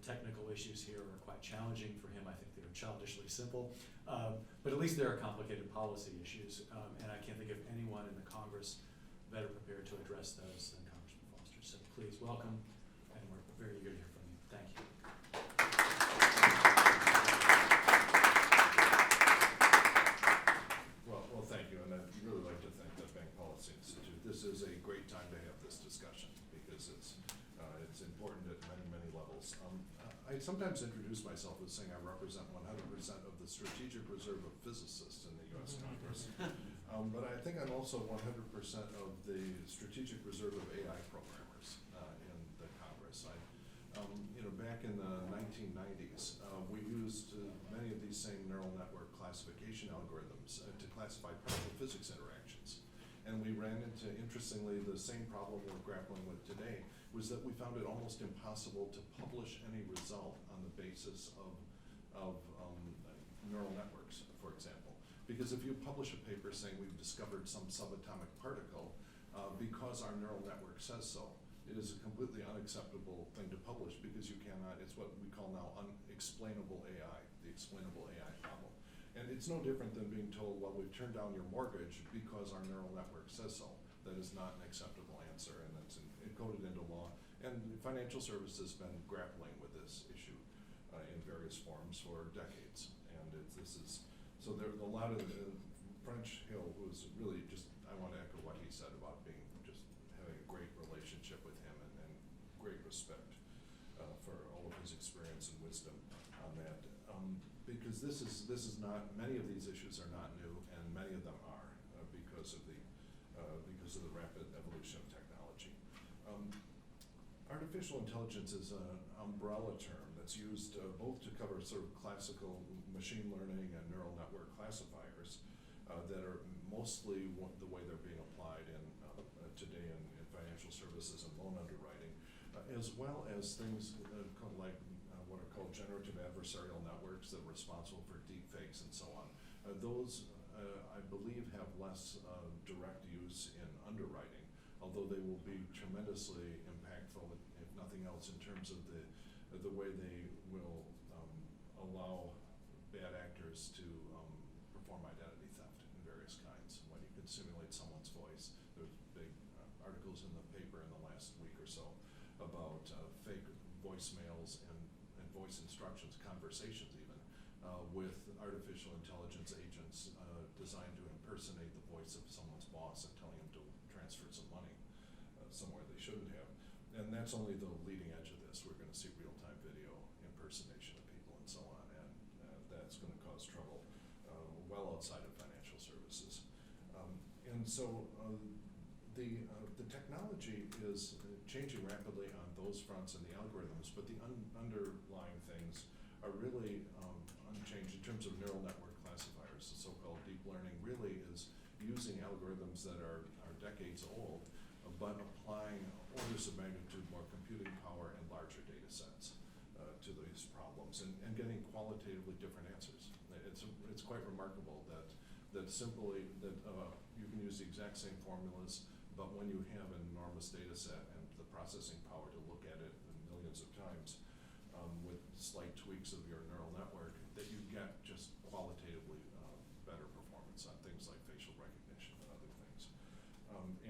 technical issues here are quite challenging. For him, I think they're childishly simple. But at least there are complicated policy issues, and I can't think of anyone in the Congress better prepared to address those than Congressman Foster. So please welcome, and we're very eager to hear from you. Thank you. Well, thank you, and I'd really like to thank the Bank Policy Institute. This is a great time to have this discussion because it's important at many levels. I sometimes introduce myself as saying I represent 100% of the strategic reserve of physicists in the U.S. Congress, but I think I'm also 100% of the strategic reserve of AI programmers in the Congress. back in the 1990s, we used many of these same neural network classification algorithms to classify particle physics interactions. And we ran into, interestingly, the same problem we're grappling with today, was that we found it almost impossible to publish any result on the basis of neural networks, for example. Because if you publish a paper saying we've discovered some subatomic particle, because our neural network says so, it is a completely unacceptable thing to publish because you cannot, it's what we call now unexplainable AI, the explainable AI problem. And it's no different than being told, well, we've turned down your mortgage because our neural network says so. That is not an acceptable answer, and it's encoded into law. And financial services has been grappling with this issue in various forms for decades. And so there's a lot of French Hill, who's really just, I want to echo what he said about being, just having a great relationship with him and great respect for all of his experience and wisdom on that. Because this is not, many of these issues are not new, and many of them are because of the rapid evolution of technology. Artificial intelligence is an umbrella term that's used both to cover sort of classical machine learning and neural network classifiers that are mostly the way they're being applied today in financial services and loan underwriting, as well as things like what are called generative adversarial networks that are responsible for deep fakes and so on. Those, I believe, have less direct use in underwriting, although they will be tremendously impactful, if nothing else, in terms of the way they will allow bad actors to perform identity theft in various kinds. When you can simulate someone's voice, there's big articles in the paper in the last week or so about fake voicemails and voice instructions, conversations even, with artificial intelligence agents designed to impersonate the voice of someone's boss and telling them to transfer some money somewhere they shouldn't have. And that's only the leading edge of this. We're going to see real-time video impersonation of people and so on, and that's going to cause trouble well outside of financial services. And so the technology is changing rapidly on those fronts and the algorithms, but the underlying things are really unchanged in terms of neural network classifiers. The so-called deep learning really is using algorithms that are decades old, but applying orders of magnitude more computing power and larger data sets to these problems, and getting qualitatively different answers. It's quite remarkable that you can use the exact same formulas, but when you have an enormous data set and the processing power to look at it millions of times with slight tweaks of your neural network, that you get just qualitatively better performance on things like facial recognition and other things.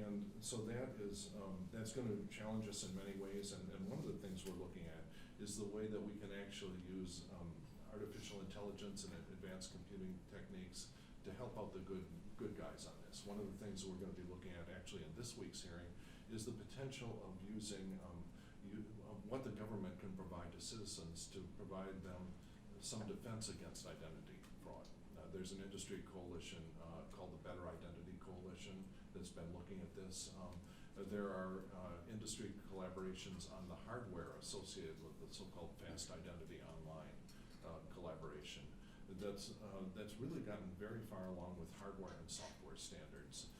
And so that's going to challenge us in many ways, and one of the things we're looking at is the way that we can actually use artificial intelligence and advanced computing techniques to help out the good guys on this. One of the things we're going to be looking at actually in this week's hearing is the potential of using what the government can provide to citizens to provide them some defense against identity fraud. There's an industry coalition called the Better Identity Coalition that's been looking at this. There are industry collaborations on the hardware associated with the so-called fast identity online collaboration. That's really gotten very far along with hardware and software standards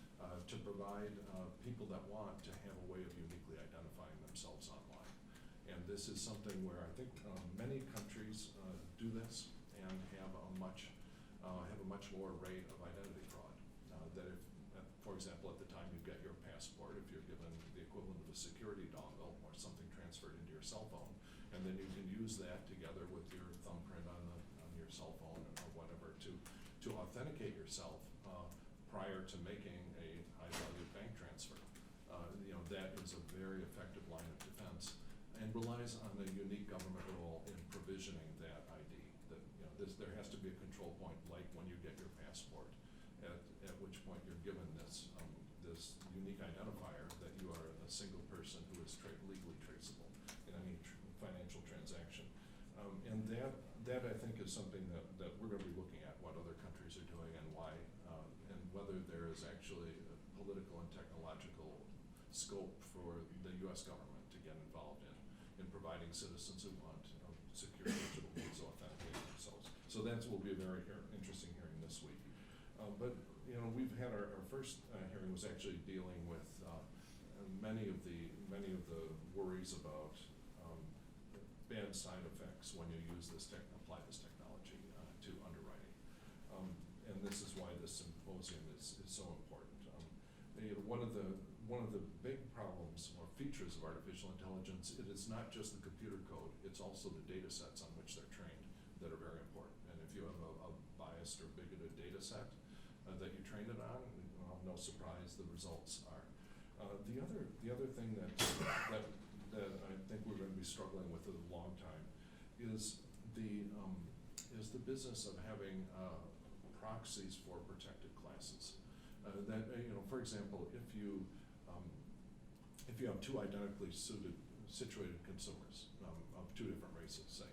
to provide people that want to have a way of uniquely identifying themselves online. And this is something where I think many countries do this and have a much lower rate of identity fraud. That if, for example, at the time you get your passport, if you're given the equivalent of a security dongle or something transferred into your cell phone, and then you can use that together with your thumbprint on your cell phone or whatever to authenticate yourself prior to making a high-value bank transfer. That is a very effective line of defense and relies on a unique government role in provisioning that ID. There has to be a control point, like when you get your passport, at which point you're given this unique identifier that you are a single person who is legally traceable in any financial transaction. And that I think is something that we're going to be looking at, what other countries are doing and why, and whether there is actually a political and technological scope for the U.S. government to get involved in providing citizens who want secure digital means to authenticate themselves. So that will be a very interesting hearing this week. But we've had our first hearing was actually dealing with many of the worries about bad side effects when you use apply this technology to underwriting. And this is why this symposium is so important. One of the big problems or features of artificial intelligence, it is not just the computer code, it's also the data sets on which they're trained that are very important. And if you have a biased or bigoted data set that you train it on, no surprise the results are. The other thing that I think we're going to be struggling with for a long time is the business of having proxies for protected classes. For example, if you have two identically situated consumers of two different races, say,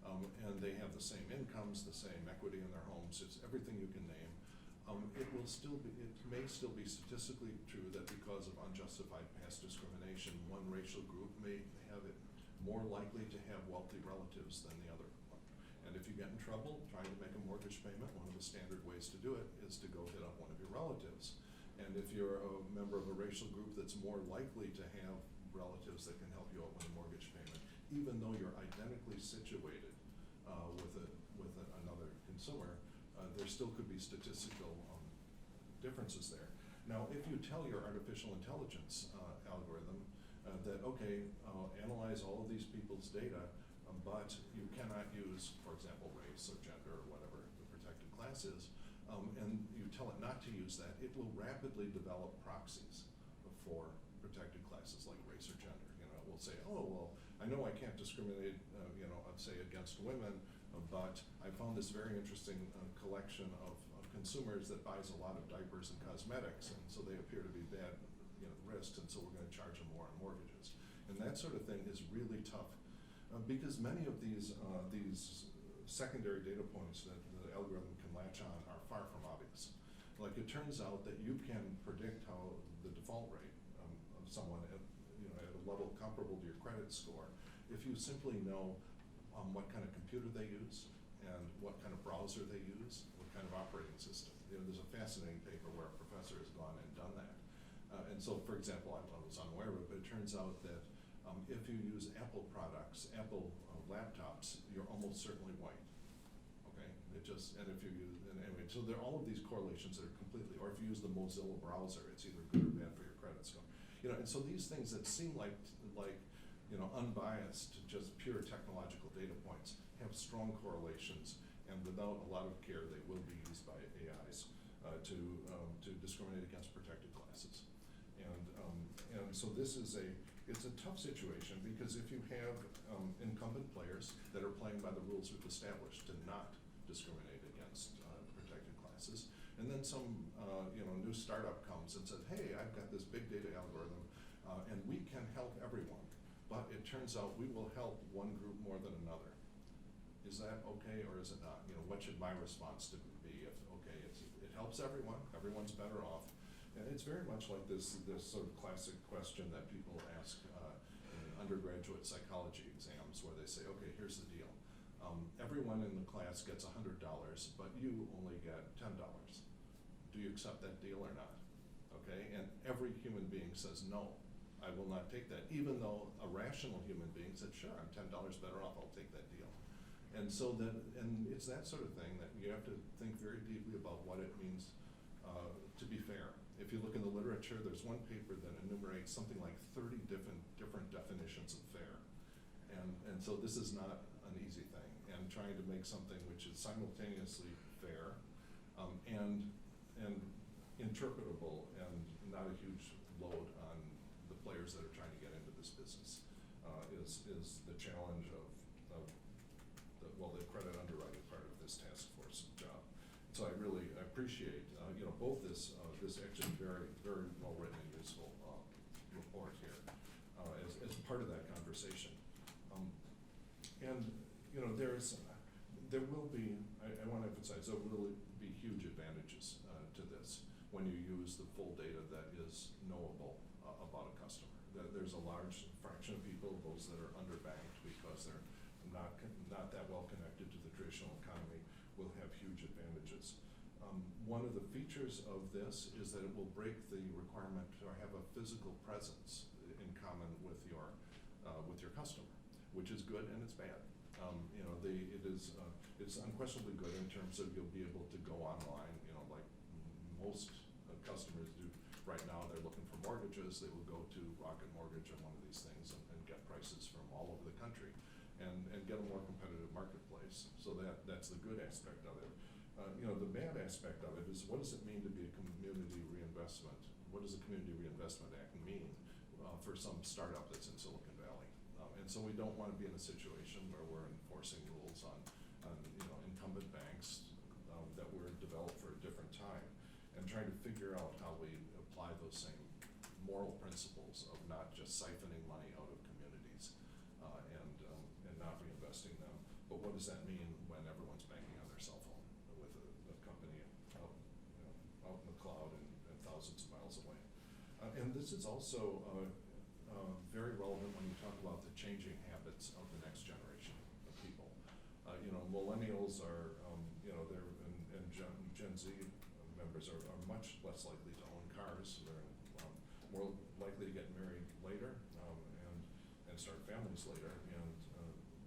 and they have the same incomes, the same equity in their homes, it's everything you can name. It may still be statistically true that because of unjustified past discrimination, one racial group may have it more likely to have wealthy relatives than the other one. And if you get in trouble trying to make a mortgage payment, one of the standard ways to do it is to go hit up one of your relatives. And if you're a member of a racial group that's more likely to have relatives that can help you out with a mortgage payment, even though you're identically situated with another consumer, there still could be statistical differences there. Now, if you tell your artificial intelligence algorithm that, okay, analyze all of these people's data, but you cannot use, for example, race or gender or whatever the protected class is, and you tell it not to use that, it will rapidly develop proxies for protected classes like race or gender. It will say, oh, well, I know I can't discriminate, I'd say against women, but I found this very interesting collection of consumers that buys a lot of diapers and cosmetics, and so they appear to be bad risks, and so we're going to charge them more on mortgages. And that sort of thing is really tough because many of these secondary data points that the algorithm can latch on are far from obvious. Like, it turns out that you can predict how the default rate of someone at a level comparable to your credit score if you simply know what kind of computer they use and what kind of browser they use, what kind of operating system. There's a fascinating paper where a professor has gone and done that. And so, for example, I was unaware of it, but it turns out that if you use Apple products, Apple laptops, you're almost certainly white. Okay, and if you use, and anyway, so there are all of these correlations that are completely, or if you use the Mozilla browser, it's either good or bad for your credit score. And so these things that seem like unbiased, just pure technological data points have strong correlations, and without a lot of care, they will be used by AIs to discriminate against protected classes. And so it's a tough situation because if you have incumbent players that are playing by the rules we've established to not discriminate against protected classes, and then some new startup comes and says, hey, I've got this big data algorithm and we can help everyone, but it turns out we will help one group more than another. Is that okay or is it not? What should my response to be if, okay, it helps everyone, everyone's better off? And it's very much like this sort of classic question that people ask in undergraduate psychology exams where they say, okay, here's the deal. Everyone in the class gets $100, but you only get $10. Do you accept that deal or not? Okay, and every human being says, no, I will not take that, even though a rational human being said, sure, I'm $10 better off, I'll take that deal. And so and it's that sort of thing that you have to think very deeply about what it means to be fair. If you look in the literature, there's one paper that enumerates something like 30 different definitions of fair. And so this is not an easy thing. And trying to make something which is simultaneously fair and interpretable and not a huge load on the players that are trying to get into this business is the challenge of the credit underwriting part of this task force job. So I really appreciate both this actually very, very well written and useful report here as part of that conversation. And there will be, I want to emphasize, there will be huge advantages to this when you use the full data that is knowable about a customer. There's a large fraction of people, those that are underbanked, one of the features of this is that it will break the requirement to have a physical presence in common with your customer, which is good and it's bad. It's unquestionably good in terms of you'll be able to go online, like most customers do right now. They're looking for mortgages. They will go to Rocket Mortgage or one of these things and get prices from all over the country and get a more competitive marketplace. So that's the good aspect of it. The bad aspect of it is, what does it mean to be a community reinvestment? What does the Community Reinvestment Act mean for some startup that's in Silicon Valley? And so we don't want to be in a situation where we're enforcing rules on incumbent banks that were developed for a different time, and trying to figure out how we apply those same moral principles of not just siphoning money out of communities and not reinvesting them. But what does that mean when everyone's banking on their cell phone with a company out in the cloud and thousands of miles away? And this is also very relevant when you talk about the changing habits of the next generation of people. Millennials are, and Gen Z members are much less likely to own cars. They're more likely to get married later and start families later and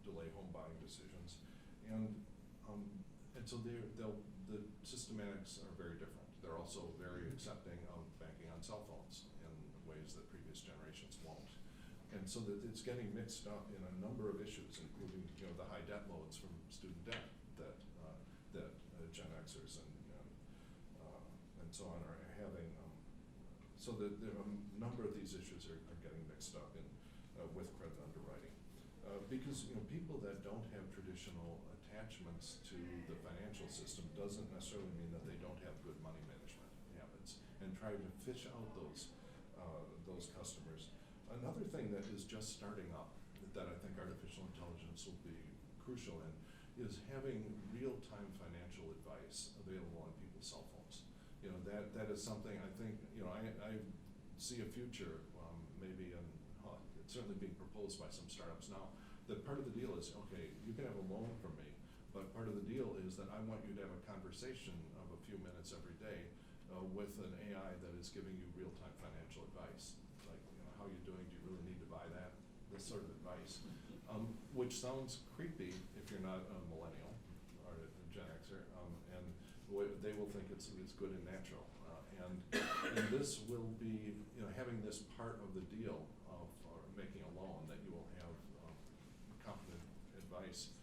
delay home buying decisions. And so the systematics are very different. They're also very accepting of banking on cell phones in ways that previous generations won't. And so that it's getting mixed up in a number of issues, including the high debt loads from student debt that Gen Xers and so on are having. So that a number of these issues are getting mixed up in with credit underwriting, because people that don't have traditional attachments to the financial system doesn't necessarily mean that they don't have good money management habits, and try to fish out those customers. Another thing that is just starting up that I think artificial intelligence will be crucial in is having real-time financial advice available on people's cell phones. That is something I think, I see a future maybe it's certainly being proposed by some startups now, that part of the deal is, okay, you can have a loan from me, but part of the deal is that I want you to have a conversation of a few minutes every day with an AI that is giving you real-time financial advice. Like, how are you doing? Do you really need to buy that? This sort of advice, which sounds creepy if you're not a millennial or a Gen Xer, and they will think it's good and natural. And this will be, having this part of the deal of making a loan that you will have competent advice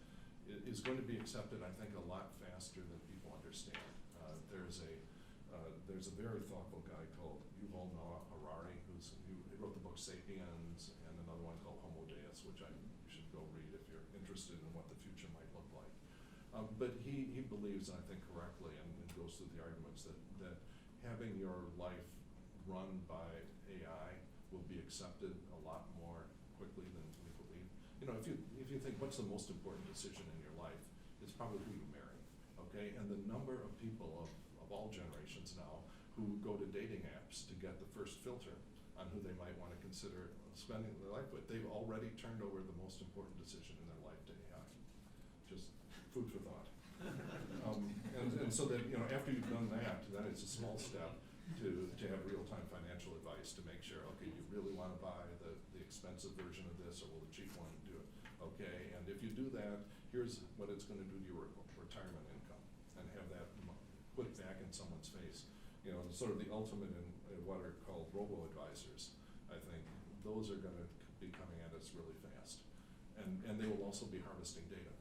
is going to be accepted, I think, a lot faster than people understand. There's a very thoughtful guy called Yuval Noah Harari he wrote the book *Sapiens* and another one called *Homo Deus*, which you should go read if you're interested in what the future might look like. But he believes, I think correctly, and goes through the arguments that having your life run by AI will be accepted a lot more quickly than we believe. If you think, what's the most important decision in your life, it's probably who you marry, okay? And the number of people of all generations now who go to dating apps to get the first filter on who they might want to consider spending their life with, they've already turned over the most important decision in their life to AI. Just food for thought. And so that, after you've done that, then it's a small step to have real-time financial advice to make sure, okay, do you really want to buy the expensive version of this, or will the cheap one do it? Okay, and if you do that, here's what it's going to do to your retirement income, and have that put back in someone's face. Sort of the ultimate in what are called robo-advisors. I think those are going to be coming at us really fast, and they will also be harvesting data.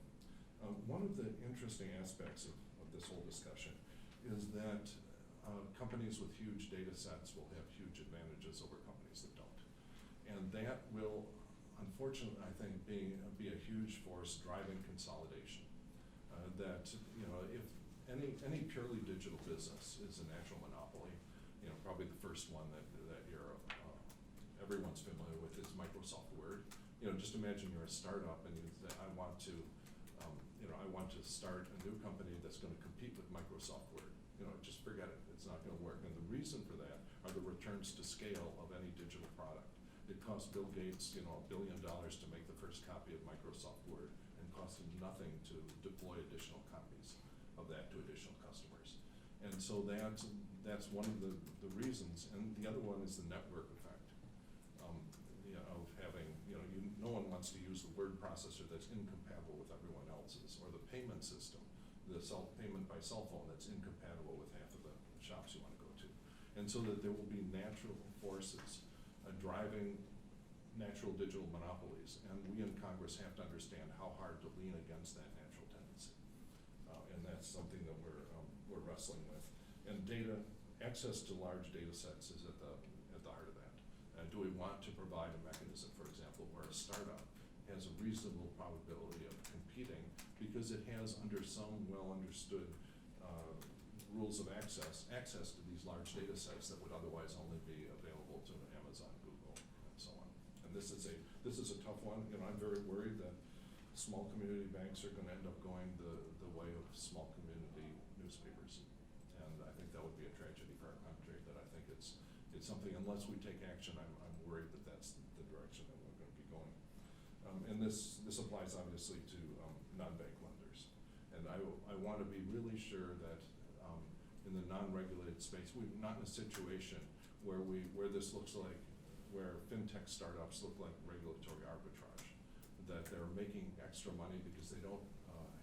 One of the interesting aspects of this whole discussion is that companies with huge data sets will have huge advantages over companies that don't. And that will, unfortunately, I think, be a huge force driving consolidation. That, if any purely digital business is a natural monopoly, probably the first one that everyone's familiar with is Microsoft Word. Just imagine you're a startup and you say, I want to start a new company that's going to compete with Microsoft Word. Just forget it. It's not going to work. And the reason for that are the returns to scale of any digital product. It cost Bill Gates, $1 billion to make the first copy of Microsoft Word, and cost him nothing to deploy additional copies of that to additional customers. And so that's one of the reasons. And the other one is the network effect. Of having, no one wants to use the word processor that's incompatible with everyone else's, or the payment system, the payment by cell phone that's incompatible with half of the shops you want to go to. And so that there will be natural forces driving natural digital monopolies, and we in Congress have to understand how hard to lean against that natural tendency. And that's something that we're wrestling with. And access to large data sets is at the heart of that. Do we want to provide a mechanism, for example, where a startup has a reasonable probability of competing because it has, under some well-understood rules of access to these large data sets that would otherwise only be available to Amazon, Google, and so on. And this is a tough one. I'm very worried that small community banks are going to end up going the way of small community newspapers, and I think that would be a tragedy for our country. That I think it's something, unless we take action, I'm worried that that's the direction that we're going to be going. And this applies obviously to non-bank lenders, and I want to be really sure that in the non-regulated space, we're not in a situation where this looks like, where fintech startups look like regulatory arbitrage, that they're making extra money because they don't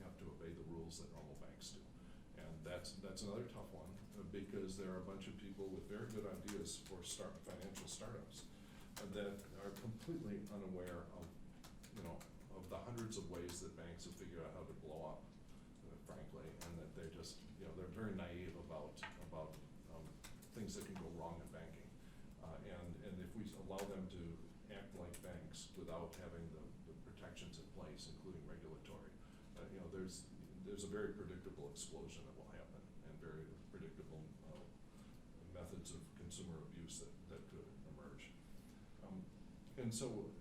have to obey the rules that normal banks do. And that's another tough one, because there are a bunch of people with very good ideas for financial startups that are completely unaware of the hundreds of ways that banks have figured out how to blow up, frankly, and that they're just, they're very naive about things that can go wrong in banking. And if we allow them to act like banks without having the protections in place, including regulatory, there's a very predictable explosion that will happen, and very predictable methods of consumer abuse that could emerge. And so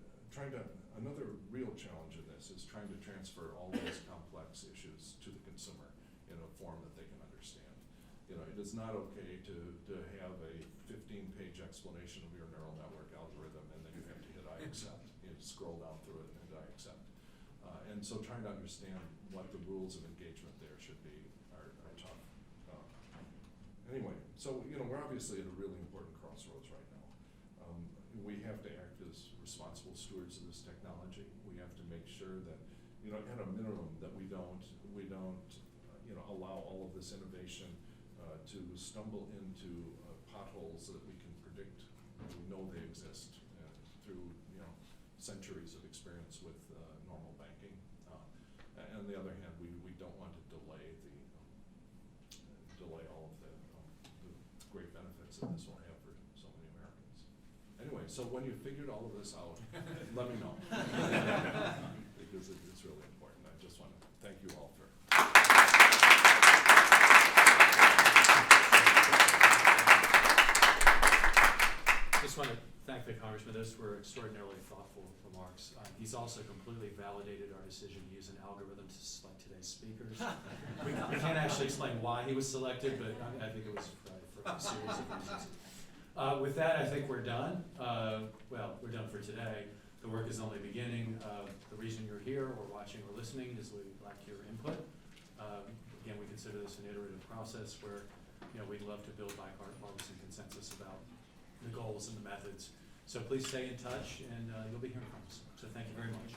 another real challenge in this is trying to transfer all these complex issues to the consumer in a form that they can understand. It is not okay to have a 15-page explanation of your neural network algorithm, and then you have to hit I accept. You scroll down through it and hit I accept. And so trying to understand what the rules of engagement there should be are tough. Anyway, so we're obviously at a really important crossroads right now. We have to act as responsible stewards of this technology. We have to make sure that, at a minimum, that we don't allow all of this innovation to stumble into potholes that we can predict. We know they exist through centuries of experience with normal banking. And on the other hand, we don't want to delay all of the great benefits that this will have for so many Americans. Anyway, so when you figured all of this out, let me know. Because it's really important. I just want to thank you all for Just want to thank the Congressman. Those were extraordinarily thoughtful remarks. He's also completely validated our decision to use an algorithm to select today's speakers. we can't actually explain why he was selected, but I think it was for a series of reasons. With that, I think we're done. We're done for today. The work is only beginning. The reason you're here or watching or listening is we'd like your input. Again, we consider this an iterative process where we'd love to build bipartisan consensus about the goals and the methods. So please stay in touch, and you'll be hearing from us. So thank you very much.